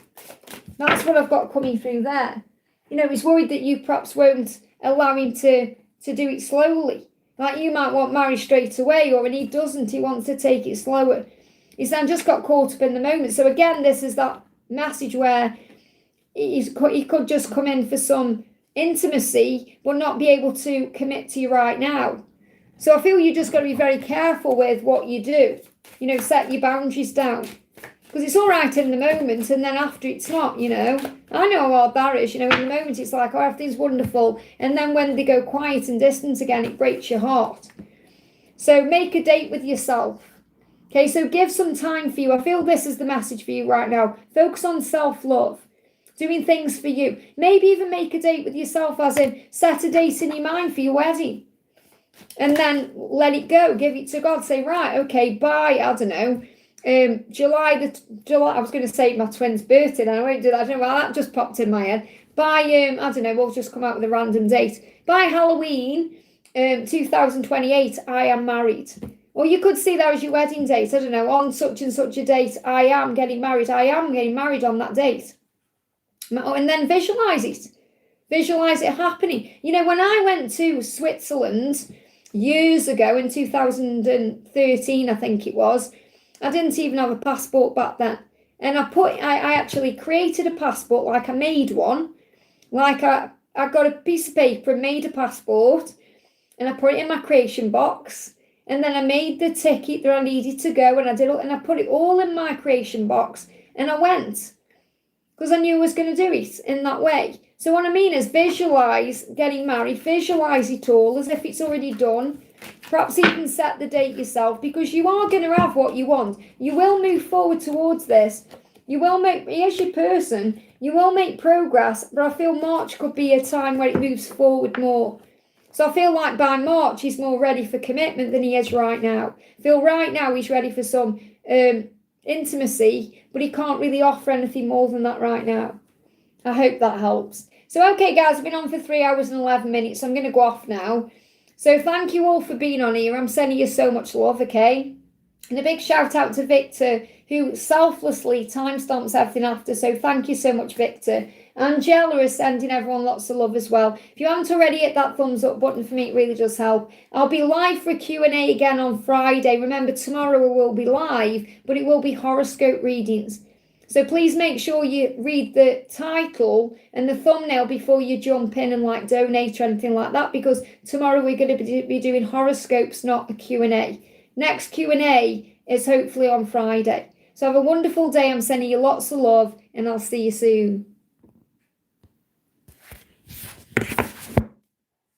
That's what I've got coming through there. He's worried that you perhaps won't allow him to do it slowly. Like you might want marriage straight away, or when he doesn't, he wants to take it slower. He's then just got caught up in the moment. So again, this is that message where he could just come in for some intimacy, but not be able to commit to you right now. So I feel you just got to be very careful with what you do. Set your boundaries down. Because it's all right in the moment, and then after it's not, I know how hard that is. In the moment it's like, oh, everything's wonderful. And then when they go quiet and distant again, it breaks your heart. So make a date with yourself. Okay, so give some time for you. I feel this is the message for you right now. Focus on self-love. Doing things for you. Maybe even make a date with yourself, as in set a date in your mind for your wedding. And then let it go. Give it to God. Say, right, okay, bye, I don't know. July, I was going to say my twin's birthday, and I won't do that. I don't know why that just popped in my head. By, I don't know, we'll just come out with a random date. By Halloween, 2028, I am married. Or you could see that as your wedding date. I don't know, on such and such a date, I am getting married. I am getting married on that date. And then visualize it. Visualize it happening. When I went to Switzerland years ago in 2013, I think it was, I didn't even have a passport back then. And I actually created a passport, like I made one. Like I got a piece of paper and made a passport, and I put it in my creation box. And then I made the ticket that I needed to go, and I put it all in my creation box, and I went. Because I knew I was going to do it in that way. So what I mean is visualize getting married, visualize it all as if it's already done. Perhaps even set the date yourself, because you are going to have what you want. You will move forward towards this. Here's your person, you will make progress, but I feel March could be a time where it moves forward more. So I feel like by March he's more ready for commitment than he is right now. I feel right now he's ready for some intimacy, but he can't really offer anything more than that right now. I hope that helps. So okay guys, I've been on for 3 hours and 11 minutes, so I'm going to go off now. So thank you all for being on here. I'm sending you so much love, okay? And a big shout out to Victor, who selflessly timestamps everything after. So thank you so much, Victor. Angela is sending everyone lots of love as well. If you haven't already hit that thumbs up button for me, it really does help. I'll be live for a Q&A again on Friday. Remember, tomorrow we will be live, but it will be horoscope readings. So please make sure you read the title and the thumbnail before you jump in and donate or anything like that, because tomorrow we're going to be doing horoscopes, not a Q&A. Next Q&A is hopefully on Friday. So have a wonderful day. I'm sending you lots of love, and I'll see you soon.